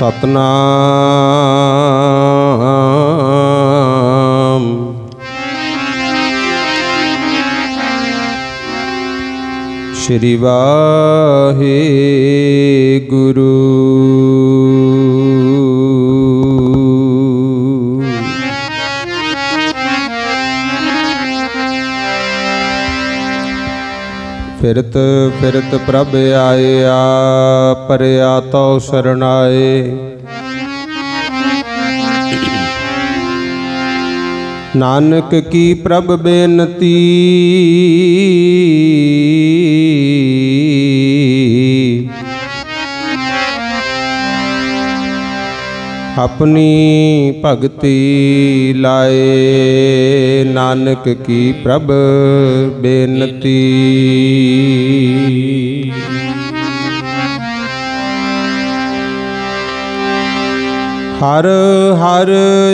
सतनाम। श्री वाहेगुरु। फिरत फिरत प्रभ आया, परया तो शरणाए। नानक की प्रभ बेनती, अपनी भगति लाए। नानक की प्रभ बेनती। हर हर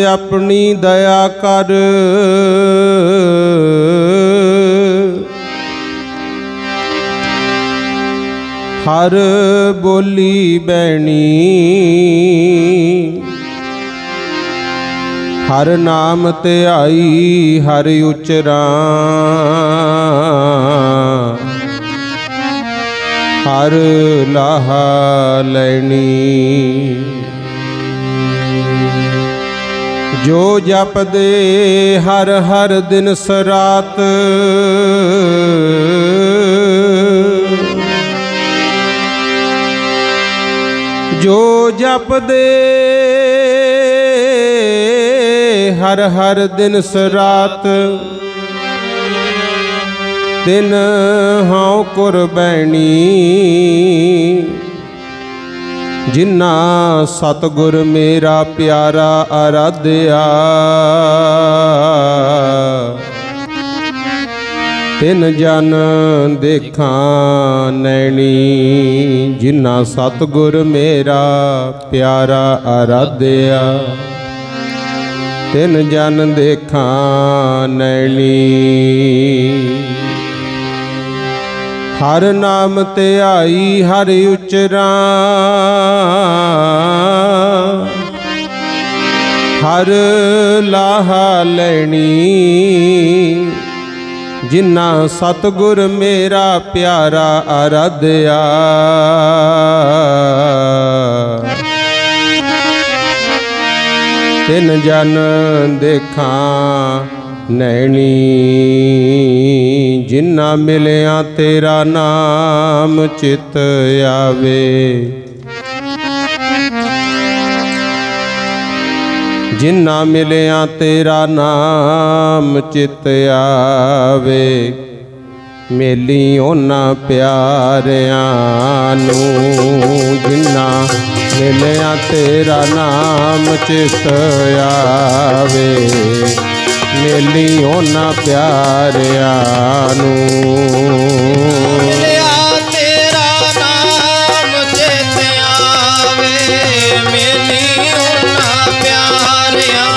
अपनी दया कर, हर बोली बैणी। हर नाम ते आई हर उचरा। हर लाहा लैनी। जो जप दे हर हर दिन सरात। जो जप दे हर हर दिन सरात। दिन हाउ कुर्बैनी। जिन्ना सतगुर मेरा प्यारा आराध्या। तिन जन देखा नैनी। जिन्ना सतगुर मेरा प्यारा आराध्या। तिन जन देखा नैनी। हर नाम ते आई हर उचरा। हर लाहा लैनी। जिन्ना सतगुर मेरा प्यारा आराध्या। तिन जन देखा नैनी। जिन्ना मिलिया तेरा नाम चित आवे। जिन्ना मिलिया तेरा नाम चित आवे। मेली ओना प्यारियां नू। जिन्ना मिलिया तेरा नाम चित आवे। मेली ओना प्यारियां नू। मिलिया तेरा नाम चित आवे। मेली ओना प्यारियां।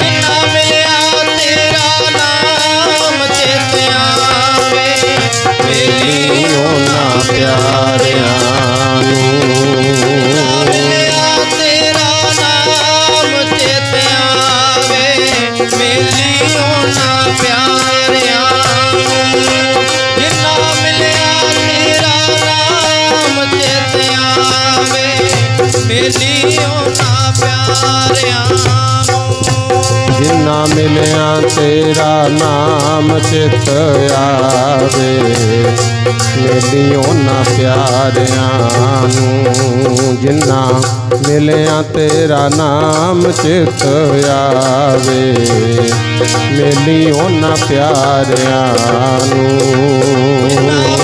जिन्ना मिलिया तेरा नाम चित आवे। मेली ओना प्यारियां नू। मिलिया तेरा नाम चित आवे। मेली ओना प्यारियां। जिन्ना मिलिया तेरा नाम चित आवे। मेली ओना प्यारियां। जिन्ना मिलिया तेरा नाम चित आवे। मेली ओना प्यारियां नू। जिन्ना मिलिया तेरा नाम चित आवे। मेली ओना प्यारियां नू।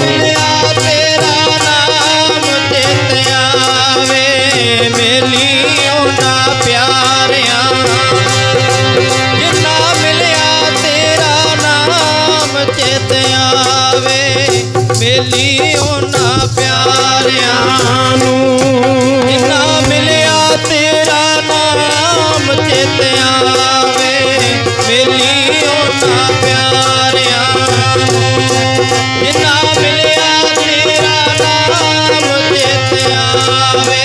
मिलिया तेरा नाम चित आवे। मेली ओना प्यारियां। जिन्ना मिलिया तेरा नाम चित आवे। मेली ओना प्यारियां नू। जिन्ना मिलिया तेरा नाम चित आवे। मेली ओना प्यारियां नू। जिन्ना मिलिया तेरा नाम चित आवे।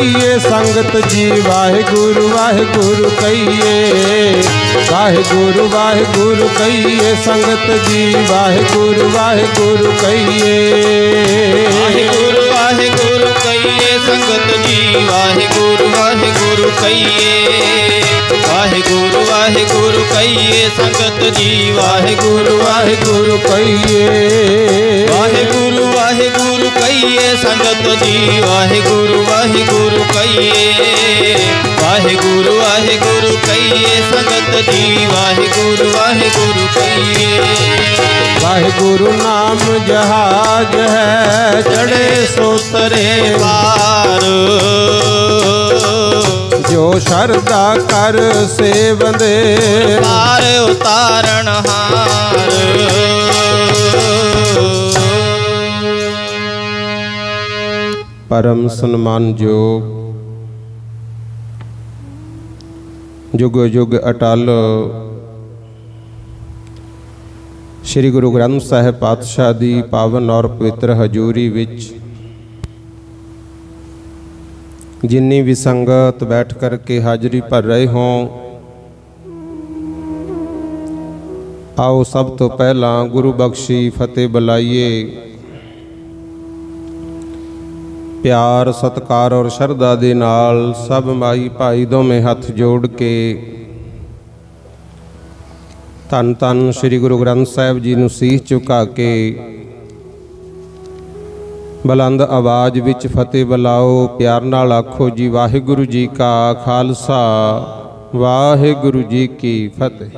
कहिए संगत जी वाहिगुरु वाहिगुरु कहिए, वाहिगुरु वाहिगुरु कहिए संगत जी वाहिगुरु वाहिगुरु कहिए, वाहिगुरु वाहिगुरु कहिए संगत जी वाहिगुरु वाहिगुरु कहिए, वाहिगुरु वाहिगुरु कहिए संगत जी वाहिगुरु वाहिगुरु कहिए, वाहिगुरु वाहिगुरु कहिए संगत जी वाहिगुरु वाहिगुरु कहिए, वाहिगुरु वाहिगुरु कहिए संगत जी वाहिगुरु वाहिगुरु कहिए। वाहिगुरु नाम जहाज है चढ़े सो तरे पार, जो शरदा कर से बंदे पार उतारण हार। परम सन्मान योग जुग जुग अटल श्री गुरु ग्रंथ साहिब पातशाह दी पावन और पवित्र हजूरी विच जिन्नी भी संगत बैठ करके हाजरी भर रहे हों, आओ सब तो पहला गुरु बख्शी फतेह बुलाइए। प्यार सत्कार और शरदा दे नाल सब माई भाई दोवें हथ जोड़ के धन धन श्री गुरु ग्रंथ साहिब जी नूं सीस झुका के बुलंद आवाज विच फतेह बुलाओ। प्यार नाल आखो जी वाहिगुरु जी का खालसा वाहिगुरु जी की फतेह।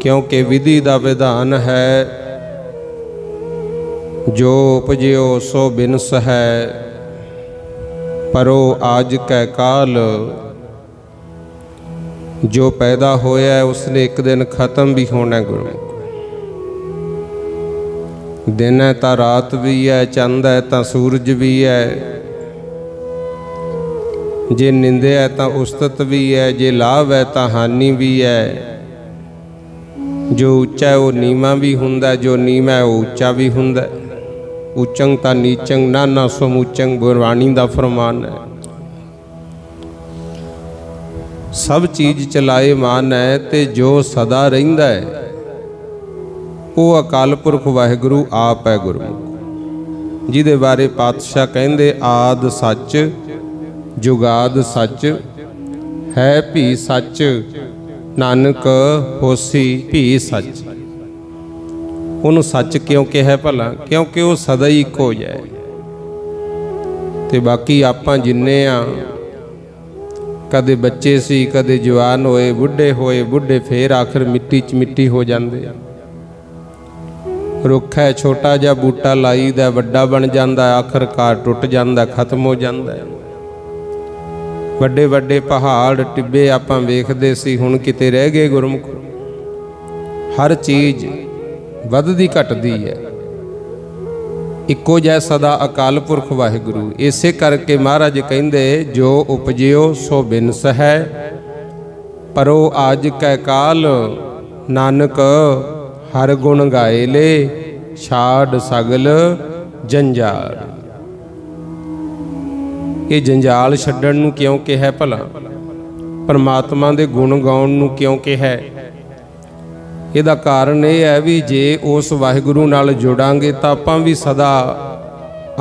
क्योंकि विधि दा विधान है, जो उपजियो सो बिनस है, परो आज कै काल। जो पैदा होया है उसने एक दिन खत्म भी होना। गुरु दिन है तो रात भी है, चंद है तो सूरज भी है, जे निंदे है तो उस्तत भी है, जे लाभ है तो हानि भी है। जो उच्चा है वो नीमा भी हुंदा, जो नीमा है वो उच्चा भी हुंदा। उच्चंग ता नीचंग ना ना समूचंग गुरबाणी दा फरमान है। सब चीज चलाए मान है ते जो सदा रहिंदा है वो अकाल पुरख वाहिगुरु आप है। गुरमुख जिहदे बारे पातशाह कहंदे आद सच जुगाद सच है भी सच, नानक होसी भी सच। उन्होंने सच क्यों कहा भला? क्योंकि वो सदा ही इको है। ते बाकी आपां जिन्ने आ, कदे बच्चे सी कदे जवान होए बुढ़े फिर आखिर मिट्टी च मिट्टी हो जाते। रुख है छोटा जा बूटा लाई दा वड्डा बन जाता, आखिरकार टुट जाता खत्म हो जाता। वड्डे वड्डे पहाड़ टिब्बे आपां वेखदे सी, हुण किते रह गए गुरमुख। हर चीज़ वधदी घटदी है, इको जै सदा अकाल पुरख वाहिगुरु। इसे करके महाराज कहंदे जो उपजियो सो बिनस है, परो आज कै काल। नानक हर गुण गाए ले, छाड़ सगल जंजाल। ये जंजाल छड्डण नूं क्यों कहा भला? परमात्मा दे गुण गाउण नूं क्यों कहा? ਇਹਦਾ ਕਾਰਨ ਇਹ ਹੈ ਵੀ ਜੇ ਉਸ ਵਾਹਿਗੁਰੂ ਨਾਲ ਜੁੜਾਂਗੇ ਤਾਂ ਆਪਾਂ ਵੀ ਸਦਾ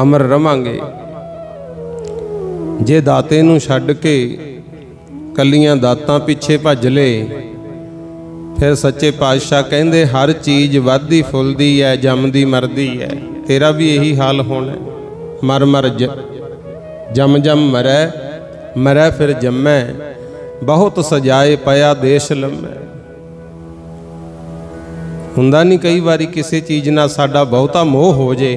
ਅਮਰ ਰਵਾਂਗੇ। ਜੇ ਦਾਤੇ ਨੂੰ ਛੱਡ ਕੇ ਕੱਲੀਆਂ ਦਾਤਾਂ ਪਿੱਛੇ ਭੱਜ ਲਏ, ਫਿਰ ਸੱਚੇ ਪਾਤਸ਼ਾਹ ਕਹਿੰਦੇ ਹਰ ਚੀਜ਼ ਵੱਧਦੀ ਫੁੱਲਦੀ ਹੈ, ਜੰਮਦੀ ਮਰਦੀ ਹੈ। ਤੇਰਾ ਵੀ ਇਹੀ ਹਾਲ ਹੋਣਾ। ਮਰ ਮਰ ਜਮ ਜਮ ਮਰੈ, ਮਰੈ ਫਿਰ ਜੰਮੈ, ਬਹੁਤ ਸਜਾਏ ਪਿਆ ਦੇਸ਼ ਲੰਮੈ। ਹੁੰਦਾ नहीं कई बारी किसी चीज़ ना साडा बहुता मोह हो जे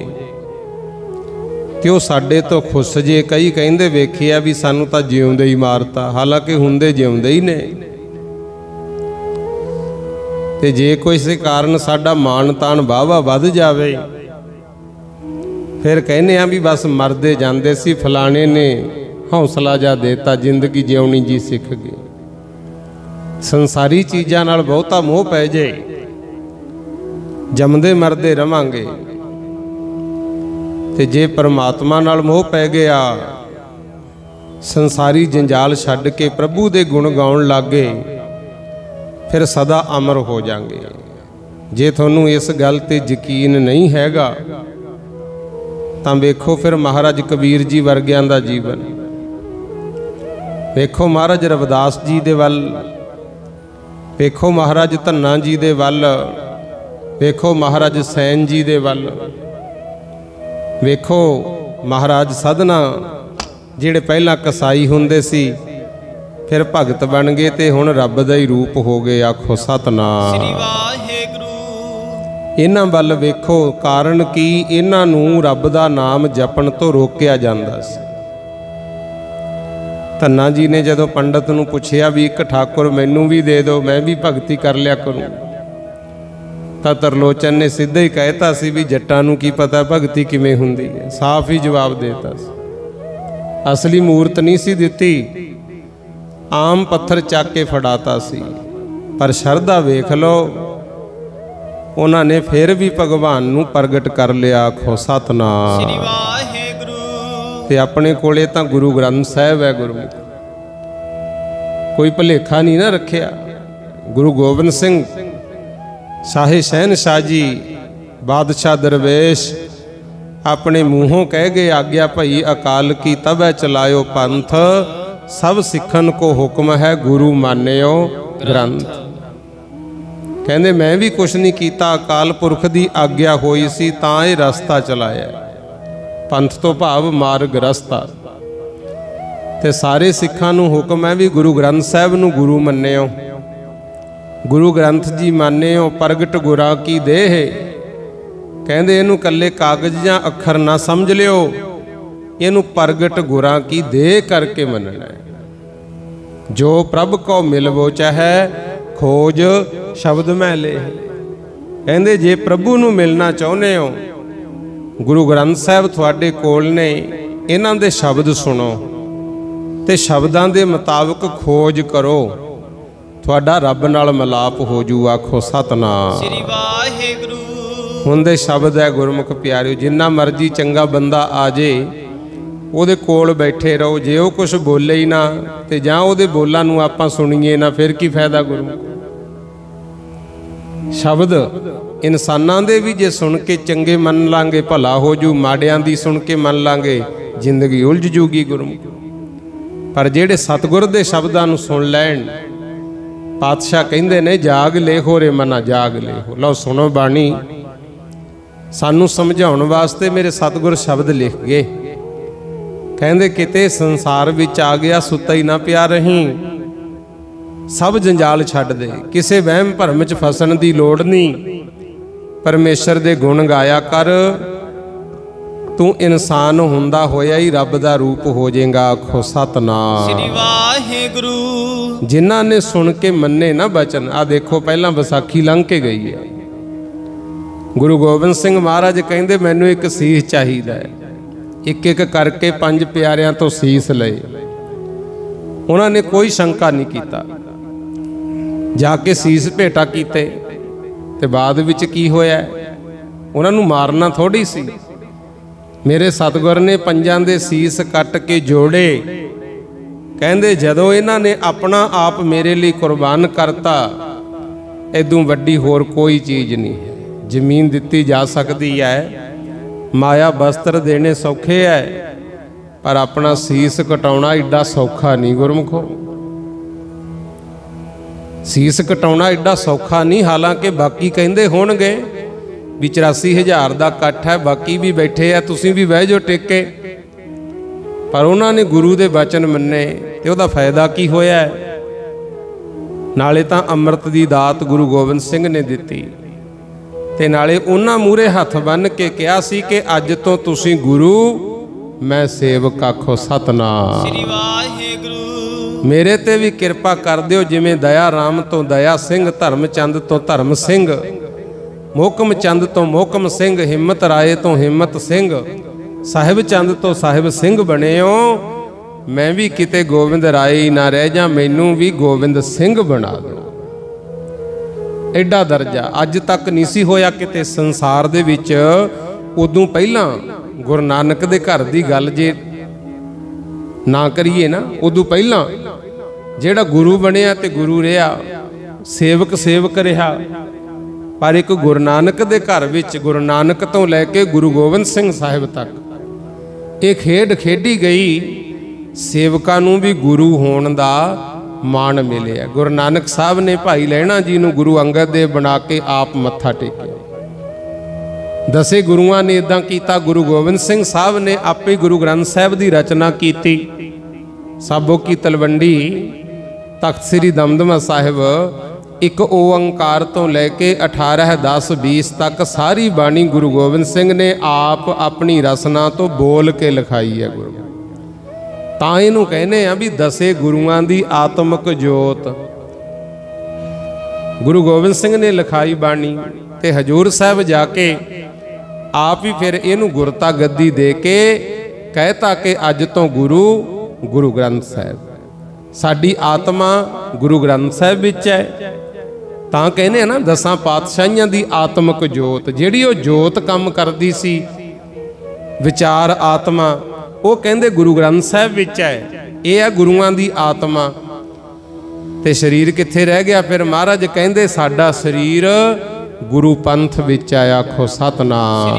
ते वो साडे तो खुस जे। कई कहिंदे वेखिया भी सानू तां जिउंदे ही मारता, हालांकि हुंदे जिउंदे ही ने। ते जे किसी कारण साडा मान तान वाहवा वध जावे, फिर कहने भी बस मरदे जांदे सी, फलाने ने हौसला जा देता, जिंदगी जिउणी जी सिख गए। संसारी चीज़ां नाल बहुता मोह पै जाए, जमदे मरदे रवांगे ਤੇ ਜੇ परमात्मा नाल मोह पै गया, संसारी जंजाल छड्ड के प्रभु दे गुण गाउण लग गए, फिर सदा अमर हो जाएंगे। जे तुहानू इस गल ते यकीन नहीं हैगा तां वेखो फिर महाराज कबीर जी वर्गियां दा जीवन, वेखो महाराज रविदास जी दे वल, वेखो महाराज धन्ना जी दे वल, वेखो महाराज सैन जी दे वल, वेखो महाराज साधना जिहड़े पहला कसाई हुंदे सी फिर भगत बन गए ते हुण रब दा ही रूप हो गए। आखो सतनाम। इन्हां वल वेखो कारण की इन्हां नूं रब दा नाम जपण तो रोकिया जांदा सी। धन्ना जी ने जदों पंडित नूं पुछिया भी एक ठाकुर मैनू भी दे दो, मैं भी भगती कर लिया करूँ, तां तरलोचन ने सीधा ही कहता सी भी जट्टां नूं की पता भगती किवें हुंदी है। साफ ही जवाब देता सी, असली मूर्त नहीं सी दिती, आम पत्थर चक के फड़ाता सी। पर शरधा वेख लो, उन्होंने फिर भी भगवान नूं प्रगट कर लिया। आखो सतनाम। ते अपने कोले तां गुरु ग्रंथ साहिब है, गुरमुख कोई भुलेखा नहीं ना रखिया। गुरु गोबिंद सिंह शाहे शहनशाह जी बादशाह दरवेश अपने मूहों कह गए, आज्ञा भई अकाल की तबै चलायो पंथ, सब सिखन को हुक्म है गुरु मान्यो ग्रंथ। कहते मैं भी कुछ नहीं किया, अकाल पुरख की आग्ञा होई सी तां ये रस्ता चलाया। पंथ तो भाव मार्ग रस्ता, ते सारे सिखां नूं हुक्म है भी गुरु ग्रंथ साहिब नूं गुरु मन्नियो। गुरु ग्रंथ जी मान्नियो प्रगट गुरां की देह। कहते इनू कल्ले कागज जां अखर ना समझ लियो, इनू प्रगट गुरां की देह करके मनना है। जो प्रभ को मिलवो चाहे खोज शब्द में ले। कहते जे प्रभु नू मिलना चाहुंदे हो, गुरु ग्रंथ साहिब तुहाडे कोल ने, इन्हां दे शब्द सुनो ते शब्दां दे मुताबिक खोज करो, तुहाडा रब नाल मिलाप हो जू। आखो सतनाम। श्री वाहिगुरू। हुण दे शब्द है गुरमुख प्यारिओ, जिन्ना मर्जी चंगा बंदा आ जे ਉਹਦੇ ਕੋਲ बैठे रहो, जे वो कुछ बोले ही ना ते जां ਉਹਦੇ बोलां नूं आपां सुणीए ना, फिर की फायदा। गुरु शब्द इंसानां दे भी जे सुन के चंगे मन लांगे भला हो जू, माड़ियां दी सुन के मन लांगे जिंदगी उलझ जूगी। गुरु पर जेड़े सतगुर दे शब्दां नूं सुन लैण, पातशाह कहंदे ने जाग ले हो रे मना जाग ले हो। लो सुनो बाणी, सानू समझाउण वास्ते मेरे सतगुर शब्द लिख गए। कहंदे किते संसार विच आ गया सुता ही ना पिया रही, सब जंजाल छड्ड दे, किसे वहम भरम च फसन दी लोड़ नहीं, परमेश्वर दे गुण गाया कर, तू इंसान हुंदा होया ही रब दा रूप हो जाएगा। आखो सतनाम। श्री वाहिगुरू। जिन्हां ने सुन के मन्ने ना बचन, आ देखो पहला विसाखी लंघ के गई है, गुरु गोबिंद सिंह महाराज कहंदे मैनू एक सीस चाहिदा है। एक एक करके 5 प्यारियां तो सीस लए, उन्होंने कोई शंका नहीं किया, जाके सीस भेटा कीते ते बाद विच की होया, उन्होंने मारना थोड़ी सी। मेरे सतगुर ने 5 दे सीस कट के जोड़े। कहंदे जदों इन्हां ने अपना आप मेरे लिए कुर्बान करता, इदों वड्डी होर कोई चीज़ नहीं है। जमीन दिती जा सकती है, माया वस्त्र देने सौखे है, पर अपना सीस कटाउणा एडा सौखा नहीं। गुरमुखो सीस कटाउणा एडा सौखा नहीं। हालांकि बाकी कहंदे होणगे भी 84,000 का इकट्ठ है, बाकी भी बैठे है, तुसीं भी बह जाओ टेके, पर उन्होंने गुरु दे वचन मन्ने ते उहदा फायदा की होया। नाले तां अमृत दी दात गुरु गोबिंद सिंह ने दिती, ते नाले उन्हां मूहरे हथ बन के कहा सी कि अज तो तुसीं गुरु, मैं सेवक। आखो सतनाम। श्री वाहिगुरू। मेरे ते भी किरपा कर दिओ, जिवें दया राम तो दया सिंह, धर्म चंद तो धर्म सिंह, मोहकम चंद तो मोहकम सिंह, हिम्मत राय तो हिम्मत सिंह, साहिब चंद तो साहिब सिंह बने हो। मैं भी किते गोविंद राय ही ना रह जा, मैनू भी गोविंद सिंह बना दो। एडा दर्जा अज तक नहीं सी होया किते संसार दे विच। उदों पहला गुरु नानक दे घर दी गल जे ना करिए ना, उदों पहला जेड़ा गुरु बनिया ते गुरु रहा, सेवक सेवक रहा, पर एक गुरु नानक दे घर विच गुरु नानक तो लैके गुरु गोबिंद सिंह साहिब तक ये खेड खेडी गई। सेवकां नूं भी गुरु होण दा मान मिले। गुरु नानक साहब ने भाई लैणा जी नूं गुरु अंगद देव बना के आप मत्था टेकिया। 10 गुरुआं ने इदां कीता। गुरु गोबिंद सिंह साहब ने आपे गुरु ग्रंथ साहिब की रचना की। साबो की तलवंडी तख्त श्री दमदमा साहिब एक ओंकार तो लैके 18 10 20 तक सारी बाणी गुरु गोबिंद सिंह ने आप अपनी रसना तो बोल के लिखाई है। गुरु तां इहनूं कहने आ भी 10 गुरुआं दी आत्मक जोत गुरु गोबिंद सिंह ने लिखाई बाणी ते हजूर साहब जाके आप ही फिर इहनूं गुरता गद्दी दे के कहता कि अज तो गुरु गुरु ग्रंथ साहिब, साडी आत्मा गुरु ग्रंथ साहिब विच है। तां कहने ना 10 पातशाहियां दी आत्मक जोत, जिहड़ी वो जोत काम करदी सी विचार आत्मा, वो कहंदे गुरु ग्रंथ साहिब विच है। ये है गुरुआं दी आत्मा। ते शरीर कित्थे रह गया? फिर महाराज कहंदे साडा शरीर गुरु पंथ विच है। आखो सतनाम।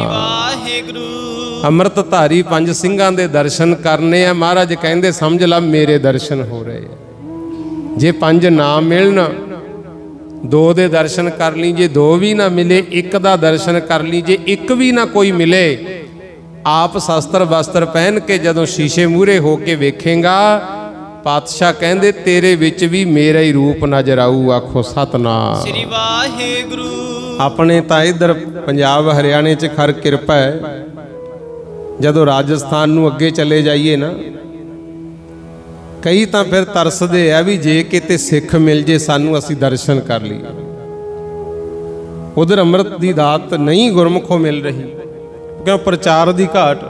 अमृत धारी 5 ਸਿੰਘਾਂ दे दर्शन करने आ। महाराज कहंदे समझ ला मेरे दर्शन हो रहे हैं। जे 5 ना मिलन 2 दे दर्शन कर ली, जे 2 भी ना मिले 1 दा दर्शन कर ली, जे 1 भी ना कोई मिले आप शस्त्र वस्त्र पहन के जदों शीशे मूहरे हो के वेखेगा, पातशाह कहंदे तेरे विच भी मेरा ही रूप नजर आऊ। आखो सतनाम श्री वाहिगुरू। अपने तां इधर पंजाब हरियाणे च खर किरपा है। जदों राजस्थान नूं अगे चले जाइए ना, कई तां फिर तरसदे आ भी जे किते सिख मिल जे सानूं असीं दर्शन कर लईए। उधर अमृत दी दात नहीं गुरमुखों मिल रही क्यों? प्रचार दी घाट।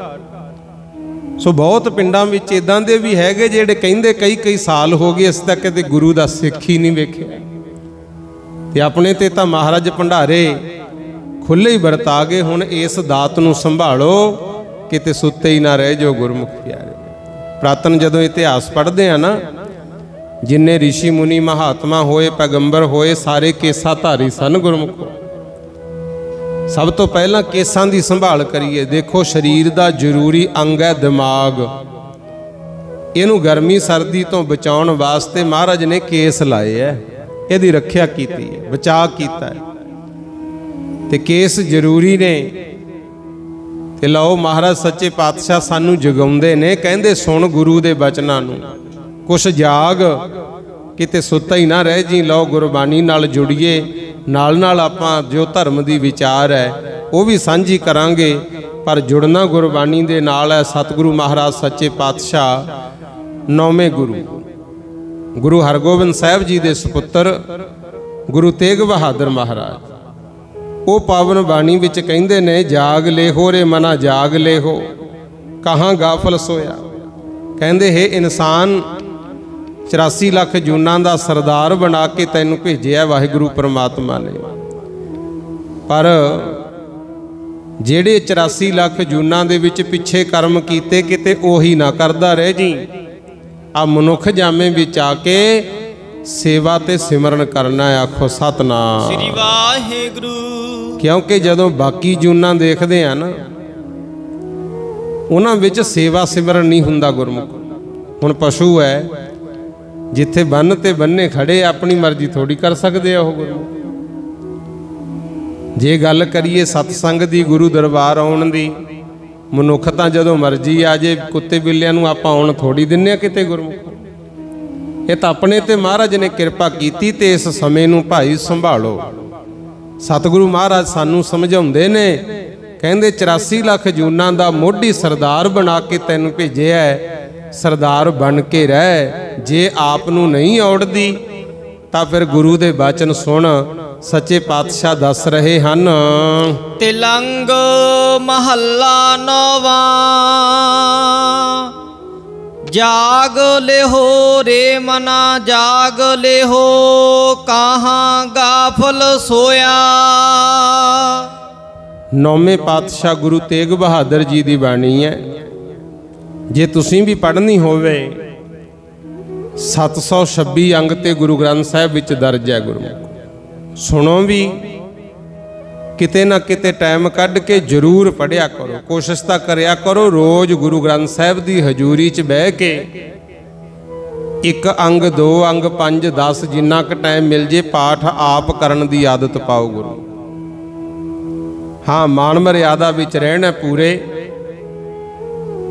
सो बहुत पिंडां विच इदां दे भी हैगे जिहड़े कहिंदे कई कई साल हो गए असीं तां किते गुरु दा सिख ही नहीं वेखिया। ते अपने ते तां महाराज भंडारे खुले ही वरता गए। हुण इस दात नूं संभालो, किते सुते ही ना रह जो गुरमुख प्यारे। प्रातन जदों इतिहास पढ़ते हैं ना, जिन्ने ऋषि मुनि महात्मा होए पैगंबर होए सारे केसा धारी सन गुरमुख। सब तो पहला केसां दी संभाल करिए। देखो शरीर दा जरूरी अंग है दिमाग। इनू गर्मी सर्दी तो बचाउण वास्ते महाराज ने केस लाए है, इहदी रखिया कीती है, बचा कीता है। ते केस जरूरी ने। ते लो महाराज सच्चे पातशाह सानू जगाउंदे ने, कहंदे सुन गुरु दे बचनां नूं, कुछ जाग, किते सुत्ता ही ना रह जी। लो गुरबाणी नाल जुड़िए, नाल नाल आपां जो धर्म दी विचार है वो भी सांझी करांगे, पर जुड़ना गुरबाणी दे नाल है। सतगुरु महाराज सच्चे पातशाह 9वें गुरु हरगोबिंद साहिब जी दे सुपुत्र गुरु तेग बहादुर महाराज, वो पावन बाणी विच कहंदे ने जाग ले हो रे मना जाग ले हो, कहाँ गाफल सोया। कहंदे हे इंसान 84 लाख जूनां दा सरदार बना के तैनूं भेजिया वाहिगुरू परमात्मा ने, पर ਜਿਹੜੇ 84 ਲੱਖ ਜੂਨਾਂ ਦੇ ਵਿੱਚ ਪਿੱਛੇ ਕਰਮ ਕੀਤੇ ਕਿਤੇ ਉਹੀ ਨਾ ਕਰਦਾ ਰਹਿ ਜੀ। ਆ ਮਨੁੱਖ ਜਾਮੇ ਵਿੱਚ ਆ ਕੇ ਸੇਵਾ ਤੇ ਸਿਮਰਨ ਕਰਨਾ। ਆਖੋ ਸਤਨਾਮ ਸ੍ਰੀ ਵਾਹਿਗੁਰੂ। ਕਿਉਂਕਿ ਜਦੋਂ ਬਾਕੀ ਜੂਨਾਂ ਦੇਖਦੇ ਆ ਨਾ, ਉਹਨਾਂ ਵਿੱਚ ਸੇਵਾ ਸਿਮਰਨ ਨਹੀਂ ਹੁੰਦਾ ਗੁਰਮੁਖ। ਹੁਣ ਪਸ਼ੂ ਹੈ, ਜਿੱਥੇ ਬੰਨ ਤੇ ਬੰਨੇ ਖੜੇ ਆਪਣੀ ਮਰਜ਼ੀ ਥੋੜੀ ਕਰ ਸਕਦੇ ਆ ਉਹ ਗੁਰਮੁਖ। जे गल करिए सतसंग दी गुरु दरबार आउण दी, मनुख तां जदों मर्जी आ जे, कुत्ते बिल्लियां नूं आपां आउण थोड़ी दिंदे आ किते गुरमुख। ये तां अपने ते महाराज ने किरपा कीती ते इस समय नूं भाई संभालो। सतगुरु महाराज सानूं समझाउंदे ने, कहंदे 84 लाख जूनां दा मोढी सरदार बना के तैनूं भेजिआ है, सरदार बन के रह। जे आप नूं नहीं औड़दी तां फिर गुरु दे बचन सुण। सच्चे पातशाह दस रहे हैं, तिलंग महला नौवां, जाग ले हो रे मना जाग ले हो, कहाँ गाफल सोया। नौवें पातशाह गुरु तेग बहादुर जी की बाणी है। जे तुसीं भी पढ़नी होवे 726 अंग ते गुरु ग्रंथ साहिब विच दर्ज है। गुरमुख सुनो भी, किते ना किते टाइम कढ़ के जरूर पढ़िया करो। कोशिश तां करिया करो रोज़ गुरु ग्रंथ साहिब की हजूरी च बह के 1 अंग 2 अंग 5 10 जिन्ना क टाइम मिल जे पाठ आप करन दी आदत पाओ। गुरु हाँ, मान मर्यादा विच रहना पूरे,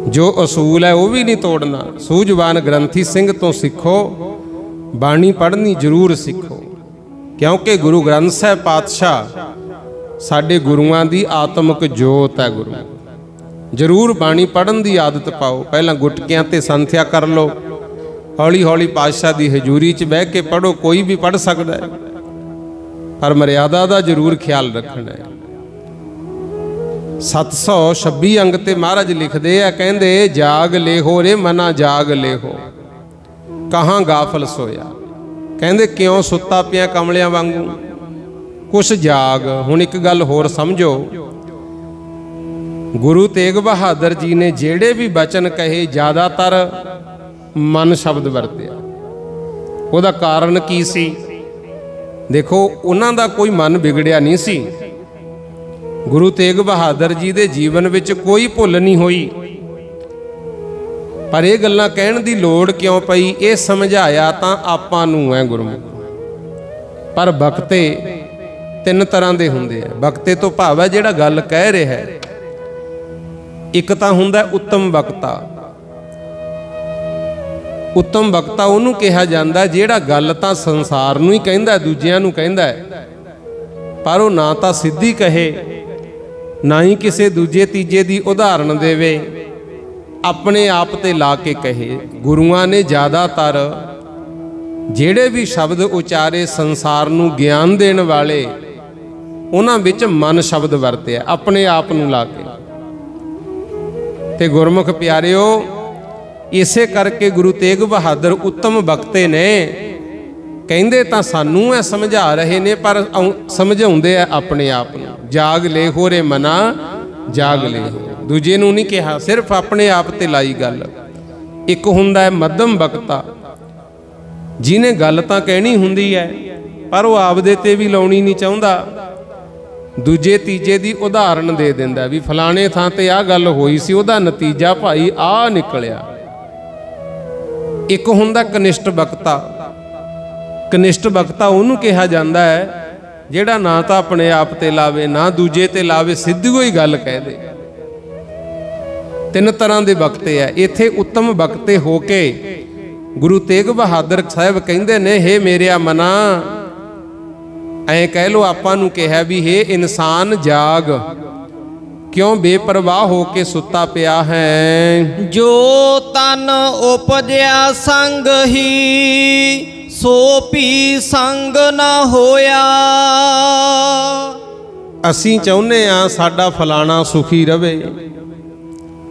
जो असूल है वह भी नहीं तोड़ना। सूझवान ग्रंथी सिंह तो सीखो, बाणी पढ़नी जरूर सीखो, क्योंकि गुरु ग्रंथ साहिब पातशाह साडे गुरुआं दी आत्मक जोत है। गुरु जरूर बाणी पढ़न की आदत पाओ। पहला गुटकियां ते संथ्या कर लो, हौली हौली पातशाह की हजूरी च बह के पढ़ो। कोई भी पढ़ सकता है, पर मर्यादा का जरूर ख्याल रखना है। 726 अंग ते महाराज लिखते हैं, कहते जाग ले हो रे मना जाग ले हो, कहाँ गाफल सोया। कहते क्यों सुता पिया कमलियां वांगू, कुछ जाग। हुण एक गल होर समझो, गुरु तेग बहादुर जी ने जेड़े भी बचन कहे ज़्यादातर मन शब्द वरतिया। उहदा कारण की सी? देखो, उन्हां दा कोई मन बिगड़िया नहीं सी। गुरु तेग बहादुर जी दे जीवन विच कोई भुल नहीं हुई, पर यह गल्लां कहण दी लोड़ क्यों पई? ये समझाया तां आपां नूं है गुरमुख। पर बखते 3 तरह के हुंदे आ। बखते तो भाव है जिहड़ा गल कह रहा है। एक तां हुंदा उत्तम वक्ता। उत्तम वक्ता उहनूं कहा जांदा जिहड़ा गल तां संसार नूं ही कहंदा, दूजिआं नूं कहंदा है, पर वो ना तां सिद्धी कहे, ना ही किसी दूजे तीजे की उदाहरण देवे, अपने आप ते ला के कहे। गुरुआं ने ज़्यादातर जेड़े भी शब्द उचारे संसार नूं ज्ञान देण वाले, उन्हां विच मन शब्द वरतिया, अपने आप नूं ला के। ते गुरमुख प्यारिओ, इसे करके गुरु तेग बहादुर उत्तम वक्ते ने, कहंदे तां सानू है समझा रहे ने, पर समझाउंदे है अपने आप नूं। जाग ले हो रे मना जाग ले हो, दूजे नूं नहीं कहा, सिर्फ अपने आप ते लाई गल। एक हुंदा है मध्यम वक्ता, जिन्हें गल तां कहनी हुंदी है, पर वो आपदे ते भी लाउणी नहीं चाहुंदा, दूजे तीजे की उदाहरण दे दिंदा भी फलाने थां ते आ गल होई सी, उहदा नतीजा भाई आ निकलिया। एक हुंदा कनिष्ठ वक्ता। कनिष्ठ वक्ता उहनूं कहा जाता है जिहड़ा ना तो अपने आप ते लावे, ना दूजे ते लावे, सीधी ही गल कह दे। 3 तरह के वक्ते है। इत्थे उत्तम वक्ते होके गुरु तेग बहादुर साहब कहंदे ने, हे मेरिया मना, ऐ कह लो आपां नूं कहा भी हे इंसान जाग, क्यों बेपरवाह होके सुता पिया है। जो तन उपजया संग ही सो भी संग न होया। असीं चाहुंदे आ साडा फलाना सुखी रवे,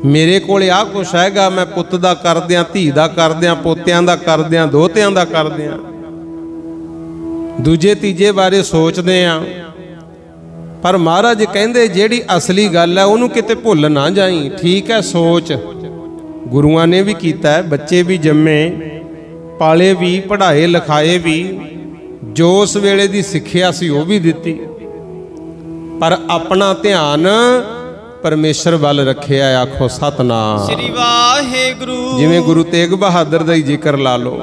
मेरे कोल आ कुछ हैगा, मैं पुੱਤ ਦਾ ਕਰ ਦਿਆਂ, ਧੀ ਦਾ ਕਰ ਦਿਆਂ, ਪੋਤਿਆਂ ਦਾ ਕਰ ਦਿਆਂ, ਦੋਹਤਿਆਂ ਦਾ ਕਰ ਦਿਆਂ, दूजे तीजे बारे सोचते हैं। पर महाराज कहंदे जिहड़ी असली गल है उहनूं किते भुल ना जाई। ठीक है, सोच गुरुआं ने भी कीता है, बच्चे भी जम्मे, पाले भी, पढ़ाए लिखाए भी, जो उस वेले दी सिक्ख्या सी वो भी दिती, पर अपना ध्यान परमेश्वर वल रखिया। आखो सतनाम श्री वाहिगुरू। जिवें गुरु तेग बहादुर दा ही जिक्र ला लो।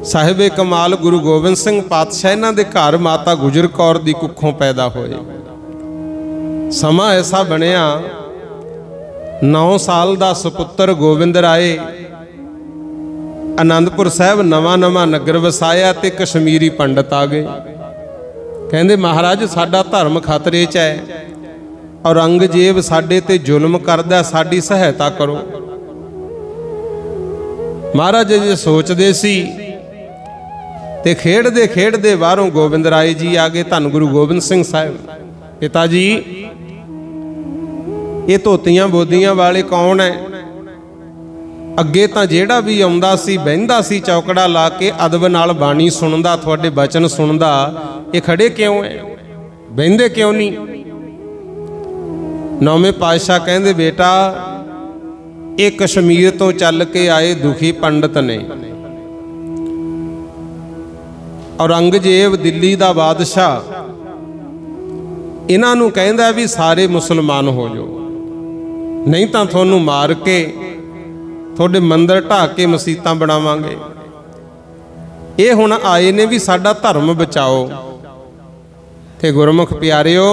साहिबे कमाल गुरु गोबिंद सिंह पातशाह इन्हां दे घर माता गुजर कौर दी कुखों पैदा होए। समा ऐसा बनिया 9 साल दा सुपुत्र गोबिंद राय आनंदपुर साहिब नवां नवां नगर वसाया ते कश्मीरी पंडित आ गए। कहंदे महाराज साडा धर्म खतरे च है, औरंगजेब साडे ते जुल्म करदा, साडी सहायता करो। महाराज जी सोचदे सी ते खेडदे खेडदे बाहरों गोबिंद राय जी आ गए। धन गुरु गोबिंद सिंह साहब, पिता जी ये धोतियां बोदियां वाले कौन है? अगे तो जेड़ा भी आउंदा सी बहिंदा सी चौकड़ा ला के अदब नाल बाणी सुनदा, तुहाडे बचन सुनदा, ये खड़े क्यों है, बहिंदे क्यों नहीं? नौवें पातशाह कहंदे बेटा ये कश्मीर तो चल के आए दुखी पंडित ने, औरंगजेब दिल्ली दा बादशाह इन्हां नूं कहंदा भी सारे मुसलमान हो जाओ, नहीं तां तुहानूं मार के तुहाडे मंदिर ढा के मसीतां बनावांगे। ये हुण आए ने भी साडा धर्म बचाओ। ते गुरमुख प्यारिओ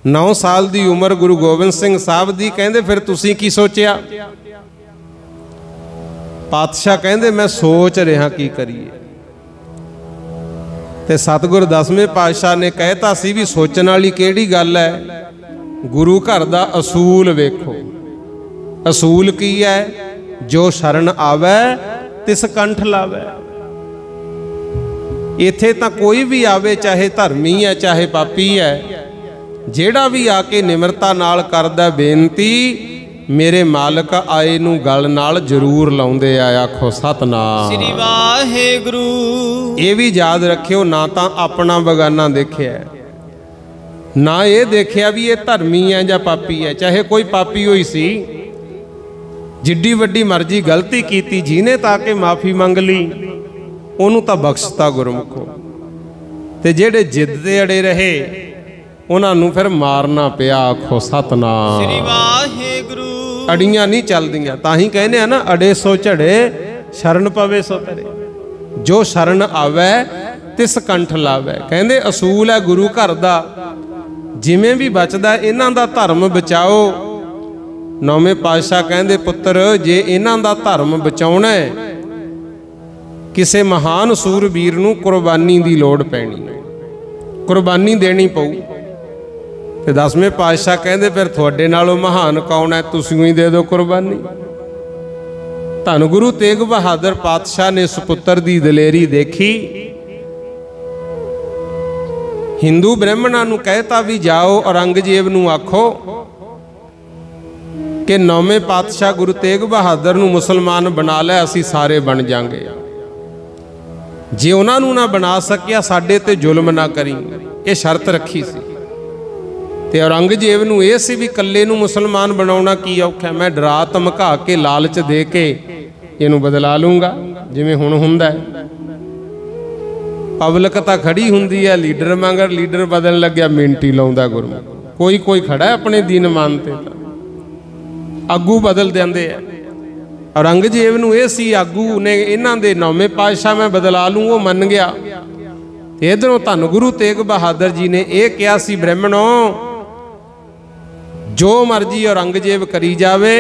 9 साल की उम्र गुरु गोबिंद सिंह साहब दी, कहंदे फिर तुसीं की सोचिया? पातशाह कहंदे मैं सोच रहा की करिए। ते सतगुर 10वें पातशाह ने कहता सी भी सोचण वाली किहड़ी गल है, गुरु घर दा असूल वेखो। असूल की है? जो शरण आवे तिस कंठ लावे। इत्थे तां कोई भी आवे, चाहे धर्मी है चाहे पापी है, जेड़ा भी आके निमरता नाल करदा बेनती, मेरे मालक आए नूं गल नाल जरूर लाउंदे आ। आखो सतनाम श्री वाहेगुरु। ये भी याद रखियो, ना तां अपना बगाना देखिया, ना ये देखिया भी ये धर्मी है या पापी है। चाहे कोई पापी होई सी, जिड्डी वड्डी मर्जी गलती कीती, जिने ताके माफ़ी मंग ली उन्हों तां बख्शता गुरमुखो। ते जेड़े जिद ते अड़े रहे उन्होंने फिर मारना पिया। आखो सतनाम श्री वाहेगुरु। अड़ियां नहीं चलदियां, ताही कहने आ ना, अड़े सो झड़े शरण पवे सो तरे। जो शरण आवे तिस कंठ लावे। कहंदे असूल है गुरु घर दा, जिवें भी बचदा इन्हां दा धर्म बचाओ। 9वें पातशाह कहंदे पुत्र जे इन्हां दा धर्म बचाउणा है, किसी महान सूरबीर नूं कुर्बानी की लोड़ पैनी, कुर्बानी देनी पऊ। ते 10वें पातशाह कहंदे फिर तुहाडे नालों महान कौन है, तुसीं ही दे दो कुर्बानी। धन गुरु तेग बहादुर पातशाह ने सुपुत्र दी दलेरी देखी। हिंदू ब्राह्मणां नूं कहता भी जाओ औरंगजेब नूं आखो कि 9वें पातशाह गुरु तेग बहादुर नूं मुसलमान बना लै, असीं सारे बन जांगे। जे उन्हां नूं ना बना सकिया साडे ते जुल्म ना करी, ये शर्त रखी सी। ते औरंगजेब नूं ये सी भी कल्ले नूं मुसलमान बनाउणा की औखा, मैं डरा धमका के लालच दे के इहनूं बदला लूँगा, जिवें हुण हुंदा है। पब्लिक तां खड़ी हुंदी है, लीडर मगर लीडर बदलण लग्या मिंटी लाउंदा गुरमुख। कोई कोई खड़ा है अपने दीन मान ते, आगू बदल देंदे है। औरंगजेब नूं ये सी आगू ने इन्हां दे 9वें पातशाह मैं बदला लूँ, वो मन गया। ते इधरों धन गुरु तेग बहादुर जी ने यह कहा सी, ब्राह्मणों जो मर्जी औरंगजेब करी जावे,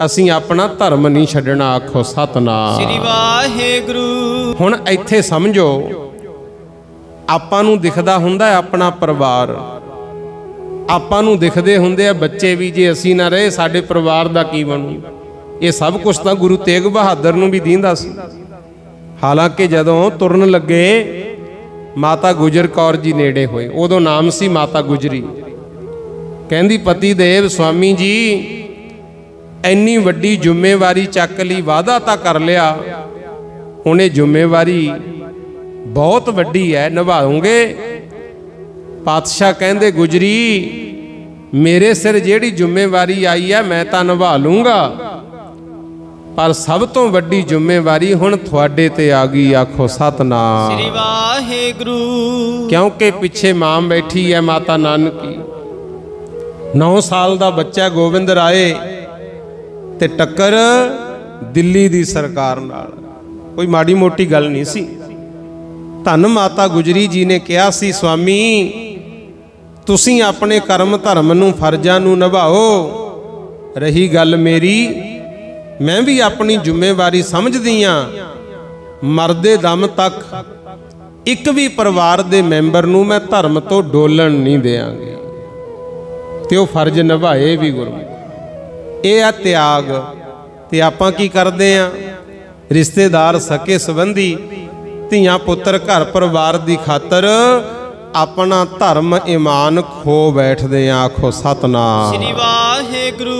असीं अपना धर्म नहीं छड्डना। आखो सतनाम श्री वाहेगुरु। हुण इत्थे समझो, आपां नूं दिखदा हुंदा है अपना परिवार, आपां नूं दिखदे हुंदे आ बच्चे भी, जे असीं ना रहे साडे परिवार दा की बनू। ये सब कुछ तो गुरु तेग बहादुर नूं भी दींदा सी। हालांकि जदों तुरन लगे माता गुजर कौर जी नेड़े होए, उदों नाम सी माता गुजरी। कहंदी पति देव स्वामी जी इन्नी वड्डी जिम्मेवारी चक ली, वादा तां कर लिया, हुण इह जिम्मेवारी बहुत वड्डी है, निभाओगे? पातशाह कहंदे गुजरी मेरे सिर जिहड़ी जिम्मेवारी आई है मैं तां निभा लूँगा, पर सब तो वड्डी जिम्मेवारी हुण तुहाडे ते आ गई। आखो सतनाम श्री वाहेगुरु। क्योंकि पिछे मां बैठी है माता नानकी, 9 साल का बच्चा गोविंद राय ते टक्कर दिल्ली दी सरकार नाल, कोई माड़ी मोटी गल नहीं सी। धन माता गुजरी जी ने कहा सी, स्वामी तुसीं अपने कर्म धर्म नूं फर्जां नूं निभाओ, रही गल मेरी मैं भी अपनी जिम्मेवारी समझदी हाँ, मरदे दम तक एक भी परिवार दे मैंबर नूं मैं धर्म तो डोलन नहीं देंगे। ते वो फर्ज निभाए भी गुरु। ये आ त्याग। ते आपां की करदे आ, रिश्तेदार सके संबंधी धियां पुत्र घर परिवार की खातर अपना धर्म ईमान खो बैठदे आ। आखो सतनाम श्री वाहेगुरु।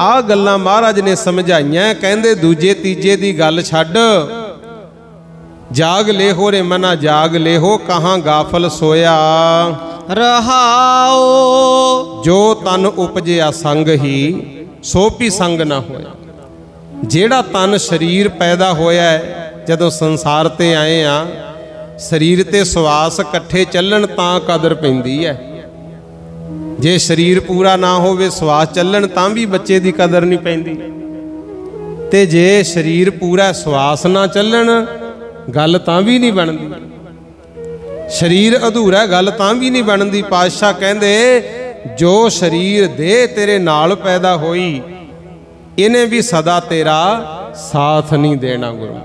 आ गल्लां महाराज ने समझाइयां, कहंदे दूजे तीजे दी गल छड्ड, जाग ले हो रे मना जाग ले हो, कहाँ गाफल सोया रहाओ। जो तन उपजिया संग ही सो भी संग ना होया। जेड़ा तन शरीर पैदा होया है, जदों संसार ते आए आ, शरीर ते सवास कट्ठे चलन तां कदर पैंदी है। जे शरीर पूरा ना होवे सवास चलन तां भी बच्चे दी कदर नहीं पैंदी, ते जे शरीर पूरा सवास ना चलन गल तां भी नहीं बनदी। शरीर अधूरा गल तां भी नहीं बनदी। पातशाह कहंदे जो शरीर दे तेरे नाल पैदा होई, इन्हें भी सदा तेरा साथ नहीं देना। गुरु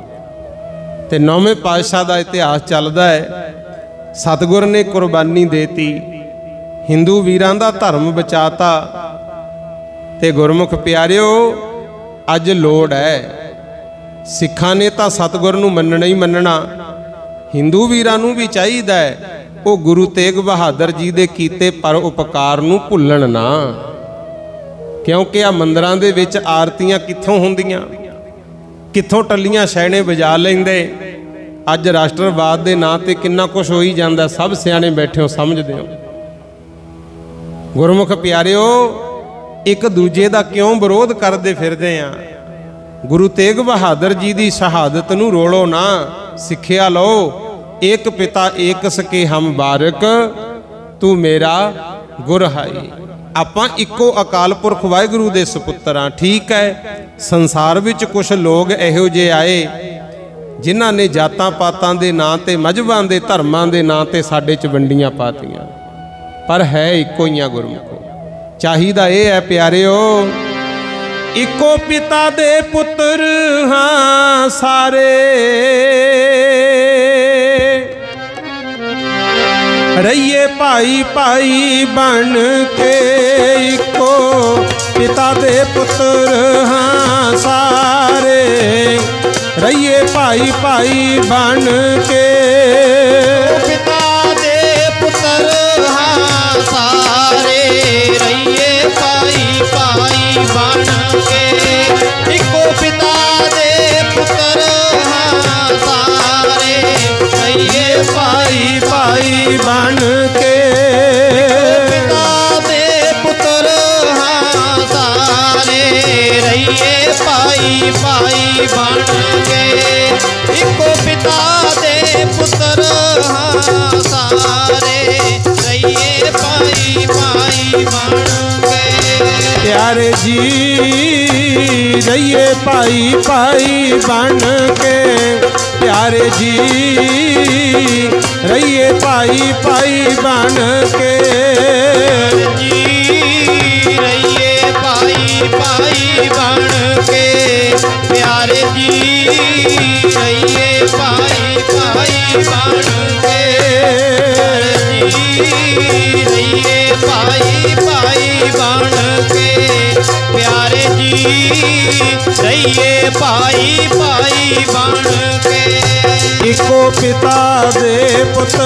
ते नौवें पातशाह का इतिहास चलता है। सतगुर ने कुर्बानी देती, हिंदू वीरां दा धर्म बचाता। ते गुरमुख प्यारिओ अज लोड़ है, सिखां ने तां सतगुर नूं मन्नना ही मन्नना, हिंदू वीरां नूं भी चाहीदा है वो गुरु तेग बहादुर जी दे कीते पर उपकार नूं भुल्लण ना। क्योंकि आ मंदिरां दे विच आरतियां कित्थों हुंदियां, कित्थों टल्लियां छैणे बजा लेंदे। अज राष्ट्रवाद दे नां ते किन्ना कुछ हो ही जांदा, सब सियाणे बैठे हो समझदे हो। गुरमुख प्यारिओ एक दूजे दा क्यों विरोध करदे फिरदे आ। गुरु तेग बहादुर जी दी शहादत नूं रोलो ना, सिक्ख्या लो। एक पिता एक सके हम बारक, तू मेरा गुर हाई। आपां इक्को अकाल पुरख वाहिगुरू दे सपुत्तर हाँ। ठीक है, संसार विच कुछ लोग इहो जे आए जिन्हां ने जातां पातां दे नां ते मजहबां दे धर्मां दे नां ते साडे च वंडियां पातीआं, पर है इक्को ही आ गुरमुखो। चाहिदा यह है प्यारिओ, इक्को पिता दे पुत्र हाँ सारे, रहिए भाई भाई बन के। इको पिता दे पुत्र हाँ सारे, रहिए भाई भाई बन के। पिता दे पुत्र हाँ सारे, रहिए भाई भाई बन के। इको पिता दे पुत्र हाँ सारे, रहिए भाई भाई बन के। पिता दे पुत्र हाँ सारे, रहिए भाई भाई बन के। इको पिता दे पुत्र हाँ सारे, रहिए भाई भाई बन के। प्यारे जी रहिए भाई भाई बन के, प्यारे जी रहिए भाई भाई बन के। जी रहिए भाई भाई बन के, प्यारे जी रहिए भाई भाई बन के। जी रहिए भाई भाई बन के, प्यारे जी रहिए भाई भाई बन के। इको पिता दे पुत्र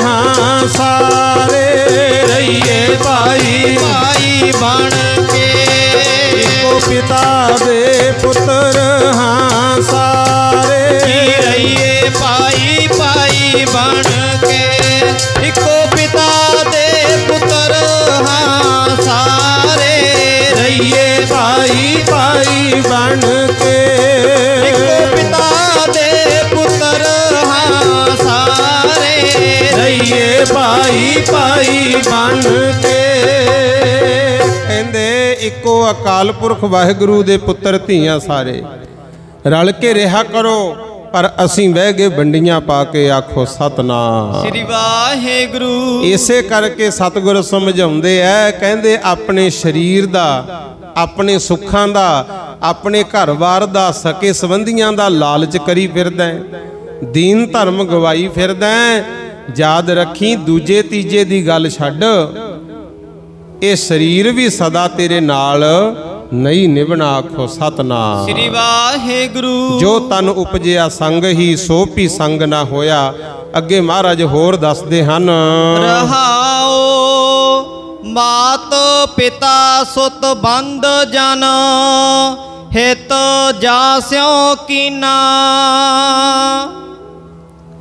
हाँ सारे, रहिए भाई भाई बन के। इको पिता दे पुत्र हाँ सारे, रहिए भाई भाई बन के। इको पिता दे पुत्र हाँ सारे, रहिए भाई भाई बन के। इको पिता दे पुत्र हाँ सारे, रहिए भाई भाई बन के। कहंदे इको अकाल पुरख वाहिगुरू दे पुत्र धीआं सारे रल के रहा करो, पर असीं बह गए वंडियां पा के आखो सतनाम श्री वाहिगुरू। इसे करके सतगुर समझाउंदे ऐ, कहंदे अपने शरीर दा, अपने सुखां दा, अपने घर बार दा, सके संबंधियां दा लालच करी फिरदा है, दीन धर्म गवाई फिरदा है। याद रखी दूजे तीजे दी गल छड्ड, ये शरीर भी सदा तेरे नाल नहीं निभना। आखो सतनाम श्री वाहिगुरू। जो तन उपजिया संग ही सो भी संग ना होया। अगे महाराज होर दसदे हन, रहाओ मात पिता सुत बंद जन, हित जास्यों कीना।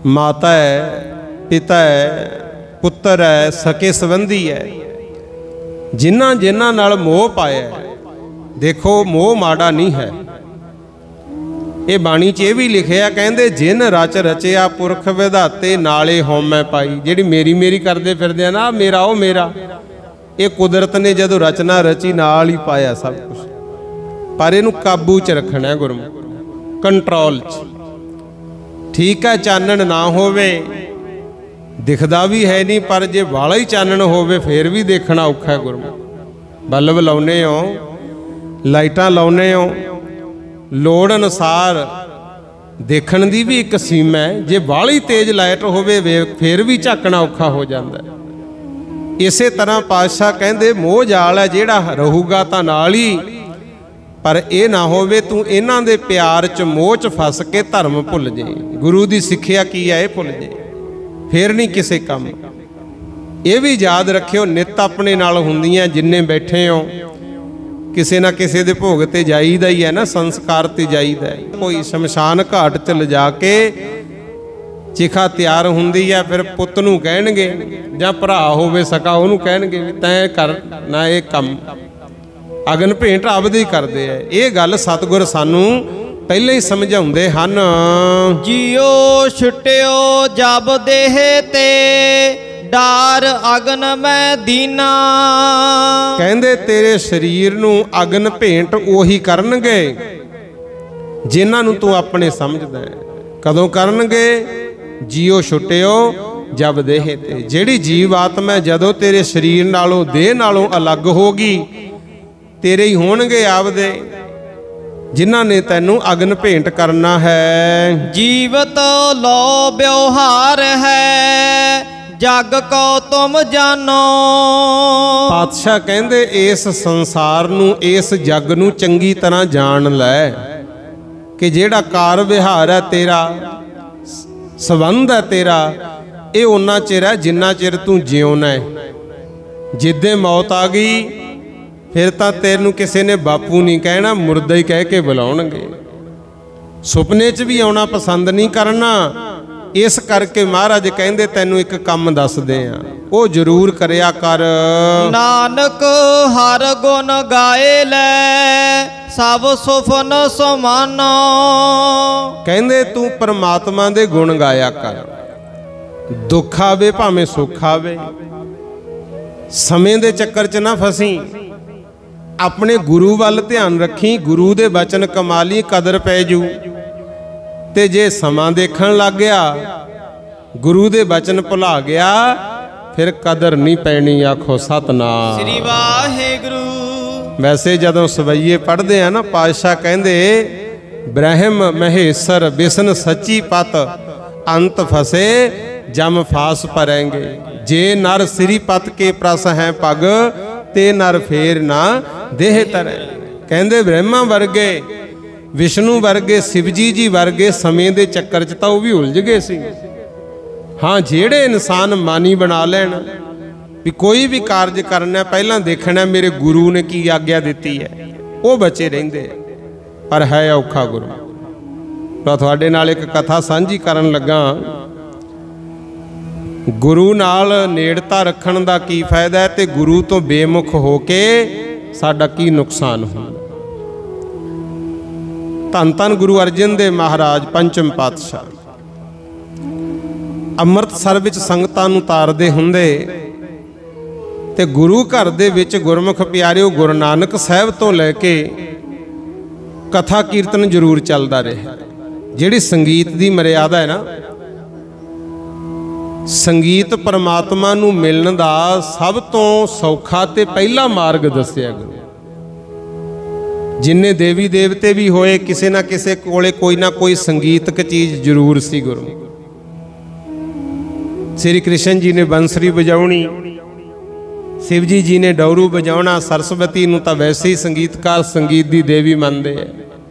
माता है, पिता है, पुत्र है, सके संबंधी है, ਜਿਨ੍ਹਾਂ ਜਿਨ੍ਹਾਂ ਨਾਲ ਮੋਹ ਪਾਇਆ। ਦੇਖੋ ਮੋਹ ਮਾੜਾ ਨਹੀਂ ਹੈ। ਇਹ ਬਾਣੀ 'ਚ ਇਹ ਵੀ ਲਿਖਿਆ, ਕਹਿੰਦੇ ਜਿਨ ਰਚ ਰਚਿਆ ਪੁਰਖ ਵਿਧਾਤੇ ਨਾਲੇ ਹਉਮੈ ਪਾਈ। ਜਿਹੜੀ ਮੇਰੀ ਮੇਰੀ ਕਰਦੇ ਫਿਰਦੇ ਆ ਨਾ, ਮੇਰਾ ਉਹ ਮੇਰਾ, ਇਹ ਕੁਦਰਤ ਨੇ ਜਦੋਂ ਰਚਨਾ ਰਚੀ ਨਾਲ ਹੀ ਪਾਇਆ ਸਭ ਕੁਝ। ਪਰ ਇਹਨੂੰ ਕਾਬੂ 'ਚ ਰੱਖਣਾ ਗੁਰਮੁਖ, ਕੰਟਰੋਲ 'ਚ। ਠੀਕ ਹੈ ਚਾਨਣ ਨਾ ਹੋਵੇ, ਦਿਖਦਾ ਵੀ ਹੈ ਨਹੀਂ, ਪਰ ਜੇ ਵਾਲਾ ਹੀ ਚਾਨਣ ਹੋਵੇ ਫਿਰ ਵੀ ਦੇਖਣਾ ਔਖਾ ਹੈ ਗੁਰਮੁਖ। ਬਲਬ ਲਾਉਨੇ ਹੋ, ਲਾਈਟਾਂ ਲਾਉਨੇ ਹੋ, ਲੋੜ ਅਨੁਸਾਰ ਦੇਖਣ ਦੀ ਵੀ ਇੱਕ ਸੀਮਾ ਹੈ। ਜੇ ਬਾਹਲੀ ਤੇਜ਼ ਲਾਈਟ ਹੋਵੇ ਫਿਰ ਵੀ ਝਾਕਣਾ ਔਖਾ ਹੋ ਜਾਂਦਾ ਹੈ। ਇਸੇ ਤਰ੍ਹਾਂ ਪਾਤਸ਼ਾਹ ਕਹਿੰਦੇ ਮੋਹ ਜਾਲ ਹੈ ਜਿਹੜਾ ਰਹੂਗਾ ਤਾਂ ਨਾਲ ਹੀ, ਪਰ ਇਹ ਨਾ ਹੋਵੇ ਤੂੰ ਇਹਨਾਂ ਦੇ ਪਿਆਰ 'ਚ ਮੋਹ 'ਚ ਫਸ ਕੇ ਧਰਮ ਭੁੱਲ ਜੇ। ਗੁਰੂ ਦੀ ਸਿੱਖਿਆ ਕੀ ਹੈ ਇਹ ਭੁੱਲ ਜੇ, ਫਿਰ ਨਹੀਂ ਕਿਸੇ ਕੰਮ। ਇਹ ਵੀ ਯਾਦ ਰੱਖਿਓ, ਨਿੱਤ ਆਪਣੇ ਨਾਲ ਹੁੰਦੀਆਂ। ਜਿੰਨੇ ਬੈਠੇ ਹੋ ਕਿਸੇ ਨਾ ਕਿਸੇ ਦੇ ਭੋਗ ਤੇ ਜਾਈਦਾ ਹੀ ਹੈ ਨਾ, ਸੰਸਕਾਰ ਤੇ ਜਾਈਦਾ। ਕੋਈ ਸ਼ਮਸ਼ਾਨ ਘਾਟ 'ਚ ਲਿਜਾ ਕੇ ਚਿਖਾ ਤਿਆਰ ਹੁੰਦੀ ਹੈ, ਫਿਰ ਪੁੱਤ ਨੂੰ ਕਹਿਣਗੇ ਜਾਂ ਭਰਾ ਹੋਵੇ ਸਕਾ ਉਹਨੂੰ ਕਹਿਣਗੇ ਵੀ ਤੈਂ ਕਰਨਾ ਇਹ ਕੰਮ। ਅਗਨ ਭੇਂਟ ਆਪਦੇ ਹੀ ਕਰਦੇ ਆ। ਇਹ ਗੱਲ ਸਤਿਗੁਰ ਸਾਨੂੰ ਪਹਿਲਾਂ ਹੀ ਸਮਝਾਉਂਦੇ ਹਨ। ਜਿਉ ਛੁਟਿਓ ਜਬ ਦੇਹ ਤੇ ਡਾਰ ਅਗਨ ਮੈਂ ਦੀਨਾ। ਕਹਿੰਦੇ ਤੇਰੇ ਸਰੀਰ ਨੂੰ ਅਗਨ ਭੇਂਟ ਉਹੀ ਕਰਨਗੇ ਜਿਨ੍ਹਾਂ ਨੂੰ ਤੂੰ ਆਪਣੇ ਸਮਝਦਾ ਹੈ। ਕਦੋਂ ਕਰਨਗੇ? ਜਿਉ ਛੁਟਿਓ ਜਬ ਦੇਹ ਤੇ। ਜਿਹੜੀ ਜੀਵ ਆਤਮਾ ਜਦੋਂ ਤੇਰੇ ਸਰੀਰ ਨਾਲੋਂ ਦੇਹ ਨਾਲੋਂ ਅਲੱਗ ਹੋ ਗਈ, ਤੇਰੇ ਹੀ ਹੋਣਗੇ ਆਪਦੇ, ਜਿਨ੍ਹਾਂ ਨੇ ਤੈਨੂੰ ਅਗਨ ਭੇਂਟ ਕਰਨਾ ਹੈ। ਜੀਵਤ ਲੋ ਵਿਵਹਾਰ ਹੈ ਜਗ ਕੋ ਤੁਮ ਜਾਨੋ। ਪਾਤਸ਼ਾਹ ਕਹਿੰਦੇ ਇਸ ਸੰਸਾਰ ਨੂੰ, ਇਸ ਜੱਗ ਨੂੰ ਚੰਗੀ ਤਰ੍ਹਾਂ ਜਾਣ ਲੈ ਕਿ ਜਿਹੜਾ ਕਾਰ ਵਿਹਾਰ ਹੈ ਤੇਰਾ, ਸੰਬੰਧ ਹੈ ਤੇਰਾ, ਇਹ ਉਹਨਾਂ ਚਿਰ ਹੈ ਜਿੰਨਾ ਚਿਰ ਤੂੰ ਜਿਉਣਾ ਹੈ। ਜਿੱਦੇ ਮੌਤ ਆ ਗਈ ਫਿਰ ਤਾਂ ਤੈਨੂੰ ਕਿਸੇ ਨੇ ਬਾਪੂ ਨਹੀਂ ਕਹਿਣਾ, ਮੁਰਦਾ ਹੀ ਕਹਿ ਕੇ ਬੁਲਾਉਣਗੇ। ਸੁਪਨੇ 'ਚ ਵੀ ਆਉਣਾ ਪਸੰਦ ਨਹੀਂ ਕਰਨਾ। ਇਸ ਕਰਕੇ ਮਹਾਰਾਜ ਕਹਿੰਦੇ ਤੈਨੂੰ ਇੱਕ ਕੰਮ ਦੱਸਦੇ ਆ, ਉਹ ਜ਼ਰੂਰ ਕਰਿਆ ਕਰ। ਨਾਨਕ ਹਰ ਗੁਣ ਗਾਏ ਲੈ ਸਭ ਸੁਫਨ ਸਮਾਨੋ। ਕਹਿੰਦੇ ਤੂੰ ਪਰਮਾਤਮਾ ਦੇ ਗੁਣ ਗਾਇਆ ਕਰ। ਦੁੱਖ ਆਵੇ ਭਾਵੇਂ ਸੁੱਖ ਆਵੇ, ਸਮੇਂ ਦੇ ਚੱਕਰ 'ਚ ਨਾ ਫਸੀ। ਆਪਣੇ ਗੁਰੂ ਵੱਲ ਧਿਆਨ ਰੱਖੀ, ਗੁਰੂ ਦੇ ਬਚਨ ਕਮਾਲੀ, ਕਦਰ ਪੈ ਜੂ। ਤੇ ਜੇ ਸਮਾਂ ਦੇਖਣ ਲੱਗ ਗਿਆ, ਗੁਰੂ ਦੇ ਬਚਨ ਭੁਲਾ ਗਿਆ, ਫਿਰ ਕਦਰ ਨਹੀਂ ਪੈਣੀ। ਆਖੋ ਸਤਨਾਮ ਸ੍ਰੀ ਵਾਹਿਗੁਰੂ। ਵੈਸੇ ਜਦੋਂ ਸਵਈਏ ਪੜ੍ਹਦੇ ਆ ਨਾ, ਪਾਤਸ਼ਾਹ ਕਹਿੰਦੇ ਬ੍ਰਹਮ ਮਹੇਸ਼ਰ ਵਿਸ਼ਨ ਸੱਚੀ ਪਤ ਅੰਤ ਫਸੇ ਜਮ ਫਾਸ ਪਰੈਂਗੇ। ਜੇ ਨਰ ਸ੍ਰੀ ਪਤ ਕੇ ਪ੍ਰਸ ਹੈ ਪਗ ਤੇ ਨਰ ਫੇਰ ਨਾ ਦੇਹ ਤਰੈ। ਕਹਿੰਦੇ ਬ੍ਰਹਮਾ ਵਰਗੇ, ਵਿਸ਼ਨੂੰ ਵਰਗੇ, ਸ਼ਿਵਜੀ ਜੀ ਵਰਗੇ ਸਮੇਂ ਦੇ ਚੱਕਰ 'ਚ ਤਾਂ ਉਹ ਵੀ ਉਲਝ ਗਏ ਸੀ। ਹਾਂ, ਜਿਹੜੇ ਇਨਸਾਨ ਮਾਨੀ ਬਣਾ ਲੈਣ ਵੀ ਕੋਈ ਵੀ ਕਾਰਜ ਕਰਨਾ ਪਹਿਲਾਂ ਦੇਖਣਾ ਮੇਰੇ ਗੁਰੂ ਨੇ ਕੀ ਆਗਿਆ ਦਿੱਤੀ ਹੈ, ਉਹ ਬਚੇ ਰਹਿੰਦੇ। ਪਰ ਹੈ ਔਖਾ ਗੁਰੂ। ਤਾਂ ਤੁਹਾਡੇ ਨਾਲ ਇੱਕ ਕਥਾ ਸਾਂਝੀ ਕਰਨ ਲੱਗਾ। ਗੁਰੂ ਨਾਲ ਨੇੜਤਾ ਰੱਖਣ ਦਾ ਕੀ ਫਾਇਦਾ ਹੈ ਤੇ ਗੁਰੂ ਤੋਂ ਬੇਮੁਖ ਹੋ ਕੇ ਸਾਡਾ ਕੀ ਨੁਕਸਾਨ ਹੁੰਦਾ। ਧੰਨ ਧੰਨ ਗੁਰੂ ਅਰਜਨ ਦੇਵ ਮਹਾਰਾਜ ਪੰਚਮ ਪਾਤਸ਼ਾਹ ਅੰਮ੍ਰਿਤਸਰ ਵਿੱਚ ਸੰਗਤਾਂ ਨੂੰ ਤਾਰਦੇ ਹੁੰਦੇ ਤੇ ਗੁਰੂ ਘਰ ਦੇ ਵਿੱਚ ਗੁਰਮੁਖ ਪਿਆਰਿਓ ਗੁਰੂ ਨਾਨਕ ਸਾਹਿਬ ਤੋਂ ਲੈ ਕੇ ਕਥਾ ਕੀਰਤਨ ਜ਼ਰੂਰ ਚੱਲਦਾ ਰਿਹਾ। ਜਿਹੜੀ ਸੰਗੀਤ ਦੀ ਮਰਿਆਦਾ ਹੈ ਨਾ, ਸੰਗੀਤ ਪਰਮਾਤਮਾ ਨੂੰ ਮਿਲਣ ਦਾ ਸਭ ਤੋਂ ਸੌਖਾ ਤੇ ਪਹਿਲਾ ਮਾਰਗ ਦੱਸਿਆ ਗੁਰੂ। ਜਿੰਨੇ ਦੇਵੀ ਦੇਵਤੇ ਵੀ ਹੋਏ, ਕਿਸੇ ਨਾ ਕਿਸੇ ਕੋਲੇ ਕੋਈ ਨਾ ਕੋਈ ਸੰਗੀਤਕ ਚੀਜ਼ ਜ਼ਰੂਰ ਸੀ ਗੁਰੂ। ਸ੍ਰੀ ਕ੍ਰਿਸ਼ਨ ਜੀ ਨੇ ਬੰਸਰੀ ਵਜਾਉਣੀ, शिवजी जी ने डौरू बजाना, सरस्वती नूं तां वैसे ही संगीतकार संगीत दी देवी मनदे है।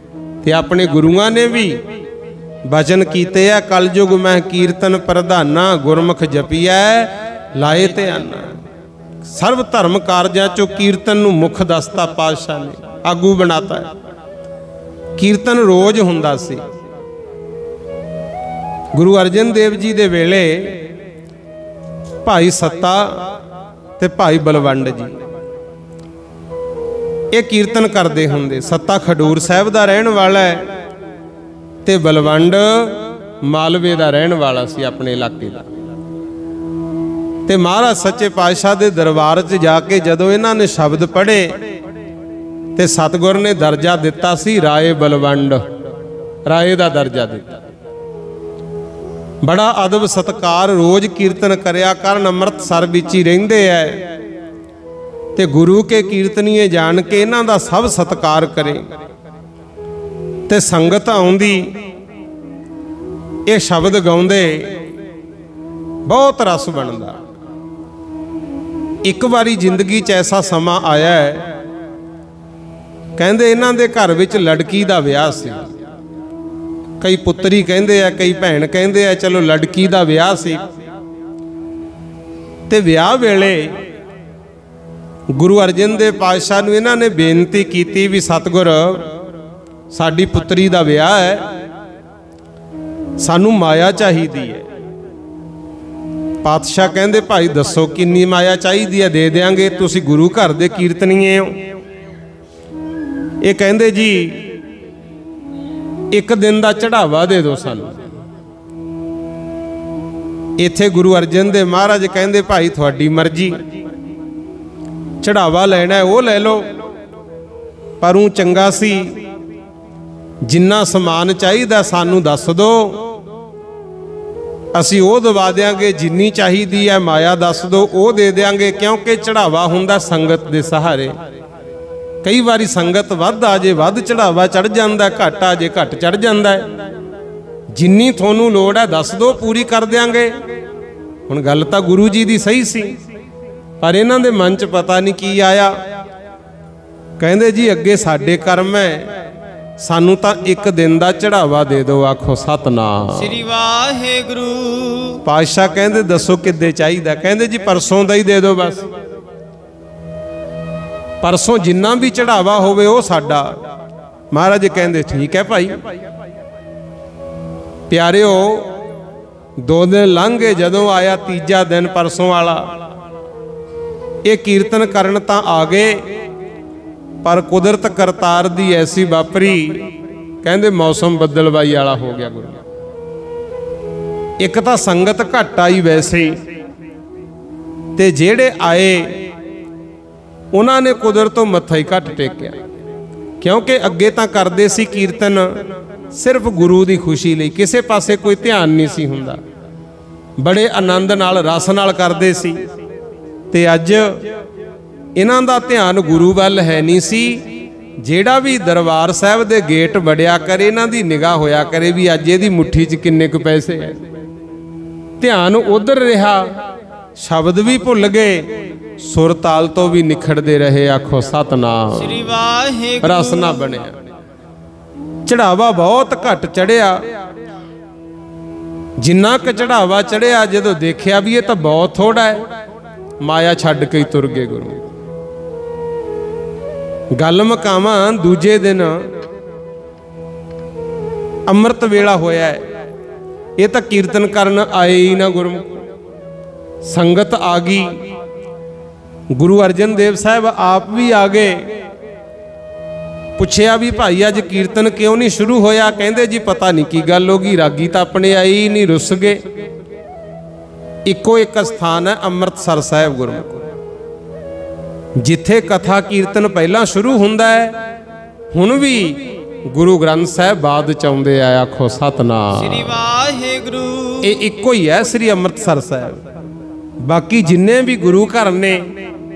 ते अपने गुरुआं ने भी वचन कीते है, कलयुग मैं कीर्तन प्रधाना, गुरमुख जपिया लाए ते आना। सर्व धर्म कारजां चों कीर्तन नूं मुख दसता पातशाह ने, आगू बनाता है। कीर्तन रोज हुंदा सी। गुरु अर्जन देव जी दे वेले भाई सत्ता ते भाई बलवंड जी ਇਹ ਕੀਰਤਨ ਕਰਦੇ ਹੁੰਦੇ। ਸੱਤਾ ਖਡੂਰ ਸਾਹਿਬ ਦਾ ਰਹਿਣ ਵਾਲਾ ਹੈ ਤੇ ਬਲਵੰਡ ਮਾਲਵੇ ਦਾ ਰਹਿਣ ਵਾਲਾ ਸੀ, ਆਪਣੇ ਇਲਾਕੇ ਦਾ। ਤੇ ਮਹਾਰਾਜ ਸੱਚੇ ਪਾਤਸ਼ਾਹ ਦੇ ਦਰਬਾਰ 'ਚ ਜਾ ਕੇ ਜਦੋਂ ਇਹਨਾਂ ਨੇ ਸ਼ਬਦ ਪੜ੍ਹੇ ਤੇ ਸਤਿਗੁਰ ਨੇ ਦਰਜਾ ਦਿੱਤਾ ਸੀ ਰਾਏ ਬਲਵੰਡ, ਰਾਏ ਦਾ ਦਰਜਾ ਦਿੱਤਾ। ਬੜਾ ਅਦਬ ਸਤਕਾਰ, ਰੋਜ਼ ਕੀਰਤਨ ਕਰਿਆ ਕਰਨ, ਅੰਮ੍ਰਿਤਸਰ ਵਿੱਚ ਹੀ ਰਹਿੰਦੇ ਐ ਤੇ ਗੁਰੂ ਕੇ ਕੀਰਤਨੀਏ ਜਾਣ ਕੇ ਇਹਨਾਂ ਦਾ ਸਭ ਸਤਕਾਰ ਕਰੇ ਤੇ ਸੰਗਤ ਆਉਂਦੀ, ਇਹ ਸ਼ਬਦ ਗਾਉਂਦੇ, ਬਹੁਤ ਰਸ ਬਣਦਾ। ਇੱਕ ਵਾਰੀ ਜ਼ਿੰਦਗੀ 'ਚ ਐਸਾ ਸਮਾਂ ਆਇਆ ਹੈ, ਕਹਿੰਦੇ ਇਹਨਾਂ ਦੇ ਘਰ ਵਿੱਚ ਲੜਕੀ ਦਾ ਵਿਆਹ ਸੀ। ਕਈ ਪੁੱਤਰੀ ਕਹਿੰਦੇ ਆ, ਕਈ ਭੈਣ ਕਹਿੰਦੇ ਆ, ਚਲੋ ਲੜਕੀ ਦਾ ਵਿਆਹ ਸੀ। ਤੇ ਵਿਆਹ ਵੇਲੇ ਗੁਰੂ ਅਰਜਨ ਦੇਵ ਪਾਤਸ਼ਾਹ ਨੂੰ ਇਹਨਾਂ ਨੇ ਬੇਨਤੀ ਕੀਤੀ ਵੀ ਸਤਿਗੁਰ, ਸਾਡੀ ਪੁੱਤਰੀ ਦਾ ਵਿਆਹ ਹੈ, ਸਾਨੂੰ ਮਾਇਆ ਚਾਹੀਦੀ ਹੈ। ਪਾਤਸ਼ਾਹ ਕਹਿੰਦੇ ਭਾਈ ਦੱਸੋ ਕਿੰਨੀ ਮਾਇਆ ਚਾਹੀਦੀ ਹੈ, ਦੇ ਦਿਆਂਗੇ, ਤੁਸੀਂ ਗੁਰੂ ਘਰ ਦੇ ਕੀਰਤਨੀਏ ਹੋ। ਇਹ ਕਹਿੰਦੇ ਜੀ ਇੱਕ ਦਿਨ ਦਾ ਚੜਾਵਾ ਦੇ ਦਿਓ ਸਾਨੂੰ। ਇੱਥੇ ਗੁਰੂ ਅਰਜਨ ਦੇਵ ਮਹਾਰਾਜ ਕਹਿੰਦੇ ਭਾਈ ਤੁਹਾਡੀ ਮਰਜ਼ੀ, ਚੜਾਵਾ ਲੈਣਾ ਉਹ ਲੈ ਲਓ, ਪਰ ਉਹ ਚੰਗਾ ਸੀ ਜਿੰਨਾ ਸਮਾਨ ਚਾਹੀਦਾ ਸਾਨੂੰ ਦੱਸ ਦਿਓ, ਅਸੀਂ ਉਹ ਦਵਾ ਦਿਆਂਗੇ। ਜਿੰਨੀ ਚਾਹੀਦੀ ਹੈ ਮਾਇਆ ਦੱਸ ਦਿਓ, ਉਹ ਦੇ ਦਿਆਂਗੇ। ਕਿਉਂਕਿ ਚੜਾਵਾ ਹੁੰਦਾ ਸੰਗਤ ਦੇ ਸਹਾਰੇ। ਕਈ ਵਾਰੀ ਸੰਗਤ ਵੱਧ ਆ ਜੇ ਵੱਧ ਚੜਾਵਾ ਚੜ ਜਾਂਦਾ, ਘੱਟ ਆ ਜੇ ਘੱਟ ਚੜ ਜਾਂਦਾ ਹੈ। ਜਿੰਨੀ ਤੁਹਾਨੂੰ ਲੋੜ ਹੈ ਦੱਸ ਦਿਓ, ਪੂਰੀ ਕਰ ਦਿਆਂਗੇ। ਹੁਣ ਗੱਲ ਤਾਂ ਗੁਰੂ ਜੀ ਦੀ ਸਹੀ ਸੀ, ਪਰ ਇਹਨਾਂ ਦੇ ਮਨ 'ਚ ਪਤਾ ਨਹੀਂ ਕੀ ਆਇਆ। ਕਹਿੰਦੇ ਜੀ ਅੱਗੇ ਸਾਡੇ ਕਰਮ ਹੈ, ਸਾਨੂੰ ਤਾਂ ਇੱਕ ਦਿਨ ਦਾ ਚੜਾਵਾ ਦੇ ਦਿਓ। ਆਖੋ ਸਤਨਾਮ ਸ੍ਰੀ ਵਾਹਿਗੁਰੂ। ਪਾਤਸ਼ਾਹ ਕਹਿੰਦੇ ਦੱਸੋ ਕਿੱਦੇ ਚਾਹੀਦਾ? ਕਹਿੰਦੇ ਜੀ ਪਰਸੋਂ ਦਾ ਹੀ ਦੇ ਦਿਓ ਬਸ, ਪਰਸੋਂ ਜਿੰਨਾ ਵੀ ਚੜਾਵਾ ਹੋਵੇ ਉਹ ਸਾਡਾ। ਮਹਾਰਾਜ ਕਹਿੰਦੇ ਠੀਕ ਹੈ ਭਾਈ। ਪਿਆਰਿਓ, 2 ਦਿਨ ਲੰਘ ਗਏ, ਜਦੋਂ ਆਇਆ ਤੀਜਾ ਦਿਨ ਪਰਸੋਂ ਵਾਲਾ, ਇਹ ਕੀਰਤਨ ਕਰਨ ਤਾਂ ਆ ਗਏ, ਪਰ ਕੁਦਰਤ ਕਰਤਾਰ ਦੀ ਐਸੀ ਵਾਪਰੀ, ਕਹਿੰਦੇ ਮੌਸਮ ਬੱਦਲਬਾਈ ਵਾਲਾ ਹੋ ਗਿਆ ਗੁਰੂ। ਇੱਕ ਤਾਂ ਸੰਗਤ ਘੱਟ ਆਈ ਵੈਸੇ, ਤੇ ਜਿਹੜੇ ਆਏ ਉਹਨਾਂ ਨੇ ਕੁਦਰਤ ਤੋਂ ਮੱਥਾ ਹੀ ਘੱਟ ਟੇਕਿਆ। ਕਿਉਂਕਿ ਅੱਗੇ ਤਾਂ ਕਰਦੇ ਸੀ ਕੀਰਤਨ ਸਿਰਫ ਗੁਰੂ ਦੀ ਖੁਸ਼ੀ ਲਈ, ਕਿਸੇ ਪਾਸੇ ਕੋਈ ਧਿਆਨ ਨਹੀਂ ਸੀ ਹੁੰਦਾ, ਬੜੇ ਆਨੰਦ ਨਾਲ ਰਸ ਨਾਲ ਕਰਦੇ ਸੀ। ਤੇ ਅੱਜ ਇਹਨਾਂ ਦਾ ਧਿਆਨ ਗੁਰੂ ਵੱਲ ਹੈ ਨਹੀਂ ਸੀ। ਜਿਹੜਾ ਵੀ ਦਰਬਾਰ ਸਾਹਿਬ ਦੇ ਗੇਟ ਵੜਿਆ ਕਰੇ, ਇਹਨਾਂ ਦੀ ਨਿਗਾਹ ਹੋਇਆ ਕਰੇ ਵੀ ਅੱਜ ਇਹਦੀ ਮੁੱਠੀ 'ਚ ਕਿੰਨੇ ਕੁ ਪੈਸੇ ਹੈ। ਧਿਆਨ ਉਧਰ ਰਿਹਾ, ਸ਼ਬਦ ਵੀ ਭੁੱਲ ਗਏ, ਸੁਰ ਤਾਲ ਤੋਂ ਵੀ ਨਿਖੜਦੇ ਰਹੇ। ਆਖੋ ਸਤਨਾਮ ਸ੍ਰੀ ਵਾਹਿਗੁਰੂ। ਰਸ ਨਾ ਬਣਿਆ। ਚੜਾਵਾ ਬਹੁਤ ਘੱਟ ਚੜਿਆ। ਜਿੰਨਾ ਕੁ ਚੜਾਵਾ ਚੜਿਆ, ਜਦੋਂ ਦੇਖਿਆ ਵੀ ਇਹ ਤਾਂ ਬਹੁਤ ਥੋੜਾ ਹੈ, ਮਾਇਆ ਛੱਡ ਕੇ ਹੀ ਤੁਰ ਗਏ ਗੁਰੂ। ਗੱਲ ਮਕਾਵਾਂ, ਦੂਜੇ ਦਿਨ ਅੰਮ੍ਰਿਤ ਵੇਲਾ ਹੋਇਆ ਹੈ। ਇਹ ਤਾਂ ਕੀਰਤਨ ਕਰਨ ਆਏ ਹੀ ਨਾ ਗੁਰਮੁਖ, ਸੰਗਤ ਆ ਗਈ। ਗੁਰੂ ਅਰਜਨ ਦੇਵ ਸਾਹਿਬ ਆਪ ਵੀ ਆ ਗਏ। ਪੁੱਛਿਆ ਵੀ ਭਾਈ ਅੱਜ ਕੀਰਤਨ ਕਿਉਂ ਨਹੀਂ ਸ਼ੁਰੂ ਹੋਇਆ? ਕਹਿੰਦੇ ਜੀ ਪਤਾ ਨਹੀਂ ਕੀ ਗੱਲ ਹੋ ਗਈ, ਰਾਗੀ ਤਾਂ ਆਪਣੇ ਆਏ ਹੀ ਨਹੀਂ, ਰੁੱਸ ਗਏ। ਇੱਕੋ ਇੱਕ ਸਥਾਨ ਹੈ ਅੰਮ੍ਰਿਤਸਰ ਸਾਹਿਬ ਗੁਰਮੁਖ, ਜਿੱਥੇ ਕਥਾ ਕੀਰਤਨ ਪਹਿਲਾਂ ਸ਼ੁਰੂ ਹੁੰਦਾ ਹੈ। ਹੁਣ ਵੀ ਗੁਰੂ ਗ੍ਰੰਥ ਸਾਹਿਬ ਬਾਅਦ ਚ ਆਉਂਦੇ ਆ। ਆਖੋ ਸਤਨਾਮ ਸ੍ਰੀ ਵਾਹਿਗੁਰੂ। ਇਹ ਇੱਕੋ ਹੀ ਹੈ ਸ੍ਰੀ ਅੰਮ੍ਰਿਤਸਰ ਸਾਹਿਬ। ਬਾਕੀ ਜਿੰਨੇ ਵੀ ਗੁਰੂ ਘਰ ਨੇ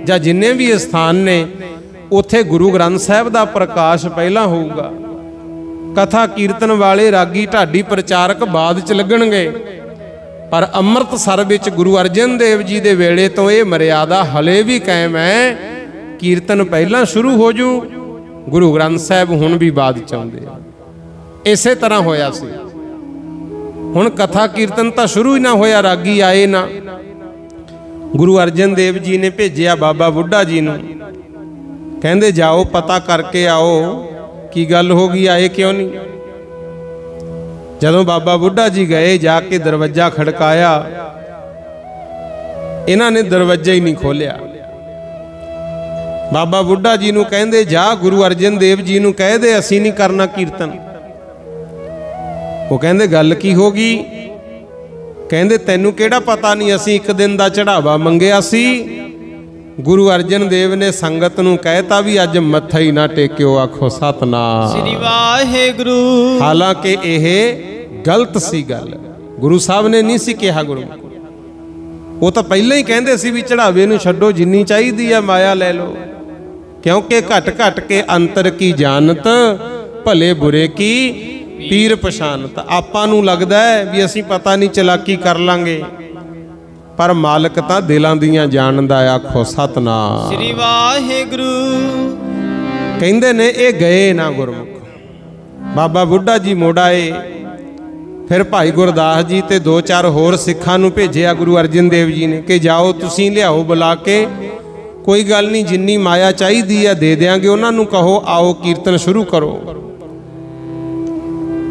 ਜਾਂ ਜਿੰਨੇ ਵੀ ਸਥਾਨ ਨੇ, ਉੱਥੇ ਗੁਰੂ ਗ੍ਰੰਥ ਸਾਹਿਬ ਦਾ ਪ੍ਰਕਾਸ਼ ਪਹਿਲਾਂ ਹੋਊਗਾ। ਕਥਾ ਕੀਰਤਨ ਵਾਲੇ ਰਾਗੀ ਢਾਡੀ ਪ੍ਰਚਾਰਕ ਬਾਅਦ ਚ ਲੱਗਣਗੇ। ਪਰ ਅੰਮ੍ਰਿਤਸਰ ਵਿੱਚ ਗੁਰੂ ਅਰਜਨ ਦੇਵ ਜੀ ਦੇ ਵੇਲੇ ਤੋਂ ਇਹ ਮਰਿਆਦਾ ਹਲੇ ਵੀ ਕਾਇਮ ਹੈ। ਕੀਰਤਨ ਪਹਿਲਾਂ ਸ਼ੁਰੂ ਹੋ ਜੂ, ਗੁਰੂ ਗ੍ਰੰਥ ਸਾਹਿਬ ਹੁਣ ਵੀ ਬਾਅਦ ਚ ਆਉਂਦੇ ਆ। ਇਸੇ ਤਰ੍ਹਾਂ ਹੋਇਆ ਸੀ। ਹੁਣ ਕਥਾ ਕੀਰਤਨ ਤਾਂ ਸ਼ੁਰੂ ਹੀ ਨਾ ਹੋਇਆ, ਰਾਗੀ ਆਏ ਨਾ। ਗੁਰੂ ਅਰਜਨ ਦੇਵ ਜੀ ਨੇ ਭੇਜਿਆ ਬਾਬਾ ਬੁੱਢਾ ਜੀ ਨੂੰ, ਕਹਿੰਦੇ ਜਾਓ ਪਤਾ ਕਰਕੇ ਆਓ ਕੀ ਗੱਲ ਹੋ ਗਈ, ਆਏ ਕਿਉਂ ਨਹੀਂ। ਜਦੋਂ ਬਾਬਾ ਬੁੱਢਾ ਜੀ ਗਏ, ਜਾ ਕੇ ਦਰਵਾਜ਼ਾ ਖੜਕਾਇਆ, ਇਹਨਾਂ ਨੇ ਦਰਵਾਜ਼ਾ ਹੀ ਨਹੀਂ ਖੋਲਿਆ। बाबा बुढ़ा जी नूं कहंदे जा गुरु अर्जन देव जी नूं कह दे असीं नहीं करना कीर्तन। वो कहंदे गल की होगी? कहंदे तैनूं किहड़ा पता नहीं असीं एक दिन दा चढ़ावा मंगिया सी। गुरु अर्जन देव ने संगत नूं कहता भी अज मत्था ही ना टेक्यो, आखो सतनाम श्री वाहिगुरू। हालांकि यह गलत सी गल, गुरु साहब ने नहीं सी कहा। गुरु वो तो पहले ही कहंदे सी भी चढ़ावे नूं छड्डो, जिन्नी चाहिदी है माया ले लो, क्योंकि घट घट के अंतर की जानत, भले बुरे की पीर पछानत। आपां नूं लगदा है भी असीं पता नहीं चलाकी कर लांगे, पर मालक तां दिलां दीयां जानदा है, आखो सतनाम श्री वाहिगुरू। कहंदे ने ये गए ना गुरमुख। बाबा बुढ़ा जी मुड़ आए, फिर भाई गुरदास जी ते दो चार होर सिखां नूं भेजिया गुरु अर्जन देव जी ने कि जाओ तुसीं लियाओ बुला के, कोई गल नहीं जिन्नी माया चाहिदी है दे देंगे, उन्हां नूं कहो आओ कीर्तन शुरू करो।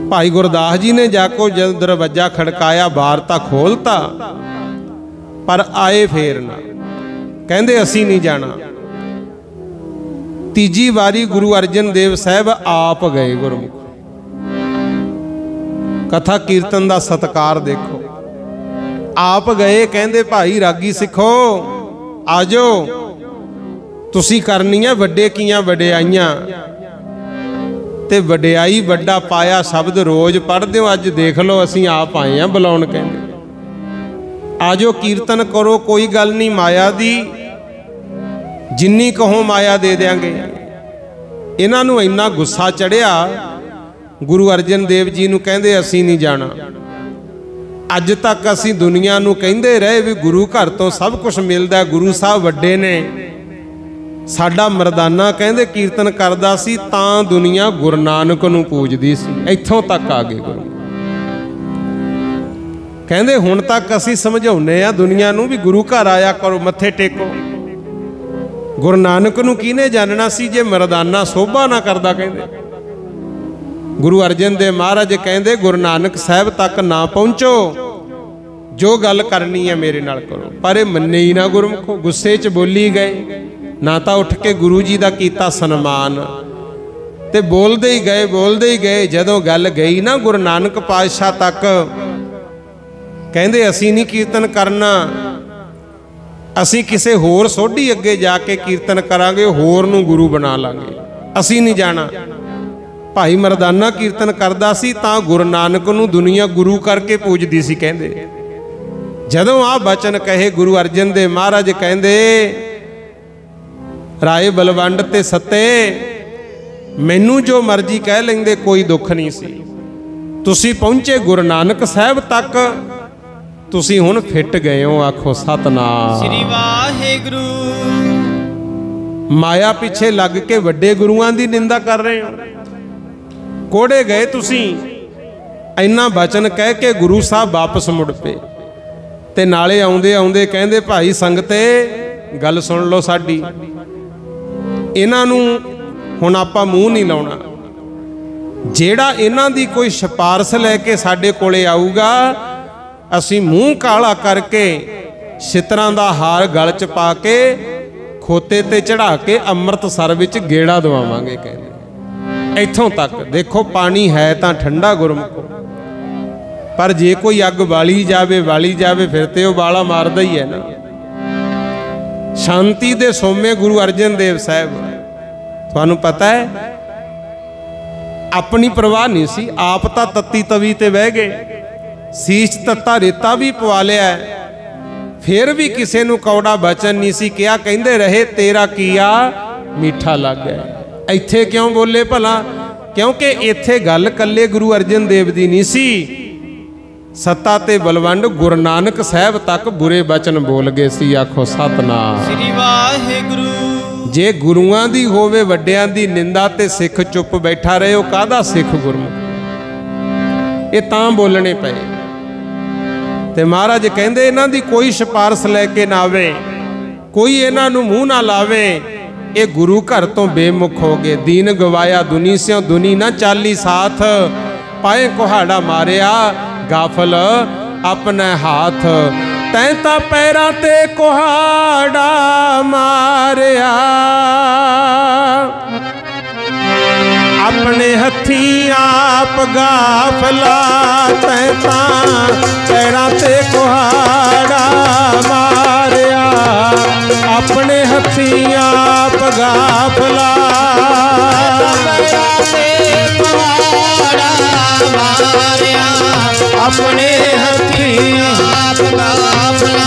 भाई गुरदास जी ने जाको जब दरवाजा खड़काया, बार तां खोलता, पर आए फेर ना, कहंदे असीं नहीं जाना। तीजी वारी गुरु अर्जन देव साहब आप गए गुरमुख। कथा कीर्तन दा सत्कार देखो, आप गए, कहंदे भाई रागी सिखो आजो, तुसी करनी है वड्डे कीयां वड्याइयां, ते वड्याई वड्डा पाया शब्द रोज पढ़दे हो, अज देख लो असीं आप आए हैं बुलाउण। कहंदे आजो कीर्तन करो, कोई गल नहीं माया दी, जिन्नी कहो माया दे देंगे। इन्हां नूं इन्ना गुस्सा चढ़िया, गुरु अर्जन देव जी नूं कहंदे असीं नहीं जाना। अज तक असीं दुनिया नूं कहंदे रहे भी गुरु घर तो सब कुछ मिलदा, गुरु साहब वड्डे ने। साडा मरदाना कहंदे कीर्तन करदा सी तां दुनिया गुरु नानक नूं पूजदी सी, इत्थों तक आ गए गुरु। कहंदे हुण तक असीं समझाउने आ दुनिया नूं भी गुरु घर आया करो, मत्थे टेको। गुरु नानक नूं किहने जानना सी जे मरदाना शोभा ना करदा। कहंदे गुरु अर्जन देव महाराज कहंदे गुरु नानक साहब तक ना पहुंचो, जो गल करनी है मेरे नाल करो। पर ये मन्ने ही ना गुरमुखो, गुस्से च बोली गए, ना तो उठ के गुरु जी दा कीता सन्मान, ते बोलदे ही गए। जदों गल गई ना गुरु नानक पातशाह तक, कहंदे असीं नहीं कीर्तन करना, असीं किसे होर सोढ़ी अगे जाके कीर्तन करांगे, होर नूं गुरु बना लांगे, असीं नहीं जाना। भाई मरदाना कीर्तन करदा सी तां गुरु नानक नूं दुनिया गुरु करके पूजदी सी। कहंदे जदों आ बचन कहे गुरु अर्जन देव महाराज कहंदे राए बलवंड ते सत्ते, मैनू जो मर्जी कह लेंदे कोई दुख नहीं सी। तुसी पहुंचे गुरु नानक साहब तक, तुसी हुण फिट गए हो, आखो सतनाम श्री वाहिगुरू। माया पिछे लग के वड्डे गुरुआं दी निंदा कर रहे हो, कोड़े गए तुसी। इन्ना बचन कह के गुरु साहब वापस मुड़ पे, ते नाले आउंदे आउंदे कहंदे भाई संगते गल सुन लो साडी, इन्हां नूं हुण आपां मूँह नहीं लाउणा। जेड़ा इन्हां दी कोई सिफारिश लैके साडे कोले आऊगा, असीं मूँह काला करके छितरां दा हार गल च पा के खोते ते चढ़ा के अमृतसर विच गेड़ा दवावांगे। कहंदे इत्थों तक देखो पानी है तां ठंडा गुरमुखो, पर जे कोई अग वाली जावे फिर ते वो बाला मारदा ही है ना। शांति दे सोमे गुरु अर्जन देव साहब, तुहानू पता है अपनी परवाह नहीं सी, आप तां तत्ती तवी ते बह गए, सीस तत्ता रेता भी पवा लिया, फिर भी किसी नू कौड़ा बचन नहीं सी किया। कहंदे रहे तेरा किया मीठा लग गया। इत्थे क्यों बोले भला? क्योंकि इत्थे गल कल्ले गुरु अर्जन देव दी नहीं सी, सत्ता ते बलवंड गुरु नानक साहब तक बुरे बचन बोल गए सी। आखो सतनाम श्री वाहिगुरू। जे गुरुआं दी होवे वड्डियां दी निंदा ते सिख चुप बैठा रहे, हो कादा सिख गुरमुख? ये तां बोलने पे। ते महाराज कहंदे इन्हां दी कोई सिफारिश लैके ना आवे, कोई इन्हां नूं मूँह ना लावे, ये गुरु घर तो बेमुख हो गए। दीन गवाया दुनी स्यों दुनी ना चाली साथ, पाए कुहाड़ा मारिया गाफल अपने हाथ। तैं तां पैरां ते कुहाड़ा मारिया, अपने हथीं आप गाफला, तैं तां पैरां ते कुहाड़ा मारिया, अपने हथीं आप गाफला, अपने हथीं आप गाफला,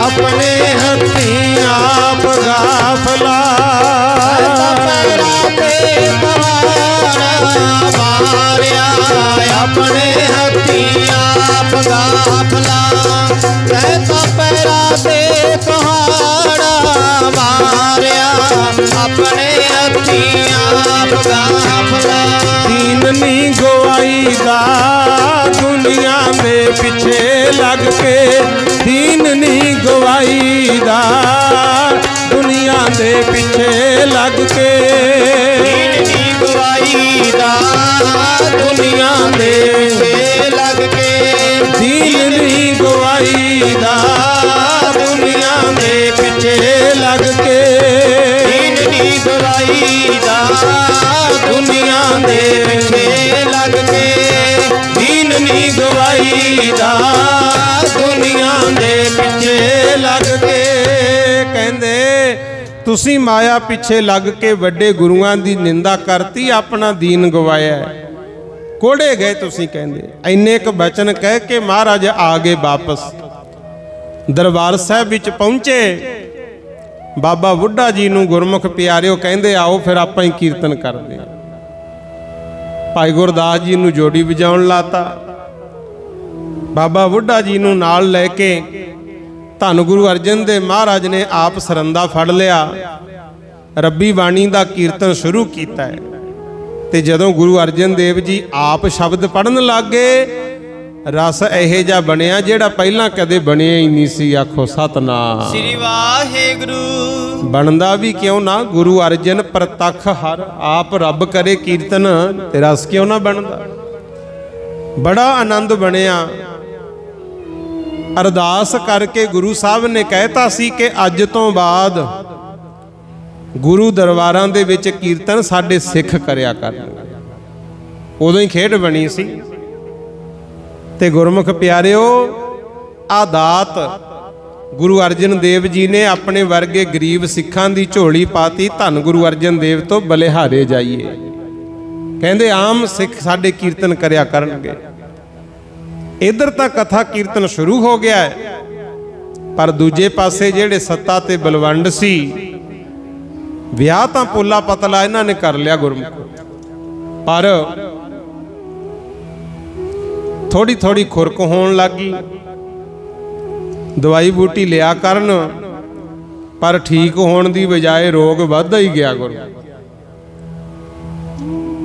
अपने हथीं आप गाफला, अपने हथीं आप गाफला, पैरा ते पहाड़ा मारिया, अपने हथीं आप गाफला। दीन नी गवाई दा दुनिया में पिछे लग के, दीन नी गवाई दा दुनिया दे पिछे लग के, दीन नी गवाई दा दुनिया दे पिछे लग के, दीन नी गवाई दा दुनिया दे पिछे लग के, दीन नी गवाई दा दुनिया दे पिछे लग के, दीन नी गवाई दा दुनिया दे पिछे लग के। कहंदे तुसी माया पिछे लग के वड्डे गुरुआं दी निंदा करती, अपना दीन गवाया, कोड़े गए तुसी। कहंदे इन्ने क बचन कह के महाराज आ गए वापस, दरबार साहब विच पहुंचे। बाबा बुढ़ा जी नूं गुरमुख प्यारिओ कहंदे आओ फिर आपां ही कीर्तन करदे। भाई गुरदास जी नूं जोड़ी वजाउण लाता। बाबा बुढ़ा जी नूं नाल लैके धन गुरु अर्जन देव महाराज ने आप सरंदा फड़ लिया, रब्बी बाणी दा कीर्तन शुरू किया है। ते जदों गुरु अर्जन देव जी आप शब्द पढ़न लग गए, रस इहे जा बनिया जेड़ा पहला कदे बनिया ही नहीं सी। आखो सतनाम श्री वाहेगुरु। बनदा भी क्यों ना, गुरु अर्जन प्रतख हर आप रब करे कीर्तन, ते रस क्यों ना बनदा। बड़ा आनंद बनिया। अरदास करके गुरु साहब ने कहता सी कि अज तो बाद गुरु दरबारां दे विच कीर्तन साडे सिख करया करनगे। उदों ही खेड बनी सी। ते गुरमुख प्यारिओ आ दात गुरु अर्जन देव जी ने अपने वर्गे गरीब सिखां दी झोली पाती। धन गुरु अर्जन देव तो बलिहारे जाइए। कहंदे आम सिख साडे कीर्तन करया करनगे। इधर तां कथा कीर्तन शुरू हो गया है, पर दूजे पासे जेड़े सत्ता ते बलवंड सी, विआह तां पोला पतला इन्हां ने कर लिया गुरमुख, पर थोड़ी थोड़ी खुरक होण लगी। दवाई बूटी लिया करन, पर ठीक होण दी बजाय रोग वधदा ही गया। गुरु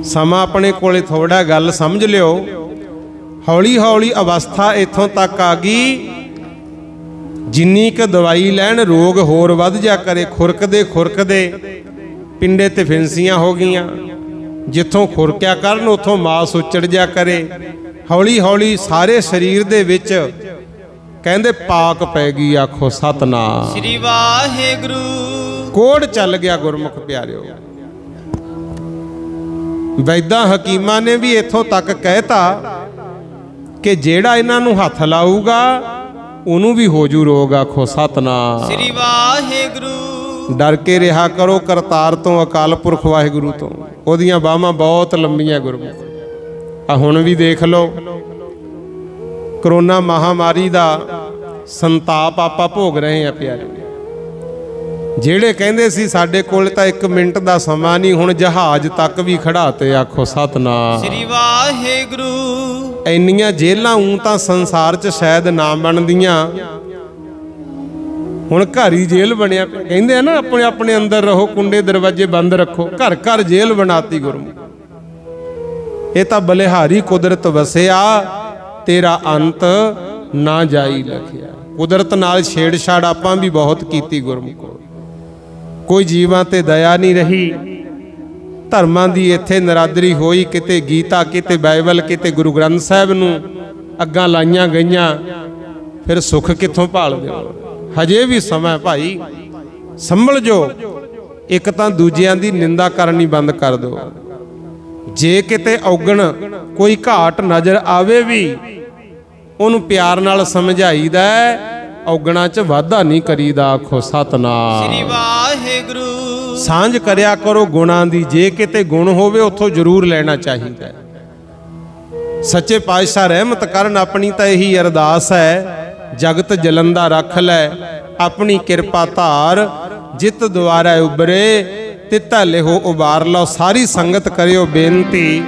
समा अपने कोले थोड़ा गल समझ लियो। हौली हौली अवस्था इथों तक आ गई, जिन्नी क दवाई लैन रोग होर वध जा करे। खुरकदे पिंडे ते फिंसियां हो गईयां। जिथों खुरक्या करन उथों मास उचड़ जा करे। हौली हौली सारे शरीर दे विच कहंदे पाक पै गई। आखो सतनाम श्री वाहेगुरु। कोड़ चल गया गुरमुख प्यारिओ। वैदा हकीमां ने भी इथों तक कहता कि जेड़ा इन्हां नूं हथ लाऊगा उन्हों भी हो जू रोग। आखो सतनाम श्री वाहेगुरु। डर के रहा करो करतार तो, अकाल पुरख वाहिगुरु तो। ओदियां बाहां बहुत लंबियां गुरमुख। आ हुण भी देख लो, करोना महामारी दा संताप आपा भोग रहे हैं प्यारे। जेड़े कहंदे सी साडे कोल तां 1 मिनट दा समा नहीं, हुण जहाज तक भी खड़ाते। आखो सतनाम श्री वाहेगुरु। इन्नियां जेलां ऊं तां संसार च शायद ना बनदियां, हुण घर ही जेल बनिया। कहंदे आ ना अपने अपने अंदर रहो, कुंडे दरवाजे बंद रखो। घर घर जेल बनाती गुरमुख। ये तां बलिहारी कुदरत वसिया, तेरा अंत ना जाई लखिया। कुदरत नाल छेड़छाड़ आपां भी बहुत कीती गुरमुख। कोई जीवां ते दया नहीं रही, ਧਰਮਾਂ ਦੀ ਇੱਥੇ ਨਰਾਦਰੀ ਹੋਈ, ਕਿਤੇ ਗੀਤਾ, ਕਿਤੇ ਬਾਈਬਲ, ਕਿਤੇ ਗੁਰੂ ਗ੍ਰੰਥ ਸਾਹਿਬ ਨੂੰ ਅੱਗਾਂ ਲਾਈਆਂ ਗਈਆਂ, ਫਿਰ ਸੁੱਖ ਕਿੱਥੋਂ ਭਾਲਦੇ ਹੋ? ਹਜੇ ਵੀ ਸਮਾਂ ਭਾਈ, ਸੰਭਲ ਜੋ। ਇੱਕ ਤਾਂ ਦੂਜਿਆਂ ਦੀ ਨਿੰਦਾ ਕਰਨੀ ਬੰਦ ਕਰ ਦਿਓ। ਜੇ ਕਿਤੇ ਔਗਣ ਕੋਈ ਘਾਟ ਨਜ਼ਰ ਆਵੇ ਵੀ ਉਹਨੂੰ ਪਿਆਰ ਨਾਲ ਸਮਝਾਈਦਾ, ਔਗਣਾ 'ਚ ਵਾਧਾ ਨਹੀਂ ਕਰੀਦਾ। ਆਖੋ ਸਤਨਾਮ ਸ੍ਰੀ ਵਾਹਿਗੁਰੂ। ਸਾਂਝ ਕਰਿਆ ਕਰੋ ਗੁਣਾਂ ਦੀ, ਜੇ ਕਿਤੇ ਗੁਣ ਹੋਵੇ ਉੱਥੋਂ ਜ਼ਰੂਰ ਲੈਣਾ ਚਾਹੀਦਾ। ਸੱਚੇ ਪਾਤਸ਼ਾਹ ਰਹਿਮਤ ਕਰਨ। ਆਪਣੀ ਤਾਂ ਇਹੀ ਅਰਦਾਸ ਹੈ, ਜਗਤ ਜਲੰਦਾ ਰੱਖ ਲੈ ਆਪਣੀ ਕਿਰਪਾ ਧਾਰ, ਜਿਤ ਦੁਆਰਾ ਉਬਰੇ ਤਿੱਤਾ ਲਿਹੋ ਉਬਾਰ ਲਓ। ਸਾਰੀ ਸੰਗਤ ਕਰਿਓ ਬੇਨਤੀ,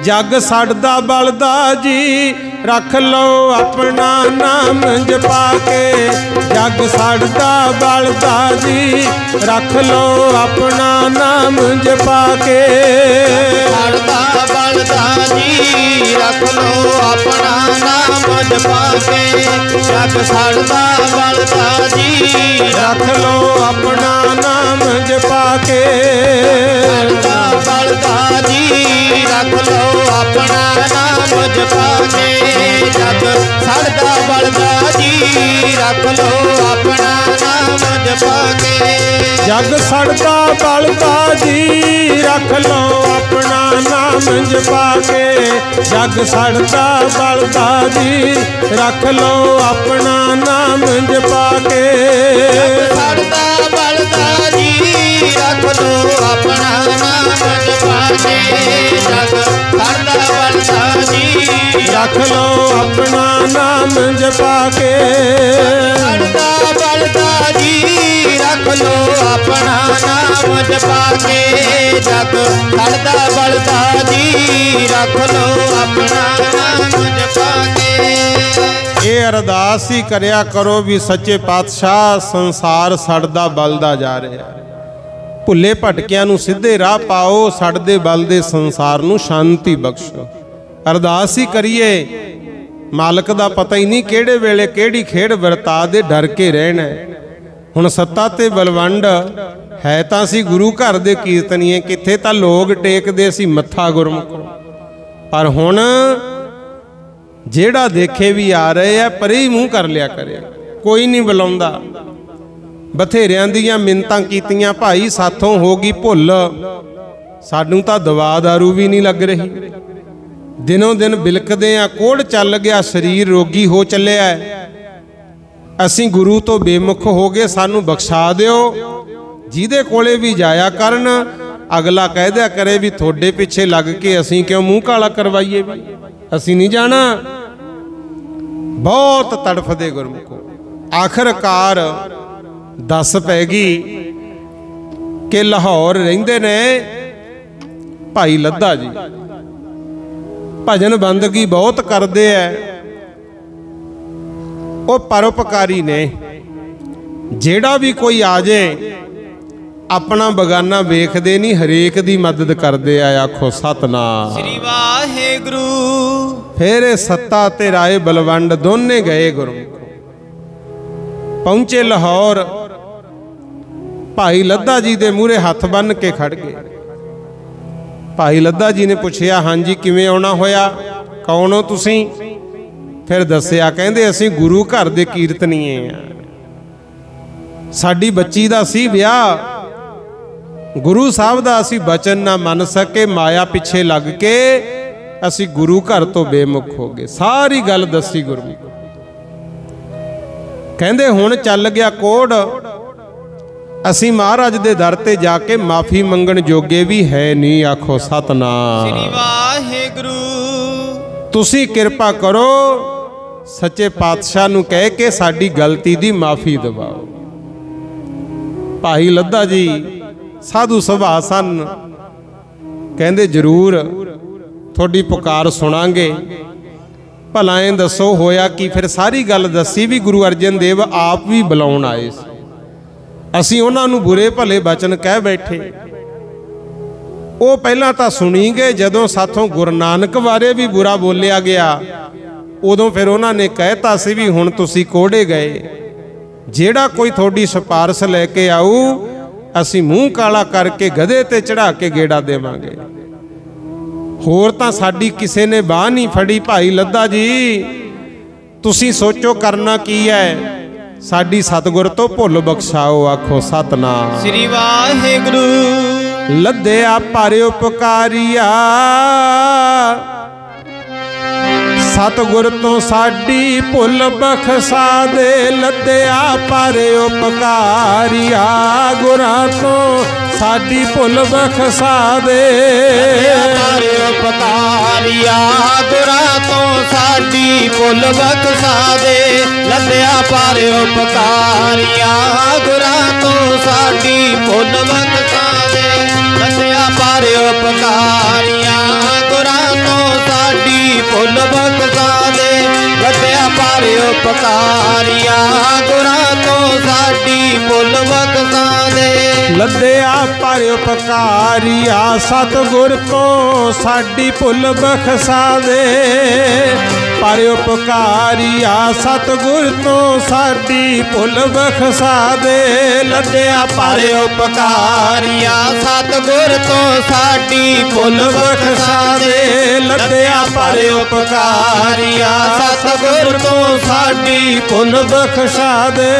ਜਗ ਛੱਡਦਾ ਬਲਦਾ ਜੀ ਰੱਖ ਲਓ ਆਪਣਾ ਨਾਮ ਜਪਾ ਕੇ। ਜਗ ਛੱਡਦਾ ਬਲਦਾ ਜੀ ਰੱਖ ਲਓ ਆਪਣਾ ਨਾਮ ਜਪਾ ਕੇ। ਛੱਡਦਾ ਬਲਦਾ ਜੀ ਰੱਖ ਲਓ ਆਪਣਾ ਨਾਮ ਜਪਾ ਕੇ। ਜਗ ਛੱਡਦਾ ਬਲਦਾ ਜੀ ਰੱਖ ਲਓ ਆਪਣਾ ਨਾਮ ਜਪਾ ਕੇ। ਛੱਡਦਾ ਬਲਦਾ ਜੀ ਰੱਖ ਲਓ ਆਪਣਾ ਨਾਮ ਜਪਾ ਕੇ। ਜਗ ਛੱਡਦਾ ਬਲਦਾ ਜੀ ਰੱਖ ਲਓ ਆਪਣਾ ਨਾਮ ਜਪਾ ਕੇ। ਜਗ ਛੱਡਦਾ ਬਲਦਾ ਜੀ ਰੱਖ ਲਓ ਆਪਣਾ ਨਾਮ ਜਪਾ ਕੇ। ਜਗ ਛੱਡਦਾ ਬਲਦਾ ਜੀ ਰੱਖ ਲਓ ਆਪਣਾ ਨਾਮ ਜਪਾ ਕੇ। ਛੱਡਦਾ ਬਲਦਾ ਜੀ ਰੱਖ ਲਓ ਆਪਣਾ ਨਾਮ ਜਪਾ ਕੇ। ਜਗ ਛੱਡਦਾ ਬਲਦਾ ਜੀ ਰੱਖ ਲਓ ਆਪਣਾ ਨਾਮ ਜਪਾ ਕੇ। ਛੱਡਦਾ ਬਲਦਾ ਜੀ ਰੱਖ ਲਓ ਆਪਣਾ ਨਾਮ ਜਪਾ ਕੇ। ਜਗ ਛੱਡਦਾ ਬਲਦਾ ਜੀ ਰੱਖ ਲਓ ਆਪਣਾ ਨਾਮ ਜਪਾ ਕੇ। ਇਹ ਅਰਦਾਸ ਹੀ ਕਰਿਆ ਕਰੋ ਵੀ ਸੱਚੇ ਪਾਤਸ਼ਾਹ ਸੰਸਾਰ ਸੜਦਾ ਬਲਦਾ ਜਾ ਰਿਹਾ, ਭੁੱਲੇ ਭਟਕਿਆਂ ਨੂੰ ਸਿੱਧੇ ਰਾਹ ਪਾਓ, ਸੜਦੇ ਬਲਦੇ ਸੰਸਾਰ ਨੂੰ ਸ਼ਾਂਤੀ ਬਖਸ਼ੋ। ਅਰਦਾਸ ਹੀ ਕਰੀਏ, ਮਾਲਕ ਦਾ ਪਤਾ ਹੀ ਨਹੀਂ ਕਿਹੜੇ ਵੇਲੇ ਕਿਹੜੀ ਖੇਡ ਵਰਤਾ ਦੇ, ਡਰ ਕੇ ਰਹਿਣਾ। ਹੁਣ ਸੱਤਾ ਤੇ ਬਲਵੰਡ ਹੈ ਤਾਂ ਸੀ ਗੁਰੂ ਘਰ ਦੇ ਕੀਰਤਨੀਏ, ਕਿੱਥੇ ਤਾਂ ਲੋਕ ਟੇਕਦੇ ਸੀ ਮੱਥਾ ਗੁਰਮੁਖ, ਪਰ ਹੁਣ ਜਿਹੜਾ ਦੇਖੇ ਵੀ ਆ ਰਹੇ ਆ ਪਰੇ ਹੀ ਮੂੰਹ ਕਰ ਲਿਆ ਕਰੇ, ਕੋਈ ਨਹੀਂ ਬੁਲਾਉਂਦਾ। ਬਥੇਰਿਆਂ ਦੀਆਂ ਮਿੰਨਤਾਂ ਕੀਤੀਆਂ, ਭਾਈ ਸਾਥੋਂ ਹੋ ਗਈ ਭੁੱਲ, ਸਾਨੂੰ ਤਾਂ ਦਵਾ ਦਾਰੂ ਵੀ ਨਹੀਂ ਲੱਗ ਰਹੀ, ਦਿਨੋਂ ਦਿਨ ਬਿਲਕਦੇ ਆ, ਕੋੜ ਚੱਲ ਗਿਆ, ਸਰੀਰ ਰੋਗੀ ਹੋ ਚੱਲਿਆ, ਅਸੀਂ ਗੁਰੂ ਤੋਂ ਬੇਮੁਖ ਹੋ ਗਏ, ਸਾਨੂੰ ਬਖਸ਼ਾ ਦਿਓ। ਜਿਹਦੇ ਕੋਲੇ ਵੀ ਜਾਇਆ ਕਰਨ, ਅਗਲਾ ਕਹਿ ਦਿਆ ਕਰੇ ਵੀ ਤੁਹਾਡੇ ਪਿੱਛੇ ਲੱਗ ਕੇ ਅਸੀਂ ਕਿਉਂ ਮੂੰਹ ਕਾਲਾ ਕਰਵਾਈਏ, ਵੀ ਅਸੀਂ ਨਹੀਂ ਜਾਣਾ। ਬਹੁਤ ਤੜਫਦੇ ਗੁਰਮੁਖੋ। ਆਖਰਕਾਰ ਦੱਸ ਪੈ ਗਈ ਕਿ ਲਾਹੌਰ ਰਹਿੰਦੇ ਨੇ ਭਾਈ ਲੱਧਾ ਜੀ, ਭਜਨ ਬੰਦਗੀ ਬਹੁਤ ਕਰਦੇ ਐ, ਉਹ ਪਰਉਪਕਾਰੀ ਨੇ। ਜਿਹੜਾ ਵੀ ਕੋਈ ਆ ਜੇ ਆਪਣਾ ਬਗਾਨਾ ਵੇਖਦੇ ਨਹੀਂ, ਹਰੇਕ ਦੀ ਮਦਦ ਕਰਦੇ ਆ। ਆਖੋ ਸਤਨਾਮ ਸ੍ਰੀ ਵਾਹਿਗੁਰੂ। ਫਿਰ ਇਹ ਸੱਤਾ ਤੇ ਰਾਏ ਬਲਵੰਡ ਦੋਨੇ ਗਏ ਗੁਰਮੁਖ, ਪਹੁੰਚੇ ਲਾਹੌਰ, ਭਾਈ ਲੱਧਾ ਜੀ ਦੇ ਮੂਹਰੇ ਹੱਥ ਬੰਨ੍ਹ ਕੇ ਖੜ ਗਏ। ਭਾਈ ਲੱਧਾ ਜੀ ਨੇ ਪੁੱਛਿਆ, ਹਾਂਜੀ ਕਿਵੇਂ ਆਉਣਾ ਹੋਇਆ, ਕੌਣ ਹੋ ਤੁਸੀਂ? ਫਿਰ ਦੱਸਿਆ, ਕਹਿੰਦੇ ਅਸੀਂ ਗੁਰੂ ਘਰ ਦੇ ਕੀਰਤਨੀਏ ਆ, ਸਾਡੀ ਬੱਚੀ ਦਾ ਸੀ ਵਿਆਹ, ਗੁਰੂ ਸਾਹਿਬ ਦਾ ਅਸੀਂ ਬਚਨ ਨਾ ਮੰਨ ਸਕੇ, ਮਾਇਆ ਪਿੱਛੇ ਲੱਗ ਕੇ ਅਸੀਂ ਗੁਰੂ ਘਰ ਤੋਂ ਬੇਮੁਖ ਹੋ ਗਏ। ਸਾਰੀ ਗੱਲ ਦੱਸੀ ਗੁਰਮੁਖ। ਕਹਿੰਦੇ ਹੁਣ ਚੱਲ ਗਿਆ ਕੋੜ, ਅਸੀਂ ਮਹਾਰਾਜ ਦੇ ਦਰ ਤੇ ਜਾ ਕੇ ਮਾਫੀ ਮੰਗਣ ਜੋਗੇ ਵੀ ਹੈ ਨਹੀਂ। ਆਖੋ ਸਤਨਾਮ ਸ੍ਰੀ ਵਾਹਿਗੁਰੂ। ਤੁਸੀਂ ਕਿਰਪਾ ਕਰੋ, ਸੱਚੇ ਪਾਤਸ਼ਾਹ ਨੂੰ ਕਹਿ ਕੇ ਸਾਡੀ ਗਲਤੀ ਦੀ ਮਾਫੀ ਦਿਵਾਓ। ਭਾਈ ਲੱਧਾ ਜੀ ਸਾਧੂ ਸੁਭਾਅ ਸਨ, ਕਹਿੰਦੇ ਜ਼ਰੂਰ ਤੁਹਾਡੀ ਪੁਕਾਰ ਸੁਣਾਂਗੇ, ਭਲਾ ਇਹ ਦੱਸੋ ਹੋਇਆ ਕੀ? ਫਿਰ ਸਾਰੀ ਗੱਲ ਦੱਸੀ ਵੀ ਗੁਰੂ ਅਰਜਨ ਦੇਵ ਆਪ ਵੀ ਬੁਲਾਉਣ ਆਏ ਸੀ, ਅਸੀਂ ਉਹਨਾਂ ਨੂੰ ਬੁਰੇ ਭਲੇ ਬਚਨ ਕਹਿ ਬੈਠੇ। ਉਹ ਪਹਿਲਾਂ ਤਾਂ ਸੁਣੀ ਗਏ, ਜਦੋਂ ਸਾਥੋਂ ਗੁਰੂ ਨਾਨਕ ਬਾਰੇ ਵੀ ਬੁਰਾ ਬੋਲਿਆ ਗਿਆ, ਉਦੋਂ ਫਿਰ ਉਹਨਾਂ ਨੇ ਕਹਿਤਾ ਸੀ ਵੀ ਹੁਣ ਤੁਸੀਂ ਕੋੜੇ ਗਏ, ਜਿਹੜਾ ਕੋਈ ਤੁਹਾਡੀ ਸਿਫਾਰਿਸ਼ ਲੈ ਕੇ ਆਊ ਅਸੀਂ ਮੂੰਹ ਕਾਲਾ ਕਰਕੇ ਗਧੇ ਤੇ ਚੜਾ ਕੇ ਗੇੜਾ ਦੇਵਾਂਗੇ। ਹੋਰ ਤਾਂ ਸਾਡੀ ਕਿਸੇ ਨੇ ਬਾਹ ਨਹੀਂ ਫੜੀ। ਭਾਈ ਲੱਦਾ ਜੀ ਤੁਸੀਂ ਸੋਚੋ ਕਰਨਾ ਕੀ ਹੈ। ਸਾਡੀ ਸਤਿਗੁਰ ਤੋਂ ਭੁੱਲ ਬਖਸ਼ਾਓ। ਆਖੋ ਸਤਨਾਮ ਸ੍ਰੀ ਵਾਹਿਗੁਰੂ। ਲੱਦਿਆ ਪਰ ਉਪਕਾਰੀਆ ਸਤਿਗੁਰ ਤੋਂ ਸਾਡੀ ਭੁੱਲ ਬਖਸ਼ਾ ਦੇ। ਲੱਦਿਆ ਪਰ ਉਪਕਾਰੀਆ ਗੁਰਾਂ ਤੋਂ ਸਾਡੀ ਭੁੱਲ ਬਖਸ਼ਾ ਦੇ। ਪਰ ਉਪਕਾਰੀਆ ਗੁਰਾਂ ਤੋਂ ਸਾਡੀ ਭੁੱਲ ਬਖਸ਼ਾ ਦੇ। ਲੱਦਿਆ ਪਰ ਉਪਕਾਰੀਆ ਗੁਰਾਂ ਤੋਂ ਸਾਡੀ ਭੁੱਲ ਬਖਸ਼ਾ ਦੇ। ਲੱਦਿਆ ਪਰ ਉਪਕਾਰੀਆ ਗੁਰਾਂ ਤੋਂ ਸਾਡੀ ਭੁੱਲ ਬਖਸ਼ਾ ਦੇ। ਲੱਦਿਆ ਪਰ ਉਪਕਾਰੀਆ ਗੁਰਾਂ ਤੋਂ ਸਾਡੀ ਭੁੱਲ ਬਖਸ਼ਾ ਦੇ। ਲੱਦਿਆ ਪਰ ਉਪਕਾਰੀਆ ਸਤਿਗੁਰ ਤੋਂ ਸਾਡੀ ਭੁੱਲ ਬਖਸ਼ਾ ਦੇ। ਪਰ ਉਪਕਾਰੀਆ ਸਤਿਗੁਰ ਤੋਂ ਸਾਡੀ ਭੁੱਲ ਬਖਸ਼ਾ ਦੇ। ਲੱਦਿਆ ਪਰ ਉਪਕਾਰੀਆ ਸਤਿਗੁਰ ਤੋਂ ਸਾਡੀ ਭੁੱਲ ਬਖਸ਼ਾ ਦੇ। ਲੱਦਿਆ ਪਰ ਉਪਕਾਰੀਆ ਸਤਿਗੁਰ ਤੋਂ ਸਾਡੀ ਭੁੱਲ ਬਖਸ਼ਾ ਦੇ।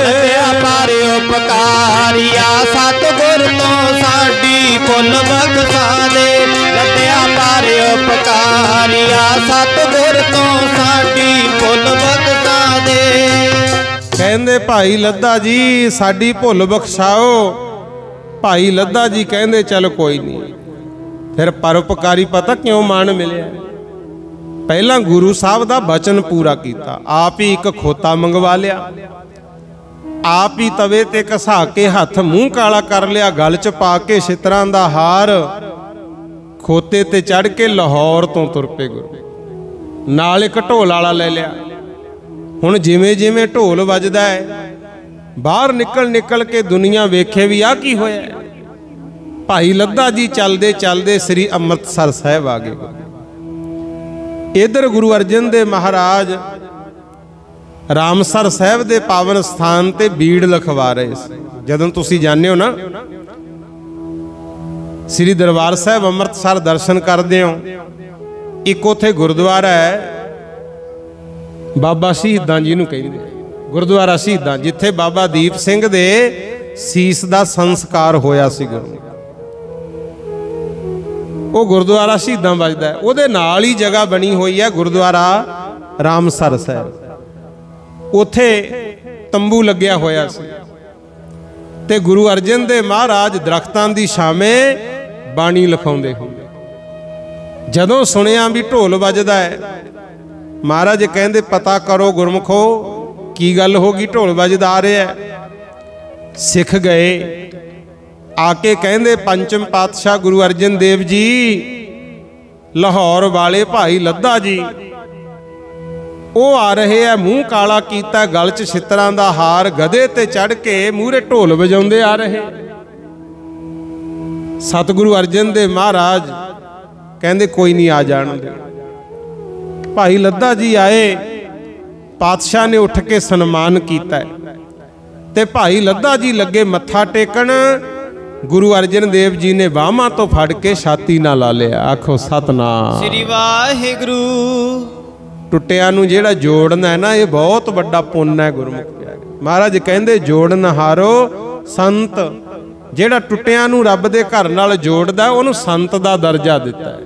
ਲੱਦਿਆ ਪਰ ਉਪਕਾਰੀਆ ਸਤਿਗੁਰ ਤੋਂ ਸਾਡੀ ਭੁੱਲ ਬਖਸ਼ਾ ਦੇ। ਲੱਦਿਆ ਪਰ ਉਪਕਾਰੀਆ ਸਤਿਗੁਰ ਤੋਂ ਸਾਡੀ ਭੁੱਲ ਬਖਸ਼ਾ ਦੇ। ਕਹਿੰਦੇ ਭਾਈ ਲੱਦਾ ਜੀ ਸਾਡੀ ਭੁੱਲ ਬਖਸ਼ਾਓ। ਭਾਈ ਲੱਦਾ ਜੀ ਕਹਿੰਦੇ ਚਲ ਕੋਈ ਨਹੀਂ। ਫਿਰ ਪਰਉਪਕਾਰੀ ਪਤਾ ਕਿਉਂ ਮਾਣ ਮਿਲਿਆ? ਪਹਿਲਾਂ ਗੁਰੂ ਸਾਹਿਬ ਦਾ ਬਚਨ ਪੂਰਾ ਕੀਤਾ। ਆਪ ਹੀ ਇੱਕ ਖੋਤਾ ਮੰਗਵਾ ਲਿਆ। ਆਪ ਹੀ ਤਵੇ ਤੇ ਘਸਾ ਕੇ ਹੱਥ ਮੂੰਹ ਕਾਲਾ ਕਰ ਲਿਆ। ਗਲ 'ਚ ਪਾ ਕੇ ਛਿੱਤਰਾਂ ਦਾ ਹਾਰ ਖੋਤੇ ਤੇ ਚੜ ਕੇ ਲਾਹੌਰ ਤੋਂ ਤੁਰ ਪਏ ਗੁਰੂ। ਨਾਲ ਇੱਕ ਢੋਲ ਵਾਲਾ ਲੈ ਲਿਆ। ਹੁਣ ਜਿਵੇਂ ਜਿਵੇਂ ਢੋਲ ਵੱਜਦਾ ਹੈ ਬਾਹਰ ਨਿਕਲ ਕੇ ਦੁਨੀਆ ਵੇਖੇ ਵੀ ਆ ਕੀ ਹੋਇਆ। ਭਾਈ ਲੱਦਾ ਜੀ ਚੱਲਦੇ ਚੱਲਦੇ ਸ੍ਰੀ ਅੰਮ੍ਰਿਤਸਰ ਸਾਹਿਬ ਆ ਗਏ। ਇਧਰ ਗੁਰੂ ਅਰਜਨ ਦੇਵ ਮਹਾਰਾਜ ਰਾਮਸਰ ਸਾਹਿਬ ਦੇ ਪਾਵਨ ਸਥਾਨ ਤੇ ਬੀੜ ਲਿਖਵਾ ਰਹੇ ਸੀ। ਜਦੋਂ ਤੁਸੀਂ ਜਾਂਦੇ ਹੋ ਨਾ ਸ੍ਰੀ ਦਰਬਾਰ ਸਾਹਿਬ ਅੰਮ੍ਰਿਤਸਰ ਦਰਸ਼ਨ ਕਰਦੇ ਹੋ, ਇੱਕ ਉੱਥੇ ਗੁਰਦੁਆਰਾ ਹੈ ਬਾਬਾ ਸ਼ਹੀਦਾਂ ਜੀ ਨੂੰ ਕਹਿੰਦੇ, ਗੁਰਦੁਆਰਾ ਸ਼ਹੀਦਾਂ, ਜਿੱਥੇ ਬਾਬਾ ਦੀਪ ਸਿੰਘ ਦੇ ਸੀਸ ਦਾ ਸੰਸਕਾਰ ਹੋਇਆ ਸੀ ਗੁਰੂ। ਉਹ ਗੁਰਦੁਆਰਾ ਸ਼ਹੀਦਾਂ ਵੱਜਦਾ। ਉਹਦੇ ਨਾਲ ਹੀ ਜਗ੍ਹਾ ਬਣੀ ਹੋਈ ਹੈ ਗੁਰਦੁਆਰਾ ਰਾਮਸਰ ਸਾਹਿਬ। ਉੱਥੇ ਤੰਬੂ ਲੱਗਿਆ ਹੋਇਆ ਸੀ ਤੇ ਗੁਰੂ ਅਰਜਨ ਦੇਵ ਮਹਾਰਾਜ ਦਰਖਤਾਂ ਦੀ ਛਾਵੇਂ ਬਾਣੀ ਲਿਖਾਉਂਦੇ ਹੁੰਦੇ। ਜਦੋਂ ਸੁਣਿਆ ਵੀ ਢੋਲ ਵੱਜਦਾ ਹੈ, ਮਹਾਰਾਜ ਕਹਿੰਦੇ ਪਤਾ ਕਰੋ ਗੁਰਮੁਖੋ ਕੀ ਗੱਲ ਹੋ ਗਈ, ਢੋਲ ਵੱਜਦਾ ਆ ਰਿਹਾ। ਸਿੱਖ ਗਏ ਆ ਕੇ ਕਹਿੰਦੇ ਪੰਚਮ ਪਾਤਸ਼ਾਹ ਗੁਰੂ ਅਰਜਨ ਦੇਵ ਜੀ, ਲਾਹੌਰ ਵਾਲੇ ਭਾਈ ਲੱਦਾ ਜੀ ਉਹ ਆ ਰਹੇ ਆ, ਮੂੰਹ ਕਾਲਾ ਕੀਤਾ, ਗਲ 'ਚ ਛਿੱਤਰਾਂ ਦਾ ਹਾਰ, ਗਧੇ ਤੇ ਚੜ ਕੇ ਮੂਹਰੇ ਢੋਲ ਵਜਾਉਂਦੇ ਆ ਰਹੇ। ਸਤਿਗੁਰੂ ਅਰਜਨ ਦੇਵ ਮਹਾਰਾਜ ਕਹਿੰਦੇ ਕੋਈ ਨਹੀਂ, ਆ ਜਾਣਗੇ। ਭਾਈ ਲੱਦਾ ਜੀ ਆਏ, ਪਾਤਸ਼ਾਹ ਨੇ ਉੱਠ ਕੇ ਸਨਮਾਨ ਕੀਤਾ ਤੇ ਭਾਈ ਲੱਦਾ ਜੀ ਲੱਗੇ ਮੱਥਾ ਟੇਕਣ। ਗੁਰੂ ਅਰਜਨ ਦੇਵ ਜੀ ਨੇ ਬਾਹਾਂ ਤੋਂ ਫੜ ਕੇ ਛਾਤੀ ਨਾਲ ਲਾ ਲਿਆ। ਆਖੋ ਸਤਨਾਮ ਸ੍ਰੀ ਵਾਹਿਗੁਰੂ। ਟੁੱਟਿਆਂ ਨੂੰ ਜਿਹੜਾ ਜੋੜਨਾ ਹੈ ਨਾ, ਇਹ ਬਹੁਤ ਵੱਡਾ ਪੁੰਨ ਹੈ ਗੁਰਮੁਖ ਪਿਆਰੇ। ਮਹਾਰਾਜ ਕਹਿੰਦੇ ਜੋੜਨਹਾਰੋ ਸੰਤ, ਜਿਹੜਾ ਟੁੱਟਿਆਂ ਨੂੰ ਰੱਬ ਦੇ ਘਰ ਨਾਲ ਜੋੜਦਾ ਉਹਨੂੰ ਸੰਤ ਦਾ ਦਰਜਾ ਦਿੱਤਾ ਹੈ।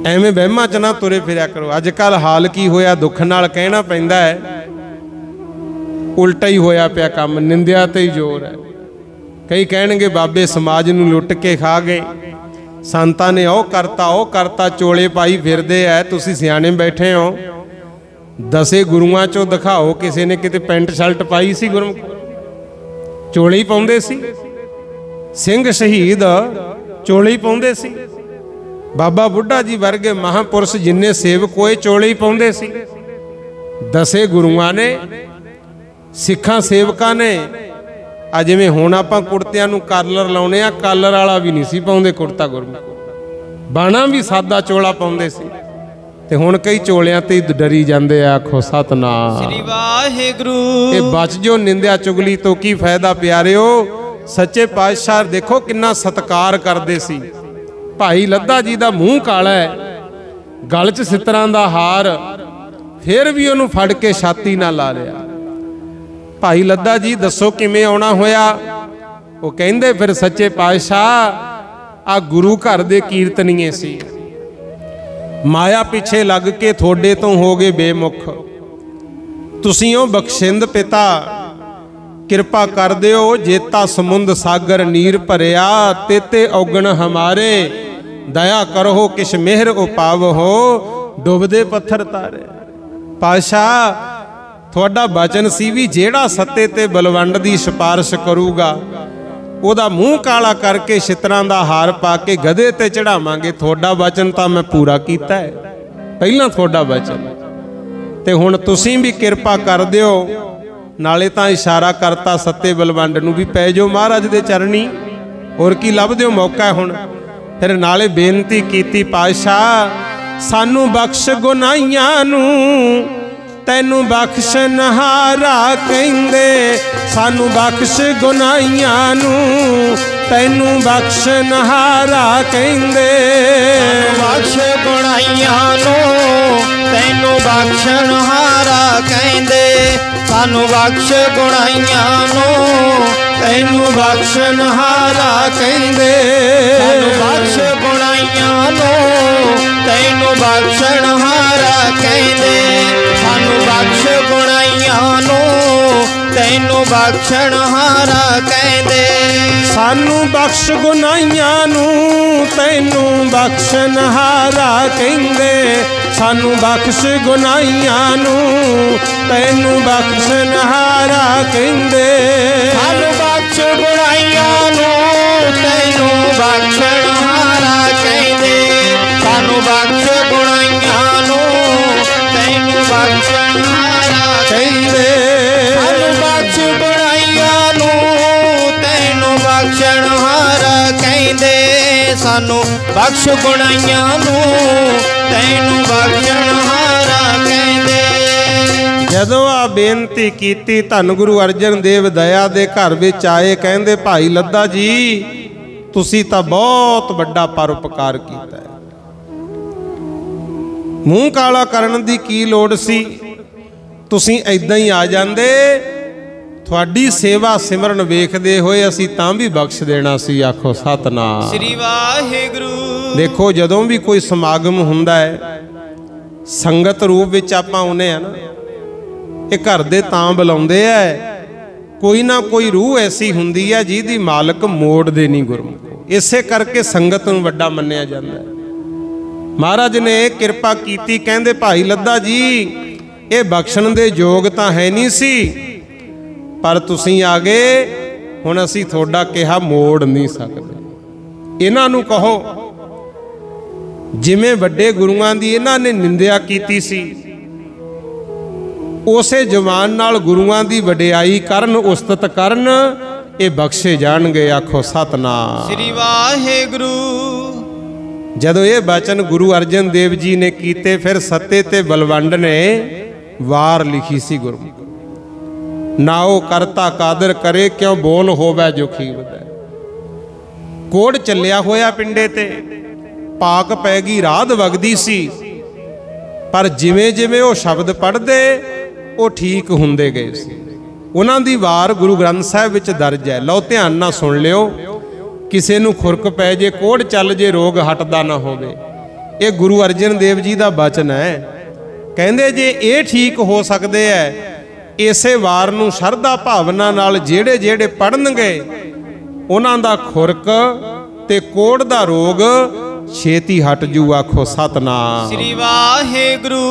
ਐਵੇਂ ਵਹਿਮਾਂ 'ਚ ਨਾ ਤੁਰੇ ਫਿਰਿਆ ਕਰੋ। ਅੱਜ ਕੱਲ ਹਾਲ ਕੀ ਹੋਇਆ, ਦੁੱਖ ਨਾਲ ਕਹਿਣਾ ਪੈਂਦਾ ਹੈ, ਉਲਟਾ ਹੀ ਹੋਇਆ ਪਿਆ ਕੰਮ, ਨਿੰਦਿਆ ਤੇ ਹੀ ਜ਼ੋਰ ਹੈ। ਕਈ ਕਹਿਣਗੇ ਬਾਬੇ ਸਮਾਜ ਨੂੰ ਲੁੱਟ ਕੇ ਖਾ ਗਏ, ਸੰਤਾਂ ਨੇ ਉਹ ਕਰਤਾ, ਚੋਲੇ ਪਾਈ ਫਿਰਦੇ ਐ। ਤੁਸੀਂ ਸਿਆਣੇ ਬੈਠੇ ਹੋ, 10 ਗੁਰੂਆਂ 'ਚੋਂ ਦਿਖਾਓ ਕਿਸੇ ਨੇ ਕਿਤੇ ਪੈਂਟ ਸ਼ਰਟ ਪਾਈ ਸੀ ਗੁਰੂ? ਚੋਲੇ ਹੀ ਪਾਉਂਦੇ ਸੀ। ਸਿੰਘ ਸ਼ਹੀਦ ਚੋਲੇ ਹੀ ਪਾਉਂਦੇ ਸੀ। ਬਾਬਾ ਬੁੱਢਾ ਜੀ ਵਰਗੇ ਮਹਾਂਪੁਰਸ਼ ਜਿੰਨੇ ਸੇਵਕ ਹੋਏ ਚੋਲੇ ਹੀ ਪਾਉਂਦੇ ਸੀ। 10 ਗੁਰੂਆਂ ਨੇ, ਸਿੱਖਾਂ ਸੇਵਕਾਂ ਨੇ। ਆ ਜਿਵੇਂ ਹੁਣ ਆਪਾਂ ਕੁੜਤਿਆਂ ਨੂੰ ਕਾਲਰ ਲਾਉਣੇ ਆ, ਕਾਲਰ ਵਾਲਾ ਵੀ ਨਹੀਂ ਸੀ ਪਾਉਂਦੇ ਕੁੜਤਾ ਗੁਰਮੁਖ। ਬਾਣਾ ਵੀ ਸਾਦਾ ਚੋਲਾ ਪਾਉਂਦੇ ਸੀ। ਤੇ ਹੁਣ ਕਈ ਚੋਲਿਆਂ ਤੇ ਡਰੀ ਜਾਂਦੇ ਆ। ਆਖੋ ਸਤਨਾਮ ਸ੍ਰੀ ਵਾਹਿਗੁਰੂ। ਇਹ ਬਚ ਜੋ ਨਿੰਦਿਆ ਚੁਗਲੀ ਤੋਂ ਕੀ ਫਾਇਦਾ ਪਿਆਰਿਓ। ਸੱਚੇ ਪਾਤਸ਼ਾਹ ਦੇਖੋ ਕਿੰਨਾ ਸਤਿਕਾਰ ਕਰਦੇ ਸੀ। ਭਾਈ ਲੱਦਾ ਜੀ ਦਾ ਮੂੰਹ ਕਾਲਾ ਹੈ, ਗਲ 'ਚ ਸਿੱਤਰਾਂ ਦਾ ਹਾਰ, ਫਿਰ ਵੀ ਉਹਨੂੰ ਫੜ ਕੇ ਛਾਤੀ ਨਾਲ ਲਾ ਲਿਆ। ਭਾਈ ਲੱਦਾ ਜੀ ਦੱਸੋ ਕਿਵੇਂ ਆਉਣਾ ਹੋਇਆ? ਉਹ ਕਹਿੰਦੇ ਫਿਰ ਸੱਚੇ ਪਾਤਸ਼ਾਹ ਆ ਗੁਰੂ ਘਰ ਦੇ ਕੀਰਤਨੀਏ ਸੀ, ਮਾਇਆ ਪਿੱਛੇ ਲੱਗ ਕੇ ਤੁਹਾਡੇ ਤੋਂ ਹੋ ਗਏ ਬੇਮੁਖ। ਤੁਸੀਂ ਉਹ ਬਖਸ਼ਿੰਦ ਪਿਤਾ, ਕਿਰਪਾ ਕਰ ਦਿਓ ਜੇਤਾ ਸਮੁੰਦ ਸਾਗਰ ਨੀਰ ਭਰਿਆ, ਤੇਤੇ ਔਗਣ ਹਮਾਰੇ ਦਇਆ ਕਰੋ ਕਿਛ ਮਿਹਰ ਉਪਾਵੋ, ਡੁੱਬਦੇ ਪੱਥਰ ਤਾਰੇ। ਪਾਤਸ਼ਾਹ ਤੁਹਾਡਾ ਬਚਨ ਸੀ ਵੀ ਜਿਹੜਾ ਸੱਤੇ ਤੇ ਬਲਵੰਡ ਦੀ ਸਿਫਾਰਿਸ਼ ਕਰੂਗਾ ਉਹਦਾ ਮੂੰਹ ਕਾਲਾ ਕਰਕੇ ਛਿੱਤਰਾਂ ਦਾ ਹਾਰ ਪਾ ਕੇ ਗਧੇ ਤੇ ਚੜਾਵਾਂਗੇ। ਤੁਹਾਡਾ ਬਚਨ ਤਾਂ ਮੈਂ ਪੂਰਾ ਕੀਤਾ ਹੈ, ਪਹਿਲਾਂ ਤੁਹਾਡਾ ਬਚਨ, ਤੇ ਹੁਣ ਤੁਸੀਂ ਵੀ ਕਿਰਪਾ ਕਰ ਦਿਓ। ਨਾਲੇ ਤਾਂ ਇਸ਼ਾਰਾ ਕਰਤਾ ਸੱਤੇ ਬਲਵੰਡ ਨੂੰ ਵੀ ਪੈ ਜਾਓ ਮਹਾਰਾਜ ਦੇ ਚਰਨੀ, ਹੋਰ ਕੀ ਲੱਭਦੇ ਹੋ ਮੌਕਾ ਹੁਣ। ਫਿਰ ਨਾਲੇ ਬੇਨਤੀ ਕੀਤੀ ਪਾਤਸ਼ਾਹ ਸਾਨੂੰ ਬਖਸ਼ ਗੁਨਾਹੀਆਂ ਨੂੰ, ਤੈਨੂੰ ਬਖਸ਼ਨਹਾਰਾ ਕਹਿੰਦੇ। ਸਾਨੂੰ ਬਖਸ਼ ਗੁਨਾਹੀਆਂ ਨੂੰ, ਤੈਨੂੰ ਬਖਸ਼ਨਹਾਰਾ ਕਹਿੰਦੇ। ਬਖਸ਼ ਗੁਨਾਹੀਆਂ ਨੂੰ, ਤੈਨੂੰ ਬਖਸ਼ਨਹਾਰਾ ਕਹਿੰਦੇ। ਸਾਨੂੰ ਬਖਸ਼ ਗੁਨਾਹੀਆਂ ਨੂੰ, ਤੈਨੂੰ ਬਖਸ਼ਨਹਾਰਾ ਕਹਿੰਦੇ। ਸਾਨੂੰ ਬਖਸ਼ ਗੁਨਾਹੀਆਂ ਨੂੰ, ਤੈਨੂੰ ਬਖਸ਼ਨਹਾਰਾ ਕਹਿੰਦੇ। ਸਾਨੂੰ ਬਖਸ਼ ਗੁਨਾਹੀਆਂ ਨੂੰ, ਤੈਨੂੰ ਬਖਸ਼ਨਹਾਰਾ ਕਹਿੰਦੇ। ਸਾਨੂੰ ਬਖਸ਼ ਗੁਨਾਹੀਆਂ ਨੂੰ, ਤੈਨੂੰ ਬਖਸ਼ਨਹਾਰਾ ਕਹਿੰਦੇ। ਸਾਨੂੰ ਬਖਸ਼ ਗੁਨਾਹੀਆਂ ਨੂੰ, ਤੈਨੂੰ ਬਖਸ਼ਨਹਾਰਾ ਕਹਿੰਦੇ। ਸਾਨੂੰ ਬਖਸ਼ ਗੁਨਾਹੀਆਂ ਨੂੰ, ਤੈਨੂੰ ਬਖਸ਼ਨਹਾਰਾ ਕਹਿੰਦੇ। ਸਾਨੂੰ ਬਖਸ਼ ਗੁਨਾਹੀਆਂ ਨੂੰ, ਤੈਨੂੰ ਬਖਸ਼ਨਹਾਰਾ ਕਹਿੰਦੇ। ਸਾਨੂੰ ਬਖਸ਼ ਗੁਨਾਹੀਆਂ ਨੂੰ, ਤੈਨੂੰ ਬਖਸ਼ਨਹਾਰਾ ਕਹਿੰਦੇ। ਸਾਨੂੰ ਬਖਸ਼ ਗੁਨਾਹੀਆਂ ਨੂੰ, ਤੈਨੂੰ ਬਖਸ਼ਨਹਾਰਾ ਕਹਿੰਦੇ। ਜਦੋਂ ਆ ਬੇਨਤੀ ਕੀਤੀ ਧੰਨ ਗੁਰੂ ਅਰਜਨ ਦੇਵ ਦਇਆ ਦੇ ਘਰ ਵਿੱਚ ਆਏ। ਕਹਿੰਦੇ ਭਾਈ ਲੱਦਾ ਜੀ ਤੁਸੀਂ ਤਾਂ ਬਹੁਤ ਵੱਡਾ ਪਰਉਪਕਾਰ ਕੀਤਾ ਹੈ, ਮੂੰਹ ਕਾਲਾ ਕਰਨ ਦੀ ਕੀ ਲੋੜ ਸੀ, ਤੁਸੀਂ ਐਦਾਂ ਹੀ ਆ ਜਾਂਦੇ। ਤੁਹਾਡੀ ਸੇਵਾ ਸਿਮਰਨ ਵੇਖਦੇ ਹੋਏ ਅਸੀਂ ਤਾਂ ਵੀ ਬਖਸ਼ ਦੇਣਾ ਸੀ। ਆਖੋ ਸਤਨਾਮ ਸ੍ਰੀ ਵਾਹਿਗੁਰੂ। ਦੇਖੋ ਜਦੋਂ ਵੀ ਕੋਈ ਸਮਾਗਮ ਹੁੰਦਾ ਹੈ ਸੰਗਤ ਰੂਪ ਵਿੱਚ ਆਪਾਂ ਆਉਨੇ ਆ ਨਾ, ਇਹ ਘਰ ਦੇ ਤਾਂ ਬੁਲਾਉਂਦੇ ਆ, ਕੋਈ ਨਾ ਕੋਈ ਰੂਹ ਐਸੀ ਹੁੰਦੀ ਹੈ ਜਿਹਦੀ ਮਾਲਕ ਮੋੜਦੇ ਨਹੀਂ ਗੁਰਮੁਖ। ਇਸੇ ਕਰਕੇ ਸੰਗਤ ਨੂੰ ਵੱਡਾ ਮੰਨਿਆ ਜਾਂਦਾ ਹੈ। ਮਹਾਰਾਜ ਨੇ ਕਿਰਪਾ ਕੀਤੀ, ਕਹਿੰਦੇ ਭਾਈ ਲੱਦਾ ਜੀ ਇਹ ਬਖਸ਼ਣ ਦੇ ਯੋਗ ਤਾਂ ਹੈ ਨਹੀਂ ਸੀ, ਪਰ ਤੁਸੀਂ ਆ ਗਏ, ਹੁਣ ਅਸੀਂ ਤੁਹਾਡਾ ਕਿਹਾ ਮੋੜ ਨਹੀਂ ਸਕਦੇ। ਇਹਨਾਂ ਨੂੰ ਕਹੋ ਜਿਵੇਂ ਵੱਡੇ ਗੁਰੂਆਂ ਦੀ ਇਹਨਾਂ ਨੇ ਨਿੰਦਿਆ ਕੀਤੀ ਸੀ, ਉਸੇ ਜਵਾਨ ਨਾਲ ਗੁਰੂਆਂ ਦੀ ਵਡਿਆਈ ਕਰਨ, ਉਸਤਤ ਕਰਨ, ਇਹ ਬਖਸ਼ੇ ਜਾਣਗੇ। ਆਖੋ ਸਤਨਾਮ ਸ੍ਰੀ ਵਾਹਿਗੁਰੂ। ਜਦੋਂ ਇਹ ਬਚਨ ਗੁਰੂ ਅਰਜਨ ਦੇਵ ਜੀ ਨੇ ਕੀਤੇ, ਫਿਰ ਸੱਤੇ ਤੇ ਬਲਵੰਡ ਨੇ ਵਾਰ ਲਿਖੀ ਸੀ ਗੁਰਮੁਖ, ਨਾਉ ਕਰਤਾ ਕਾਦਰ ਕਰੇ ਕਿਉਂ ਬੋਲ ਹੋਵੇ ਜੋ ਖੀਵਦਾ। ਕੋੜ ਚੱਲਿਆ ਹੋਇਆ ਪਿੰਡੇ ਤੇ, ਪਾਕ ਪੈ ਗਈ, ਰਾਧ ਵਗਦੀ ਸੀ, ਪਰ ਜਿਵੇਂ ਜਿਵੇਂ ਉਹ ਸ਼ਬਦ ਪੜ੍ਹਦੇ ਉਹ ਠੀਕ ਹੁੰਦੇ ਗਏ ਸੀ। ਉਹਨਾਂ ਦੀ ਵਾਰ ਗੁਰੂ ਗ੍ਰੰਥ ਸਾਹਿਬ ਵਿੱਚ ਦਰਜ ਹੈ। ਲਓ ਧਿਆਨ ਨਾਲ ਸੁਣ ਲਿਓ। ਕਿਸੇ ਨੂੰ ਖੁਰਕ ਪੈ ਜੇ, ਕੋੜ ਚੱਲ ਜੇ, ਰੋਗ ਹਟਦਾ ਨਾ ਹੋਵੇ, ਇਹ ਗੁਰੂ ਅਰਜਨ ਦੇਵ ਜੀ ਦਾ ਬਚਨ ਹੈ। ਕਹਿੰਦੇ ਜੇ ਇਹ ਠੀਕ ਹੋ ਸਕਦੇ ਐ, ਇਸੇ ਵਾਰ ਨੂੰ ਸ਼ਰਧਾ ਭਾਵਨਾ ਨਾਲ ਜਿਹੜੇ ਜਿਹੜੇ ਪੜਨਗੇ ਉਹਨਾਂ ਦਾ ਖੁਰਕ ਤੇ ਕੋੜ ਦਾ ਰੋਗ ਛੇਤੀ ਹਟ ਜੂ। ਆਖੋ ਸਤਨਾਮ ਸ੍ਰੀ ਵਾਹਿਗੁਰੂ।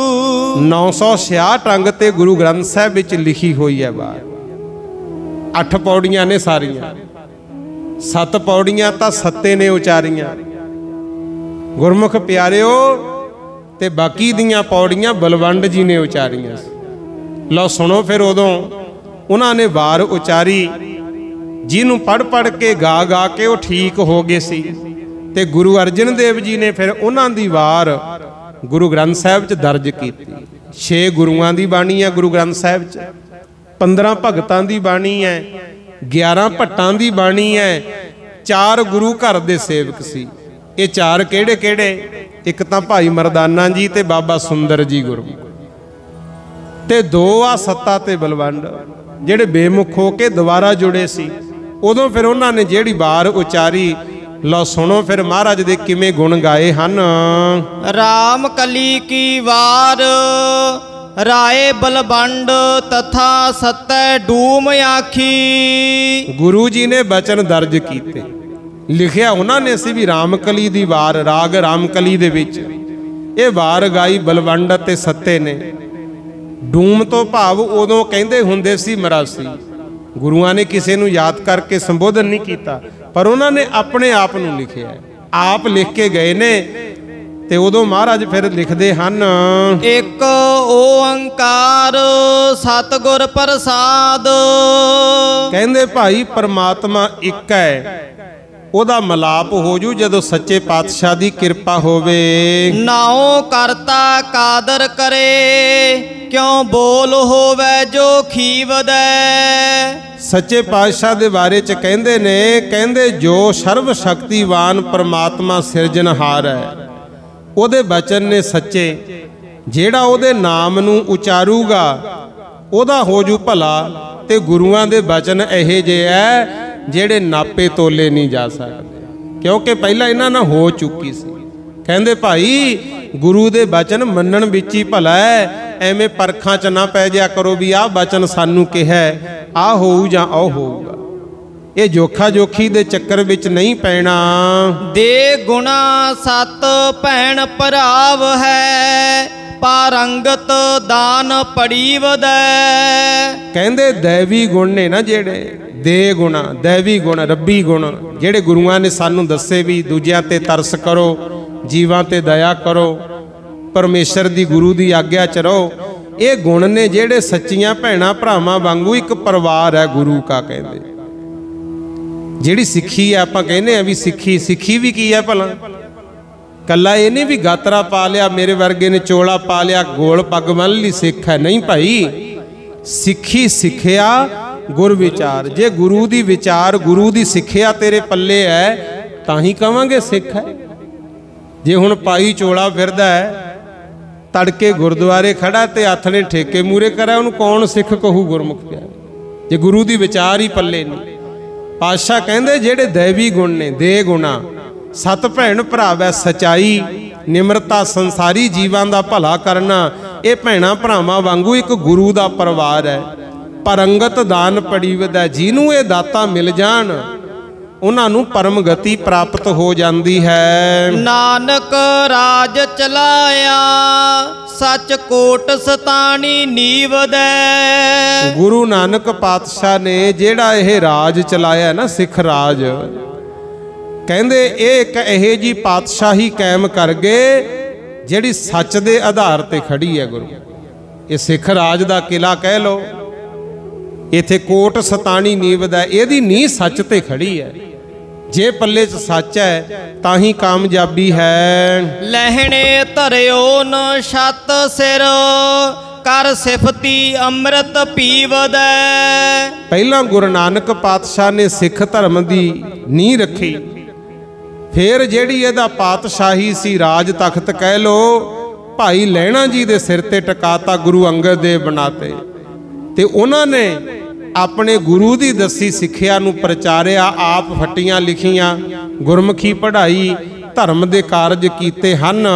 966 ਅੰਗ ਤੇ ਗੁਰੂ ਗ੍ਰੰਥ ਸਾਹਿਬ ਵਿੱਚ ਲਿਖੀ ਹੋਈ ਹੈ ਵਾਰ। 8 ਪੌੜੀਆਂ ਨੇ ਸਾਰੀਆਂ, 7 ਪੌੜੀਆਂ ਤਾਂ ਸੱਤੇ ਨੇ ਉਚਾਰੀਆਂ ਗੁਰਮੁਖ ਪਿਆਰਿਓ, ਤੇ ਬਾਕੀ ਦੀਆਂ ਪੌੜੀਆਂ ਬਲਵੰਡ ਜੀ ਨੇ ਉਚਾਰੀਆਂ। ਲਓ ਸੁਣੋ ਫਿਰ। ਉਦੋਂ ਉਹਨਾਂ ਨੇ ਵਾਰ ਉਚਾਰੀ, ਜਿਹਨੂੰ ਪੜ ਪੜ ਕੇ ਗਾ ਗਾ ਕੇ ਉਹ ਠੀਕ ਹੋ ਗਏ ਸੀ, ਤੇ ਗੁਰੂ ਅਰਜਨ ਦੇਵ ਜੀ ਨੇ ਫਿਰ ਉਹਨਾਂ ਦੀ ਵਾਰ ਗੁਰੂ ਗ੍ਰੰਥ ਸਾਹਿਬ 'ਚ ਦਰਜ ਕੀਤੀ। 6 ਗੁਰੂਆਂ ਦੀ ਬਾਣੀ ਹੈ ਗੁਰੂ ਗ੍ਰੰਥ ਸਾਹਿਬ 'ਚ, 15 ਭਗਤਾਂ ਦੀ ਬਾਣੀ ਹੈ, 11 ਭੱਟਾਂ ਦੀ ਬਾਣੀ ਹੈ, 4 ਗੁਰੂ ਘਰ ਦੇ ਸੇਵਕ ਸੀ। ਇਹ 4 ਕਿਹੜੇ ਕਿਹੜੇ? ਇੱਕ ਤਾਂ ਭਾਈ ਮਰਦਾਨਾ ਜੀ ਤੇ ਬਾਬਾ ਸੁੰਦਰ ਜੀ ਗੁਰਮੁਖ, ਤੇ 2 ਆ ਸੱਤਾ ਤੇ ਬਲਵੰਡ, ਜਿਹੜੇ ਬੇਮੁਖ ਹੋ ਕੇ ਦੁਬਾਰਾ ਜੁੜੇ ਸੀ। ਉਦੋਂ ਫਿਰ ਉਹਨਾਂ ਨੇ ਜਿਹੜੀ ਵਾਰ ਉਚਾਰੀ, ਲਓ ਸੁਣੋ ਫਿਰ ਮਹਾਰਾਜ ਦੇ ਕਿਵੇਂ ਗੁਣ ਗਾਏ ਹਨ। ਰਾਮ ਕਲੀ ਕੀ ਵਾਰ ਰਾਏ ਬਲਵੰਡ ਤਥਾ ਸਤੈ ਡੂਮ ਆਖੀ। ਗੁਰੂ ਜੀ ਨੇ ਬਚਨ ਦਰਜ ਕੀਤੇ, ਲਿਖਿਆ ਉਹਨਾਂ ਨੇ ਸੀ ਵੀ ਰਾਮਕਲੀ ਦੀ ਵਾਰ, ਰਾਗ ਰਾਮਕਲੀ ਦੇ ਵਿੱਚ ਇਹ ਵਾਰ ਗਾਈ ਬਲਵੰਡ ਅਤੇ ਸੱਤੇ ਨੇ। ਡੂਮ ਤੋਂ ਭਾਵ ਉਦੋਂ ਕਹਿੰਦੇ ਹੁੰਦੇ ਸੀ ਮਰਾਸੀ। ਗੁਰੂਆਂ ਨੇ ਕਿਸੇ ਨੂੰ ਯਾਦ ਕਰਕੇ ਸੰਬੋਧਨ ਨਹੀਂ ਕੀਤਾ, ਪਰ ਉਹਨਾਂ ਨੇ ਆਪਣੇ ਆਪ ਨੂੰ ਲਿਖਿਆ, ਆਪ ਲਿਖ ਕੇ ਗਏ ਨੇ। ਤੇ ਉਦੋਂ ਮਹਾਰਾਜ ਫਿਰ ਲਿਖਦੇ ਹਨ, ਇੱਕ ਓੰਕਾਰ ਸਤਿਗੁਰ ਪ੍ਰਸਾਦ। ਕਹਿੰਦੇ ਭਾਈ ਪਰਮਾਤਮਾ ਇੱਕ ਹੈ, ਉਹਦਾ ਮਲਾਪ ਹੋ ਜੂ ਜਦੋਂ ਸੱਚੇ ਪਾਤਸ਼ਾਹ ਦੀ ਕਿਰਪਾ ਹੋਵੇ। ਨਾਉ ਕਰਤਾ ਕਾਦਰ ਕਰੇ ਕਿਉਂ ਬੋਲ ਹੋਵੇ ਜੋ ਖੀਵਦੈ। ਸੱਚੇ ਪਾਤਸ਼ਾਹ ਦੇ ਬਾਰੇ ਚ ਕਹਿੰਦੇ ਨੇ, ਕਹਿੰਦੇ ਜੋ ਸਰਵ ਸ਼ਕਤੀਵਾਨ ਪਰਮਾਤਮਾ ਸਿਰਜਣਹਾਰ ਹੈ, ਉਹਦੇ ਬਚਨ ਨੇ ਸੱਚੇ। ਜਿਹੜਾ ਉਹਦੇ ਨਾਮ ਨੂੰ ਉਚਾਰੂਗਾ ਉਹਦਾ ਹੋ ਜੂ ਭਲਾ। ਤੇ ਗੁਰੂਆਂ ਦੇ ਬਚਨ ਇਹੋ ਜਿਹੇ ਐ ਜਿਹੜੇ ਨਾਪੇ ਤੋਲੇ ਨਹੀਂ ਜਾ ਸਕਦੇ, ਕਿਉਂਕਿ ਪਹਿਲਾਂ ਇਹਨਾਂ ਨਾਲ ਹੋ ਚੁੱਕੀ ਸੀ। ਕਹਿੰਦੇ ਭਾਈ ਗੁਰੂ ਦੇ ਬਚਨ ਮੰਨਣ ਵਿੱਚ ਹੀ ਭਲਾ ਹੈ, ਐਵੇਂ ਪਰਖਾਂ 'ਚ ਨਾ ਪੈ ਜਾ ਕਰੋ ਵੀ ਆਹ ਬਚਨ ਸਾਨੂੰ ਕਿਹਾ ਆਹ ਹੋਊ ਜਾਂ ਉਹ ਹੋਊਗਾ। ਇਹ ਜੋਖਾ ਜੋਖੀ ਦੇ ਚੱਕਰ ਵਿੱਚ ਨਹੀਂ ਪੈਣਾ। ਦੇ ਗੁਣਾ ਸਤ ਭੈਣ ਭਰਾਵ ਹੈ, ਪਾਰੰਗਤ ਦਾਨ ਪੜੀ ਵਦੈ। ਕਹਿੰਦੇ ਦੈਵੀ ਗੁਣ ਨੇ ਨਾ ਜਿਹੜੇ, ਦੇ ਗੁਣਾ, ਦੈਵੀ ਗੁਣ, ਰੱਬੀ ਗੁਣ, ਜਿਹੜੇ ਗੁਰੂਆਂ ਨੇ ਸਾਨੂੰ ਦੱਸੇ ਵੀ ਦੂਜਿਆਂ ਤੇ ਤਰਸ ਕਰੋ, ਜੀਵਾਂ ਤੇ ਦਇਆ ਕਰੋ, ਪਰਮੇਸ਼ਰ ਦੀ ਗੁਰੂ ਦੀ ਆਗਿਆ 'ਚ ਰਹੋ। ਇਹ ਗੁਣ ਨੇ ਜਿਹੜੇ ਸੱਚੀਆਂ ਭੈਣਾਂ ਭਰਾਵਾਂ ਵਾਂਗੂ ਇੱਕ ਪਰਿਵਾਰ ਹੈ ਗੁਰੂ ਕਾ। ਕਹਿੰਦੇ ਜਿਹੜੀ ਸਿੱਖੀ ਹੈ, ਆਪਾਂ ਕਹਿੰਦੇ ਆ ਵੀ ਸਿੱਖੀ ਵੀ ਕੀ ਹੈ ਭਲਾ? ਕੱਲਾ ਇਹ ਨਹੀਂ ਵੀ ਗਾਤਰਾ ਪਾ ਲਿਆ, ਮੇਰੇ ਵਰਗੇ ਨੇ ਚੋਲਾ ਪਾ ਲਿਆ, ਗੋਲ ਪੱਗ ਬੰਨ ਲਈ ਸਿੱਖ ਹੈ, ਨਹੀਂ ਭਾਈ। ਸਿੱਖੀ ਸਿੱਖਿਆ ਗੁਰ ਵਿਚਾਰ। ਜੇ ਗੁਰੂ ਦੀ ਵਿਚਾਰ, ਗੁਰੂ ਦੀ ਸਿੱਖਿਆ ਤੇਰੇ ਪੱਲੇ ਹੈ ਤਾਂ ਹੀ ਕਵਾਂਗੇ ਸਿੱਖ ਹੈ। ਜੇ ਹੁਣ ਪਾਈ ਚੋਲਾ ਫਿਰਦਾ ਹੈ, ਤੜਕੇ ਗੁਰਦੁਆਰੇ ਖੜਾ ਤੇ ਹੱਥ ਨੇ ਠੇਕੇ ਮੂਰੇ ਕਰਿਆ, ਉਹਨੂੰ ਕੌਣ ਸਿੱਖ ਕਹੂ ਗੁਰਮੁਖ ਪਿਆ? ਜੇ ਗੁਰੂ ਦੀ ਵਿਚਾਰ ਹੀ ਪੱਲੇ ਨਹੀਂ। ਪਾਤਸ਼ਾਹ ਕਹਿੰਦੇ ਜਿਹੜੇ ਦੈਵੀ ਗੁਣ ਨੇ, ਦੇ ਗੁਣਾ, ਸਤ ਭੈਣ ਭਰਾਵੈ ਸਚਾਈ, ਨਿਮਰਤਾ, ਸੰਸਾਰੀ ਜੀਵਾਂ ਦਾ ਭਲਾ ਕਰਨਾ, ਇਹ ਭੈਣਾਂ ਭਰਾਵਾਂ ਵਾਂਗੂ ਇੱਕ ਗੁਰੂ ਦਾ ਪਰਿਵਾਰ ਹੈ। ਪਰੰਗਤ ਦਾਨ ਪੜੀ ਵਦੈ। ਜਿਹਨੂੰ ਇਹ ਦਾਤਾਂ ਮਿਲ ਜਾਣ ਉਹਨਾਂ ਨੂੰ ਪਰਮ ਗਤੀ ਪ੍ਰਾਪਤ ਹੋ ਜਾਂਦੀ ਹੈ। ਨਾਨਕ ਰਾਜ ਚਲਾਇਆ ਸੱਚ ਕੋਟ ਸਤਾਣੀ ਨੀਵਦੈ। ਗੁਰੂ ਨਾਨਕ ਪਾਤਸ਼ਾਹ ਨੇ ਜਿਹੜਾ ਇਹ ਰਾਜ ਚਲਾਇਆ ਨਾ, ਸਿੱਖ ਰਾਜ, ਕਹਿੰਦੇ ਇਹ ਇੱਕ ਇਹੋ ਜੀ ਪਾਤਸ਼ਾਹੀ ਕਾਇਮ ਕਰ ਗਏ ਜਿਹੜੀ ਸੱਚ ਦੇ ਆਧਾਰ ਤੇ ਖੜੀ ਹੈ। ਗੁਰੂ ਇਹ ਸਿੱਖ ਰਾਜ ਦਾ ਕਿਲਾ ਕਹਿ ਲੋ। ਇੱਥੇ ਕੋਟ ਸਤਾਣੀ ਨੀਵਦੈ, ਇਹਦੀ ਨੀਂਹ ਸੱਚ ਤੇ ਖੜੀ ਹੈ। ਜੇ ਪੱਲੇ 'ਚ ਸੱਚ ਹੈ ਤਾਂ ਹੀ ਕਾਮਯਾਬੀ ਹੈ। ਲਹਿਣੇ ਧਰਿਓ ਨ ਛਤ ਸਿਰ ਕਰ ਸਿਫਤੀ ਅੰਮ੍ਰਿਤ ਪੀਵਦੈ। ਪਹਿਲਾਂ ਗੁਰੂ ਨਾਨਕ ਪਾਤਸ਼ਾਹ ਨੇ ਸਿੱਖ ਧਰਮ ਦੀ ਨੀਂਹ ਰੱਖੀ, ਫਿਰ ਜਿਹੜੀ ਇਹਦਾ ਪਾਤਸ਼ਾਹੀ ਸੀ, ਰਾਜ ਤਖਤ ਕਹਿ ਲੋ, ਭਾਈ ਲਹਿਣਾ ਜੀ ਦੇ ਸਿਰ ਤੇ ਟਿਕਾਤਾ, ਗੁਰੂ ਅੰਗਦ ਦੇਵ ਬਣਾਤੇ। ਤੇ ਉਹਨਾਂ ਨੇ ਆਪਣੇ ਗੁਰੂ ਦੀ ਦੱਸੀ ਸਿੱਖਿਆ ਨੂੰ ਪ੍ਰਚਾਰਿਆ, ਆਪ ਫੱਟੀਆਂ ਲਿਖੀਆਂ, ਗੁਰਮੁਖੀ ਪੜ੍ਹਾਈ, ਧਰਮ ਦੇ ਕਾਰਜ ਕੀਤੇ ਹਨ।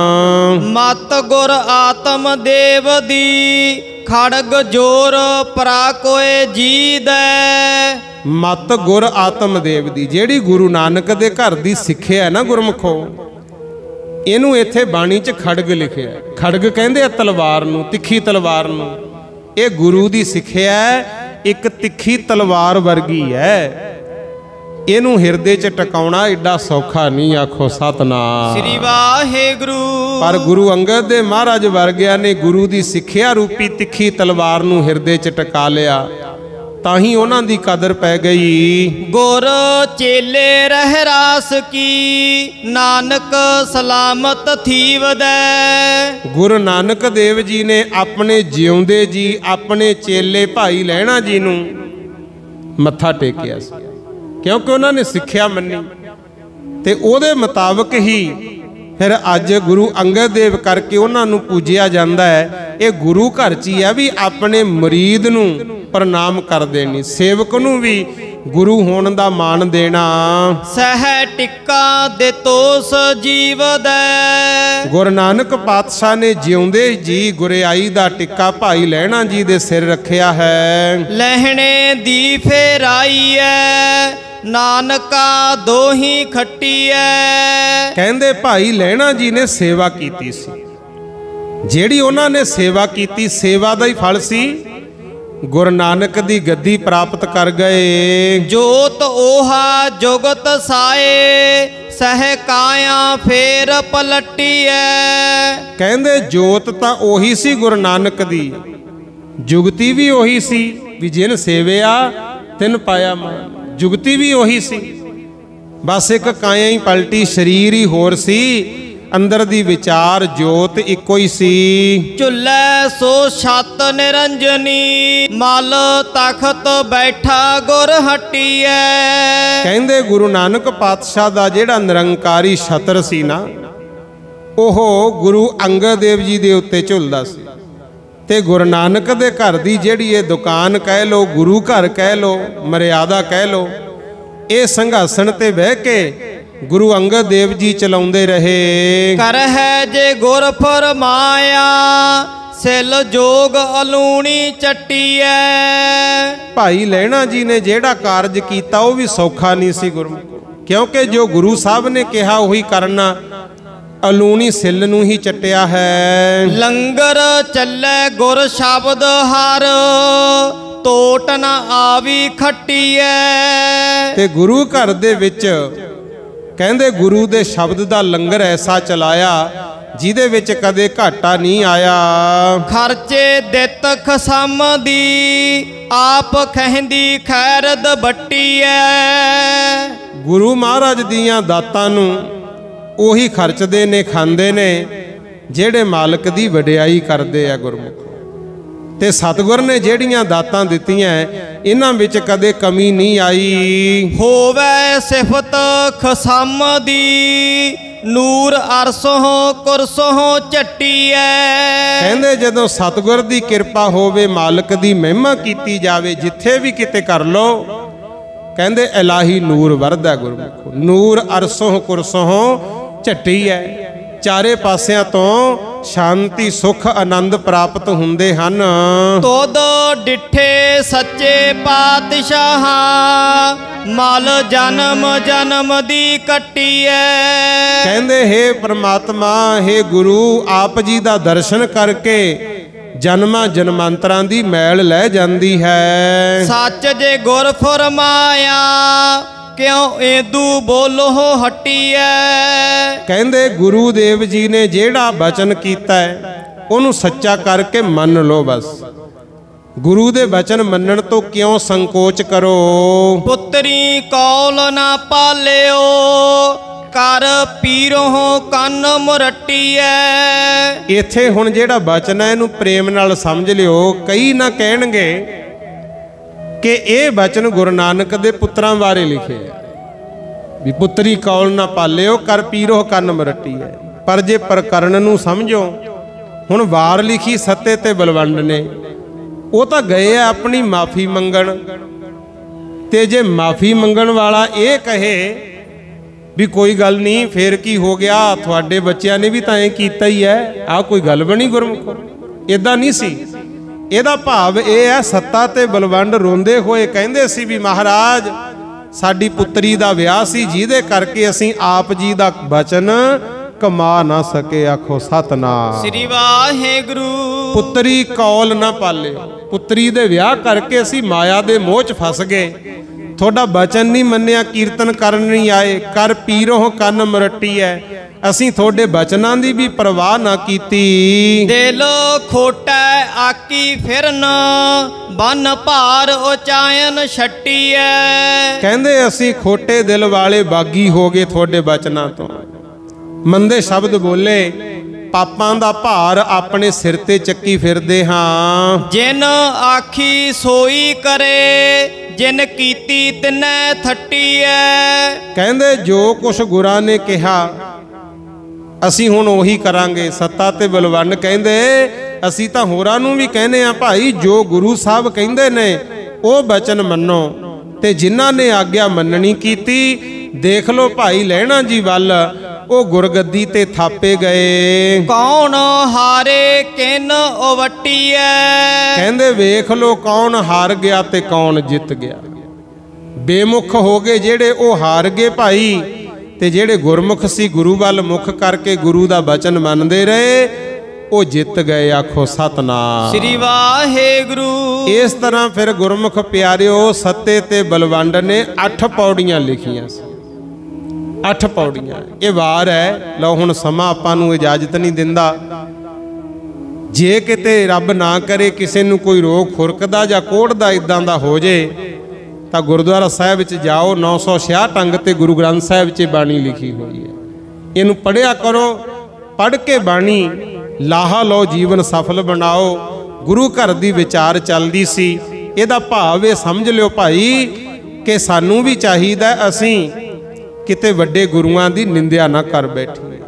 ਮਤ ਗੁਰ ਆਤਮ ਦੇਵ ਦੀ ਖੜਗ ਜੋਰ ਪਰਾ ਕੋਏ ਜੀਦੈ। ਮਤ ਗੁਰ ਆਤਮ ਦੇਵ ਦੀ, ਜਿਹੜੀ ਗੁਰੂ ਨਾਨਕ ਦੇ ਘਰ ਦੀ ਸਿੱਖਿਆ ਹੈ ਨਾ ਗੁਰਮੁਖੋ, ਇਹਨੂੰ ਇੱਥੇ ਬਾਣੀ 'ਚ ਖੜਗ ਲਿਖਿਆ। ਖੜਗ ਕਹਿੰਦੇ ਆ ਤਲਵਾਰ ਨੂੰ, ਤਿੱਖੀ ਤਲਵਾਰ ਨੂੰ। ਇਹ ਗੁਰੂ ਦੀ ਸਿੱਖਿਆ ਇੱਕ ਤਿੱਖੀ ਤਲਵਾਰ ਵਰਗੀ ਹੈ। ਇਹਨੂੰ ਹਿਰਦੇ 'ਚ ਟਿਕਾਉਣਾ ਏਡਾ ਸੌਖਾ ਨਹੀਂ, ਆਖੋ ਸਤਨਾਮ ਸ੍ਰੀ ਵਾਹਿਗੁਰੂ। ਪਰ ਗੁਰੂ ਅੰਗਦ ਦੇ ਮਹਾਰਾਜ ਵਰਗਿਆਂ ਨੇ ਗੁਰੂ ਦੀ ਸਿੱਖਿਆ ਰੂਪੀ ਤਿੱਖੀ ਤਲਵਾਰ ਨੂੰ ਹਿਰਦੇ 'ਚ ਟਿਕਾ ਲਿਆ, ਤਾਂ ਹੀ ਉਹਨਾਂ ਦੀ ਕਦਰ ਪੈ ਗਈ। ਗੁਰ ਚੇਲੇ ਰਹਿ ਰਾਸ ਕੀ, ਨਾਨਕ ਸਲਾਮਤ ਥੀਵਦੈ। ਗੁਰੂ ਨਾਨਕ ਦੇਵ ਜੀ ਨੇ ਆਪਣੇ ਜਿਉਂਦੇ ਜੀ ਆਪਣੇ ਚੇਲੇ ਭਾਈ ਲਹਿਣਾ ਜੀ ਨੂੰ ਮੱਥਾ ਟੇਕਿਆ ਸੀ, ਕਿਉਂਕਿ ਉਹਨਾਂ ਨੇ ਸਿੱਖਿਆ ਮੰਨੀ ਤੇ ਉਹਦੇ ਮੁਤਾਬਕ ਹੀ ਫਿਰ ਅੱਜ ਗੁਰੂ ਅੰਗਦ ਦੇਵ ਕਰਕੇ ਉਹਨਾਂ ਨੂੰ ਪੂਜਿਆ ਜਾਂਦਾ ਹੈ। ਇਹ ਗੁਰੂ ਘਰ 'ਚ ਹੀ ਹੈ ਵੀ ਆਪਣੇ ਮੁਰੀਦ ਨੂੰ ਪ੍ਰਣਾਮ ਕਰ ਦੇਣੀ, ਸੇਵਕ ਨੂੰ ਵੀ ਗੁਰੂ ਹੋਣ ਦਾ ਮਾਣ ਦੇਣਾ। ਸਹਿ ਟਿੱਕਾ ਦੇ ਤੋਸ ਜੀਵਦੈ। ਗੁਰੂ ਨਾਨਕ ਪਾਤਸ਼ਾਹ ਨੇ ਜਿਉਂਦੇ ਜੀ ਗੁਰਿਆਈ ਦਾ ਟਿੱਕਾ ਭਾਈ ਲਹਿਣਾ ਜੀ ਦੇ ਸਿਰ ਰੱਖਿਆ ਹੈ। ਲਹਿਣੇ ਦੀ ਫੇਰਾਈਐ, ਨਾਨਕਾ ਦੋਹੀ ਖੱਟੀਐ। ਕਹਿੰਦੇ ਭਾਈ ਲਹਿਣਾ ਜੀ ਨੇ ਸੇਵਾ ਕੀਤੀ ਸੀ, ਜਿਹੜੀ ਉਹਨਾਂ ਨੇ ਸੇਵਾ ਕੀਤੀ ਸੇਵਾ ਦਾ ਹੀ ਫਲ ਸੀ। ਗੁਰੂ ਨਾਨਕ ਦੀ ਗੱਦੀ ਪ੍ਰਾਪਤ ਕਰ ਗਏ। ਜੋਤ 오ਹਾ ਜੁਗਤ ਸਾਏ, ਸਹਿ ਕਾਇਆ ਫੇਰ ਪਲਟੀਐ। ਕਹਿੰਦੇ ਜੋਤ ਤਾਂ ਉਹੀ ਸੀ ਗੁਰੂ ਨਾਨਕ ਦੀ, ਜੁਗਤੀ ਵੀ ਉਹੀ ਸੀ ਵੀ ਜਿਨ ਸੇਵਿਆ ਤਿਨ ਪਾਇਆ ਮਾਨ। ਜੁਗਤੀ ਵੀ ਉਹੀ ਸੀ, ਬਸ ਇੱਕ ਕਾਇਆ ਹੀ ਪਲਟੀ, ਸਰੀਰ ਹੀ ਹੋਰ ਸੀ, ਅੰਦਰ ਦੀ ਵਿਚਾਰ ਜੋਤ ਇੱਕੋ ਹੀ ਸੀ। ਝੁੱਲੈ ਸੋ ਛਤ ਨਿਰੰਜਨੀ, ਮਲ ਤਖਤ ਬੈਠਾ ਗੁਰ ਹਟੀਐ। ਕਹਿੰਦੇ ਗੁਰੂ ਨਾਨਕ ਪਾਤਸ਼ਾਹ ਦਾ ਜਿਹੜਾ ਨਿਰੰਕਾਰੀ ਛਤਰ ਸੀ ਨਾ, ਉਹ ਗੁਰੂ ਅੰਗਦ ਦੇਵ ਜੀ ਦੇ ਉੱਤੇ ਝੁੱਲਦਾ ਸੀ। ਤੇ ਗੁਰੂ ਨਾਨਕ ਦੇ ਘਰ ਦੀ ਜਿਹੜੀ ਇਹ ਦੁਕਾਨ ਕਹਿ ਲੋ, ਗੁਰੂ ਘਰ ਕਹਿ ਲੋ, ਮਰਿਆਦਾ ਕਹਿ ਲੋ, ਇਹ ਸੰਘਾਸਣ ਤੇ ਬਹਿ ਕੇ ਗੁਰੂ ਅੰਗਦ ਦੇਵ ਜੀ ਚਲਾਉਂਦੇ ਰਹੇ। ਕਰ ਹੈ ਜੇ ਗੁਰ ਫਰਮਾਇਆ, ਸਿਲ ਜੋਗ ਅਲੂਣੀ ਚੱਟੀਐ। ਭਾਈ ਲਹਿਣਾ ਜੀ ਨੇ ਜਿਹੜਾ ਕਾਰਜ ਕੀਤਾ ਉਹ ਵੀ ਸੌਖਾ ਨਹੀਂ ਸੀ ਗੁਰੂ, ਕਿਉਂਕਿ ਜੋ ਗੁਰੂ ਸਾਹਿਬ ਨੇ ਕਿਹਾ ਉਹੀ ਕਰਨਾ, ਅਲੂਣੀ ਸਿੱਲ ਨੂੰ ਹੀ ਚੱਟਿਆ ਹੈ। ਲੰਗਰ ਚੱਲੇ ਗੁਰ ਸ਼ਬਦ ਹਰ, ਤੋਟ ਨਾ ਆਵੀ ਖੱਟੀਐ। ਤੇ ਗੁਰੂ ਘਰ ਦੇ ਵਿੱਚ ਕਹਿੰਦੇ ਗੁਰੂ ਦੇ ਸ਼ਬਦ ਦਾ ਲੰਗਰ ਐਸਾ ਚਲਾਇਆ ਜਿਹਦੇ ਵਿੱਚ ਕਦੇ ਘਾਟਾ ਨਹੀਂ ਆਇਆ। ਖਰਚੇ ਦਿੱਤ ਖਸਮ ਦੀ, ਆਪ ਖਹਿੰਦੀ ਖੈਰਦ ਬੱਟੀਐ। ਗੁਰੂ ਮਹਾਰਾਜ ਦੀਆਂ ਦਾਤਾਂ ਨੂੰ ਉਹੀ ਖਰਚਦੇ ਨੇ, ਖਾਂਦੇ ਨੇ, ਜਿਹੜੇ ਮਾਲਕ ਦੀ ਵਡਿਆਈ ਕਰਦੇ ਆ ਗੁਰਮੁਖ। ਤੇ ਸਤਿਗੁਰ ਨੇ ਜਿਹੜੀਆਂ ਦਾਤਾਂ ਦਿੱਤੀਆਂ ਇਹਨਾਂ ਵਿੱਚ ਕਦੇ ਕਮੀ ਨਹੀਂ ਆਈ। ਹੋਵੇ ਸਿਫਤ ਖਸਮ ਦੀ, ਨੂਰ ਅਰਸੋਂ ਕੁਰਸੋਂ ਝੱਟੀਐ। ਕਹਿੰਦੇ ਜਦੋਂ ਸਤਿਗੁਰ ਦੀ ਕਿਰਪਾ ਹੋਵੇ, ਮਾਲਕ ਦੀ ਮਹਿਮਾ ਕੀਤੀ ਜਾਵੇ, ਜਿੱਥੇ ਵੀ ਕਿਤੇ ਕਰ ਲੋ, ਕਹਿੰਦੇ ਇਲਾਹੀ ਨੂਰ ਵਰਦਾ ਗੁਰਮੁਖ। ਨੂਰ ਅਰਸੋਂ ਕੁਰਸੋਂ ਝੱਟੀ ਹੈ, ਚਾਰੇ ਪਾਸਿਆਂ ਤੋਂ ਸ਼ਾਂਤੀ ਸੁਖ ਆਨੰਦ ਪ੍ਰਾਪਤ ਹੁੰਦੇ ਹਨ। ਤੋਦ ਡਿੱਠੇ ਸੱਚੇ ਪਾਤਸ਼ਾਹ, ਮਲ ਜਨਮ ਜਨਮ ਦੀ ਕੱਟੀਐ। ਕਹਿੰਦੇ ਹੇ ਪ੍ਰਮਾਤਮਾ, ਹੇ ਗੁਰੂ, ਆਪ ਜੀ ਦਾ ਦਰਸ਼ਨ ਕਰਕੇ ਜਨਮਾਂ ਜਨਮਾਂਤਰਾਂ ਦੀ ਮੈਲ ਲੈ ਜਾਂਦੀ ਹੈ। ਸੱਚ ਜੇ ਗੁਰ ਫਰਮਾਇਆ, ਕਿਉਂ ਏਦੂ ਬੋਲੋ ਹਟੀਐ। ਕਹਿੰਦੇ ਗੁਰੂ ਦੇਵ ਜੀ ਨੇ ਜਿਹੜਾ ਬਚਨ ਕੀਤਾ ਹੈ ਉਹਨੂੰ ਸੱਚਾ ਕਰਕੇ ਮੰਨ ਲਓ ਬਸ। ਗੁਰੂ ਦੇ ਬਚਨ ਮੰਨਣ ਤੋਂ ਕਿਉਂ ਸੰਕੋਚ ਕਰੋ। ਪੁੱਤਰੀ ਕੌਲ ਨਾ ਪਾਲਿਓ, ਕਰ ਪੀਰੋਂ ਕੰਨ ਮੁਰਟੀਐ। ਇੱਥੇ ਹੁਣ ਜਿਹੜਾ ਬਚਨ ਹੈ ਇਹਨੂੰ ਪ੍ਰੇਮ ਨਾਲ ਸਮਝ ਲਿਓ। ਕਈ ਨਾ ਕਹਿਣਗੇ ਕਿ ਇਹ ਬਚਨ ਗੁਰੂ ਨਾਨਕ ਦੇ ਪੁੱਤਰਾਂ ਬਾਰੇ ਲਿਖੇ ਆ ਵੀ ਪੁੱਤਰੀ ਕੌਲ ਨਾ ਪਾਲਿਓ, ਕਰ ਪੀਰੋ ਕੰਨ ਮਰਟੀ ਹੈ। ਪਰ ਜੇ ਪ੍ਰਕਰਨ ਨੂੰ ਸਮਝੋ, ਹੁਣ ਵਾਰ ਲਿਖੀ ਸੱਤੇ ਤੇ ਬਲਵੰਡ ਨੇ, ਉਹ ਤਾਂ ਗਏ ਆ ਆਪਣੀ ਮਾਫੀ ਮੰਗਣ। ਤੇ ਜੇ ਮਾਫੀ ਮੰਗਣ ਵਾਲਾ ਇਹ ਕਹੇ ਵੀ ਕੋਈ ਗੱਲ ਨਹੀਂ, ਫੇਰ ਕੀ ਹੋ ਗਿਆ, ਤੁਹਾਡੇ ਬੱਚਿਆਂ ਨੇ ਵੀ ਤਾਂ ਐ ਕੀਤਾ ਹੀ ਹੈ, ਆਹ ਕੋਈ ਗੱਲ ਬਣੀ ਗੁਰਮੁਖੋ। ਇਦਾਂ ਨਹੀਂ ਸੀ। ਇਹਦਾ ਭਾਵ ਇਹ ਹੈ, ਸੱਤਾ ਤੇ ਬਲਵੰਡ ਰੋਂਦੇ ਹੋਏ ਕਹਿੰਦੇ ਸੀ ਵੀ ਮਹਾਰਾਜ ਸਾਡੀ ਪੁੱਤਰੀ ਦਾ ਵਿਆਹ ਸੀ, ਜਿਹਦੇ ਕਰਕੇ ਅਸੀਂ ਆਪ ਜੀ ਦਾ ਬਚਨ ਕਮਾ ਨਾ ਸਕੇ। ਆਖੋ ਸਤਨਾਮ ਸ੍ਰੀ ਵਾਹਿਗੁਰੂ। ਪੁੱਤਰੀ ਕੌਲ ਨਾ ਪਾਲਿਓ, ਪੁੱਤਰੀ ਦੇ ਵਿਆਹ ਕਰਕੇ ਅਸੀਂ ਮਾਇਆ ਦੇ ਮੋਹ 'ਚ ਫਸ ਗਏ, ਤੁਹਾਡਾ ਬਚਨ ਨਹੀਂ ਮੰਨਿਆ, ਕੀਰਤਨ ਕਰਨ ਨਹੀਂ ਆਏ, ਕਰ ਪੀਰੋਂ ਕੰਨ ਮਰਟੀ ਹੈ, ਅਸੀਂ ਤੁਹਾਡੇ ਬਚਨਾਂ ਦੀ ਵੀ ਪਰਵਾਹ ਨਾ ਕੀਤੀ। ਦਿਲ ਖੋਟਾ ਆਕੀ ਫਿਰਨ, ਬਨ ਭਾਰ ਉਚਾਇਨ ਛੱਟੀਐ। ਕਹਿੰਦੇ ਅਸੀਂ ਖੋਟੇ ਦਿਲ ਵਾਲੇ ਬਾਗੀ ਹੋ ਗਏ ਤੁਹਾਡੇ ਬਚਨਾਂ ਤੋਂ, ਮੰਦੇ ਸ਼ਬਦ ਬੋਲੇ, ਪਾਪਾਂ ਦਾ ਭਾਰ ਆਪਣੇ ਸਿਰ ਤੇ ਚੱਕੀ ਫਿਰਦੇ ਹਾਂ। ਜਿਨ ਆਖੀ ਸੋਈ ਕਰੇ, ਜਿਨ ਕੀਤੀ ਤਿਨੈ ਥੱਟੀਐ। ਕਹਿੰਦੇ ਜੋ ਕੁਛ ਗੁਰਾਂ ਨੇ ਕਿਹਾ ਅਸੀਂ ਹੁਣ ਉਹੀ ਕਰਾਂਗੇ। ਸੱਤਾ ਤੇ ਬਲਵੰਡ ਕਹਿੰਦੇ ਅਸੀਂ ਤਾਂ ਹੋਰਾਂ ਨੂੰ ਵੀ ਕਹਿੰਦੇ ਆ ਭਾਈ, ਜੋ ਗੁਰੂ ਸਾਹਿਬ ਕਹਿੰਦੇ ਨੇ ਉਹ ਬਚਨ ਮੰਨੋ, ਤੇ ਜਿਨ੍ਹਾਂ ਨੇ ਆਗਿਆ ਮੰਨਣੀ ਕੀਤੀ ਦੇਖ ਲਓ ਭਾਈ ਲਹਿਣਾ ਜੀ ਵੱਲ, ਉਹ ਗੁਰਗੱਦੀ ਤੇ ਥਾਪੇ ਗਏ। ਕੌਣ ਹਾਰੇ ਕਿਨ ਉਵਟੀਐ। ਕਹਿੰਦੇ ਵੇਖ ਲਓ ਕੌਣ ਹਾਰ ਗਿਆ ਤੇ ਕੌਣ ਜਿੱਤ ਗਿਆ। ਬੇਮੁਖ ਹੋ ਗਏ ਜਿਹੜੇ, ਉਹ ਹਾਰ ਗਏ ਭਾਈ, ਤੇ ਜਿਹੜੇ ਗੁਰਮੁਖ ਸੀ ਗੁਰੂ ਵੱਲ ਮੁਖ ਕਰਕੇ ਗੁਰੂ ਦਾ ਬਚਨ ਮੰਨਦੇ ਰਹੇ ਉਹ ਜਿੱਤ ਗਏ। ਆਖੋ ਸਤਨਾਮ ਸ੍ਰੀ ਵਾਹਿਗੁਰੂ। ਇਸ ਤਰ੍ਹਾਂ ਫਿਰ ਗੁਰਮੁਖ ਪਿਆਰਿਓ ਸੱਤੇ ਤੇ ਬਲਵੰਡ ਨੇ 8 ਪੌੜੀਆਂ ਲਿਖੀਆਂ ਸੀ। 8 ਪੌੜੀਆਂ ਇਹ ਵਾਰ ਹੈ। ਲਓ ਹੁਣ ਸਮਾਂ ਆਪਾਂ ਨੂੰ ਇਜਾਜ਼ਤ ਨਹੀਂ ਦਿੰਦਾ। ਜੇ ਕਿਤੇ ਰੱਬ ਨਾ ਕਰੇ ਕਿਸੇ ਨੂੰ ਕੋਈ ਰੋਗ ਖੁਰਕਦਾ ਜਾਂ ਕੋੜਦਾ ਇਦਾਂ ਦਾ ਹੋ ਜੇ ਤਾਂ ਗੁਰਦੁਆਰਾ ਸਾਹਿਬ ਵਿੱਚ ਜਾਓ, 966 ਅੰਗ ਤੇ ਗੁਰੂ ਗ੍ਰੰਥ ਸਾਹਿਬ 'ਚ ਬਾਣੀ ਲਿਖੀ ਹੋਈ ਹੈ। ਇਹਨੂੰ ਪੜ੍ਹਿਆ ਕਰੋ, ਪੜ੍ਹ ਕੇ ਬਾਣੀ ਲਾਹਾ ਲਓ, ਜੀਵਨ ਸਫਲ ਬਣਾਓ। ਗੁਰੂ ਘਰ ਦੀ ਵਿਚਾਰ ਚੱਲਦੀ ਸੀ। ਇਹਦਾ ਭਾਵ ਇਹ ਸਮਝ ਲਿਓ ਭਾਈ ਕਿ ਸਾਨੂੰ ਵੀ ਚਾਹੀਦਾ ਅਸੀਂ ਕਿਤੇ ਵੱਡੇ ਗੁਰੂਆਂ ਦੀ ਨਿੰਦਿਆ ਨਾ ਕਰ ਬੈਠੀਏ।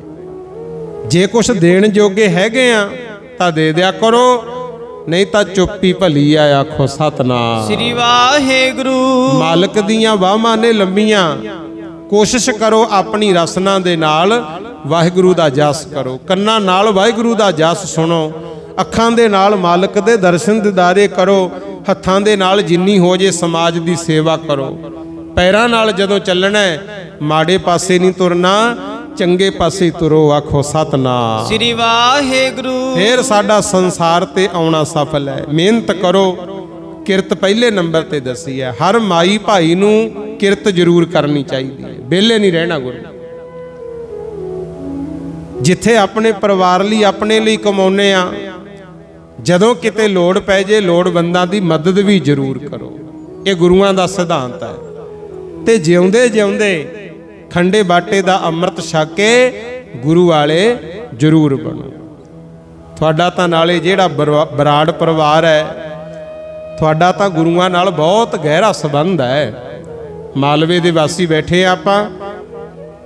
ਜੇ ਕੁਛ ਦੇਣ ਜੋਗੇ ਹੈਗੇ ਆ ਤਾਂ ਦੇ ਦਿਆ ਕਰੋ, ਨਹੀਂ ਤਾਂ ਚੁੱਪੀ ਭਲੀ ਆ। ਆਖੋ ਸਤਨਾਮ ਸ੍ਰੀ ਵਾਹਿਗੁਰੂ। ਮਾਲਕ ਦੀਆਂ ਬਾਹਾਂ ਨੇ ਲੰਮੀਆਂ, ਕੋਸ਼ਿਸ਼ ਕਰੋ ਆਪਣੀ ਰਸਨਾ ਦੇ ਨਾਲ ਵਾਹਿਗੁਰੂ ਦਾ ਜਸ ਕਰੋ, ਕੰਨਾਂ ਨਾਲ ਵਾਹਿਗੁਰੂ ਦਾ ਜਸ ਸੁਣੋ, ਅੱਖਾਂ ਦੇ ਨਾਲ ਮਾਲਕ ਦੇ ਦਰਸ਼ਨ ਦਿਦਾਰੇ ਕਰੋ, ਹੱਥਾਂ ਦੇ ਨਾਲ ਜਿੰਨੀ ਹੋ ਜੇ ਸਮਾਜ ਦੀ ਸੇਵਾ ਕਰੋ, ਪੈਰਾਂ ਨਾਲ ਜਦੋਂ ਚੱਲਣਾ ਮਾੜੇ ਪਾਸੇ ਨਹੀਂ ਤੁਰਨਾ, ਚੰਗੇ ਪਾਸੇ ਤੁਰੋ। ਆਖੋ ਸਤਨਾਮ ਸ੍ਰੀ ਵਾਹਿਗੁਰੂ। ਫੇਰ ਸਾਡਾ ਸੰਸਾਰ ਤੇ ਆਉਣਾ ਸਫਲ ਹੈ। ਮਿਹਨਤ ਕਰੋ, ਕਿਰਤ ਪਹਿਲੇ ਨੰਬਰ ਤੇ ਦੱਸੀ ਹੈ। ਹਰ ਮਾਈ ਭਾਈ ਨੂੰ ਕਿਰਤ ਜ਼ਰੂਰ ਕਰਨੀ ਚਾਹੀਦੀ ਹੈ, ਵਿਹਲੇ ਨਹੀਂ ਰਹਿਣਾ। ਗੁਰੂ ਜਿੱਥੇ ਆਪਣੇ ਪਰਿਵਾਰ ਲਈ ਆਪਣੇ ਲਈ ਕਮਾਉਨੇ ਆ, ਜਦੋਂ ਕਿਤੇ ਲੋੜ ਪੈ ਜੇ ਲੋੜਵੰਦਾਂ ਦੀ ਮਦਦ ਵੀ ਜ਼ਰੂਰ ਕਰੋ। ਇਹ ਗੁਰੂਆਂ ਦਾ ਸਿਧਾਂਤ ਹੈ। ਤੇ ਜਿਉਂਦੇ ਜਿਉਂਦੇ ਖੰਡੇ ਬਾਟੇ ਦਾ ਅੰਮ੍ਰਿਤ ਛਕ ਕੇ ਗੁਰੂ ਵਾਲੇ ਜ਼ਰੂਰ ਬਣੋ। ਤੁਹਾਡਾ ਤਾਂ ਨਾਲੇ ਜਿਹੜਾ ਬਰਾੜ ਪਰਿਵਾਰ ਹੈ, ਤੁਹਾਡਾ ਤਾਂ ਗੁਰੂਆਂ ਨਾਲ ਬਹੁਤ ਗਹਿਰਾ ਸੰਬੰਧ ਹੈ। ਮਾਲਵੇ ਦੇ ਵਾਸੀ ਬੈਠੇ ਆਪਾਂ।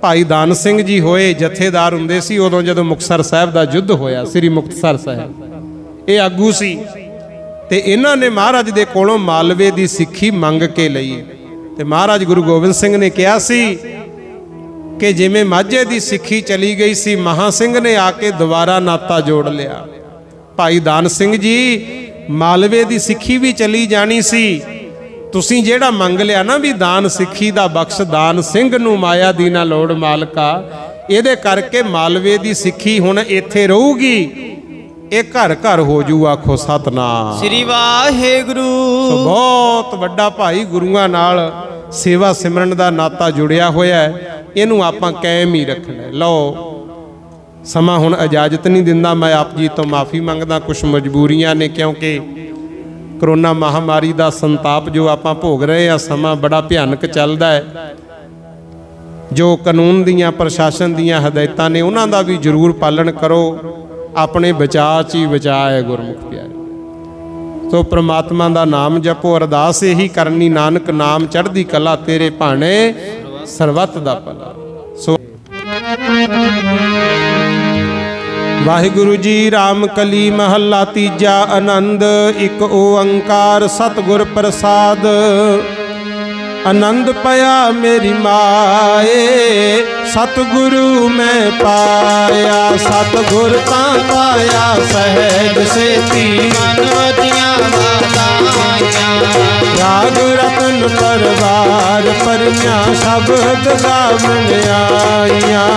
ਭਾਈ ਦਾਨ ਸਿੰਘ ਜੀ ਹੋਏ ਜਥੇਦਾਰ ਹੁੰਦੇ ਸੀ ਉਦੋਂ ਜਦੋਂ ਮੁਕਤਸਰ ਸਾਹਿਬ ਦਾ ਯੁੱਧ ਹੋਇਆ, ਸ੍ਰੀ ਮੁਕਤਸਰ ਸਾਹਿਬ। ਇਹ ਆਗੂ ਸੀ ਤੇ ਇਹਨਾਂ ਨੇ ਮਹਾਰਾਜ ਦੇ ਕੋਲੋਂ ਮਾਲਵੇ ਦੀ ਸਿੱਖੀ ਮੰਗ ਕੇ ਲਈ। ਤੇ ਮਹਾਰਾਜ ਗੁਰੂ ਗੋਬਿੰਦ ਸਿੰਘ ਨੇ ਕਿਹਾ ਸੀ ਕਿ ਜਿਵੇਂ ਮਾਝੇ ਦੀ ਸਿੱਖੀ ਚਲੀ ਗਈ ਸੀ, ਮਹਾ ਸਿੰਘ ਨੇ ਆ ਕੇ ਦੁਬਾਰਾ ਨਾਤਾ ਜੋੜ ਲਿਆ। ਭਾਈ ਦਾਨ ਸਿੰਘ ਜੀ, ਮਾਲਵੇ ਦੀ ਸਿੱਖੀ ਵੀ ਚਲੀ ਜਾਣੀ ਸੀ। ਤੁਸੀਂ ਜਿਹੜਾ ਮੰਗ ਲਿਆ ਨਾ ਵੀ ਦਾਨ ਸਿੱਖੀ ਦਾ ਬਖਸ਼ ਦਾਨ ਸਿੰਘ ਨੂੰ ਮਾਇਆ ਦੀ ਨਾ ਲੋੜ ਮਾਲਕਾ, ਇਹਦੇ ਕਰਕੇ ਮਾਲਵੇ ਦੀ ਸਿੱਖੀ ਹੁਣ ਇੱਥੇ ਰਹੂਗੀ, ਇਹ ਘਰ ਘਰ ਹੋ ਜੂ। ਆਖੋ ਸਤਨਾਮ ਸ੍ਰੀ ਵਾਹਿਗੁਰੂ। ਸੋ ਬਹੁਤ ਵੱਡਾ ਭਾਈ ਗੁਰੂਆਂ ਨਾਲ ਸੇਵਾ ਸਿਮਰਨ ਦਾ ਨਾਤਾ ਜੁੜਿਆ ਹੋਇਆ ਹੈ, ਇਹਨੂੰ ਆਪਾਂ ਕਾਇਮ ਹੀ ਰੱਖਣਾ। ਲਓ ਸਮਾਂ ਹੁਣ ਇਜਾਜ਼ਤ ਨਹੀਂ ਦਿੰਦਾ, ਮੈਂ ਆਪ ਜੀ ਤੋਂ ਮਾਫੀ ਮੰਗਦਾ। ਕੁਝ ਮਜਬੂਰੀਆਂ ਨੇ, ਕਿਉਂਕਿ ਕਰੋਨਾ ਮਹਾਮਾਰੀ ਦਾ ਸੰਤਾਪ ਜੋ ਆਪਾਂ ਭੋਗ ਰਹੇ ਆ, ਸਮਾਂ ਬੜਾ ਭਿਆਨਕ ਚੱਲਦਾ ਹੈ। ਜੋ ਕਾਨੂੰਨ ਦੀਆਂ ਪ੍ਰਸ਼ਾਸਨ ਦੀਆਂ ਹਦਾਇਤਾਂ ਨੇ ਉਹਨਾਂ ਦਾ ਵੀ ਜ਼ਰੂਰ ਪਾਲਣ ਕਰੋ। ਆਪਣੇ ਬਚਾਅ 'ਚ ਹੀ ਬਚਾਅ ਹੈ ਗੁਰਮੁਖ ਪਿਆਰੇ। ਸੋ ਪ੍ਰਮਾਤਮਾ ਦਾ ਨਾਮ ਜਪੋ, ਅਰਦਾਸ ਇਹੀ ਕਰਨੀ, ਨਾਨਕ ਨਾਮ ਚੜ੍ਹਦੀ ਕਲਾ ਤੇਰੇ ਭਾਣੇ ਸਰਬੱਤ ਦਾ ਭਲਾ। ਸੋ ਵਾਹਿਗੁਰੂ ਜੀ। ਰਾਮ ਕਲੀ ਮਹੱਲਾ ਤੀਜਾ। ਆਨੰਦ ਇੱਕ ਓੰਕਾਰ ਸਤਿਗੁਰ ਪ੍ਰਸਾਦ। ਆਨੰਦ ਪਿਆ ਮੇਰੀ ਮਾਏ, ਸਤਿਗੁਰੂ ਮੈਂ ਪਾਇਆ। ਸਤਿਗੁਰ ਤਾਂ ਪਾਇਆ ਸਹਿਜ ਸੇਤੀ, ਮਨ ਵਦੀਆਂ ਵਾਤਾਈਆਂ। ਰਾਗ ਰਤਨ ਪਰਵਾਰ ਪਰੀਆਂ, ਸ਼ਬਦ ਗਾਵਣ ਆਈਆਂ।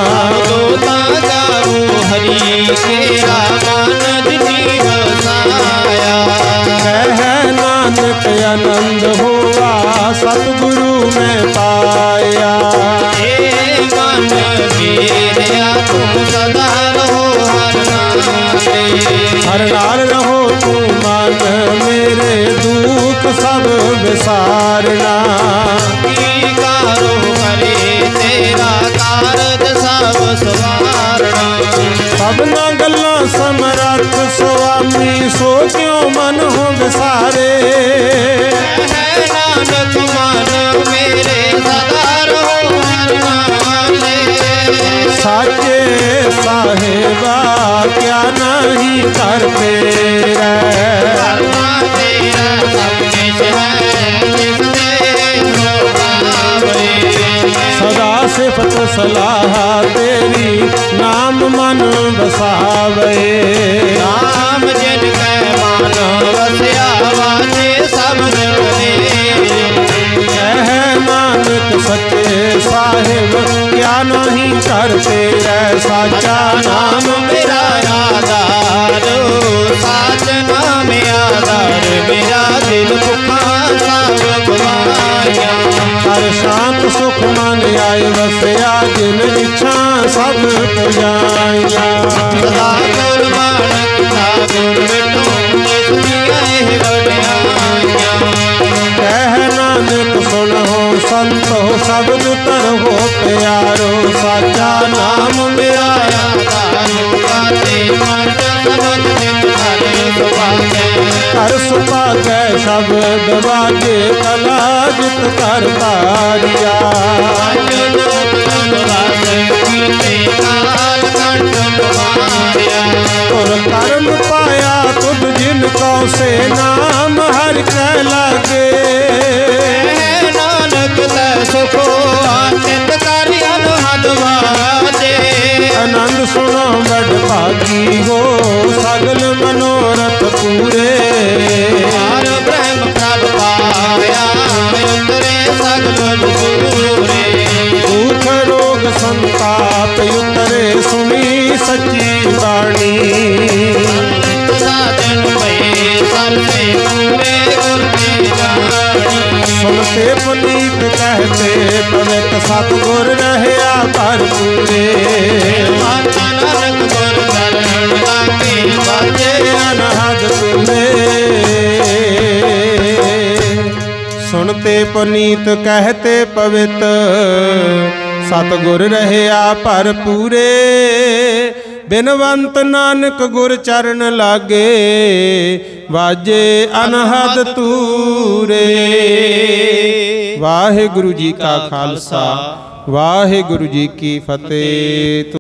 ਦੋ ਤਾਂ ਗਾਵੋ ਹਰੀ ਤੇਰਾ, ਮਨ ਜਿਨੀ ਵਸਾਇਆ। ਕਹਿ ਨਾਨਕ ਆਨੰਦ ਹੋਆ, ਸਤਿਗੁਰੂ ਮੈਂ ਪਾਇਆ। ਏ ਮਨ ਮੇਰਿਆ ਤੁਮ ਸਦਾ ਰਹੋ ਹਰ हर नाल रहो तू मन मेरे दुख सब विसारना। की कारो करे तेरा कारज सब सवारना। सबना गल्लां समरथ स्वामी सो क्यों मन हो विसारे। नानक मन मेरे सदा रहो हर नाले। साचे साहेबा क्या नहीं कर तेरा। सदा सिफत सलाह तेरी नाम मन बसावे। नाम जिन कै मान वसिया वाजे सब कह नानक सच्चे साहिब क्या नहीं करते रे। साचा नाम मेरा आधार साच नाम आधार मेरा दिल भुखा सब गवाया। हर शांत सुख मन आए वसया जिन इच्छा सब पुजाया। सदा गुरबाण किता गुर मिटो निस्तियाँ वड्याइयां। कह नानक सुनो संत हो सब दुतर हो प्यारो। साचा नाम मेरा कर सुभागे शब्द बाजे कला जित कर तारिया। तुर कर्म पाया तुझ जिनको से नाम हर कह लागे। नानक सुखो आनंद करि अनहद वाजे। आनंद सुनो बड़ भागी हो सगल मनोरथ पूरे। हर ब्रह्म प्रभ पाया उतरे सगल पूरे। दुख रोग संताप उतरे सुनी सच्ची बाणी। साजन भये सरसे पूरे गुर की गानी। सुनते पुनीत कहते पवित सतगुर रहया भरपूरे। नानक गुर चरण लागे बाजे अनहद पूरे। सुनते पुनीत कहते पवित सतगुर रहया भरपूरे। बिनवंत नानक गुर चरण लागे वाजे अनहद तूरे। वाहिगुरु जी का खालसा वाहिगुरु जी की फतेह।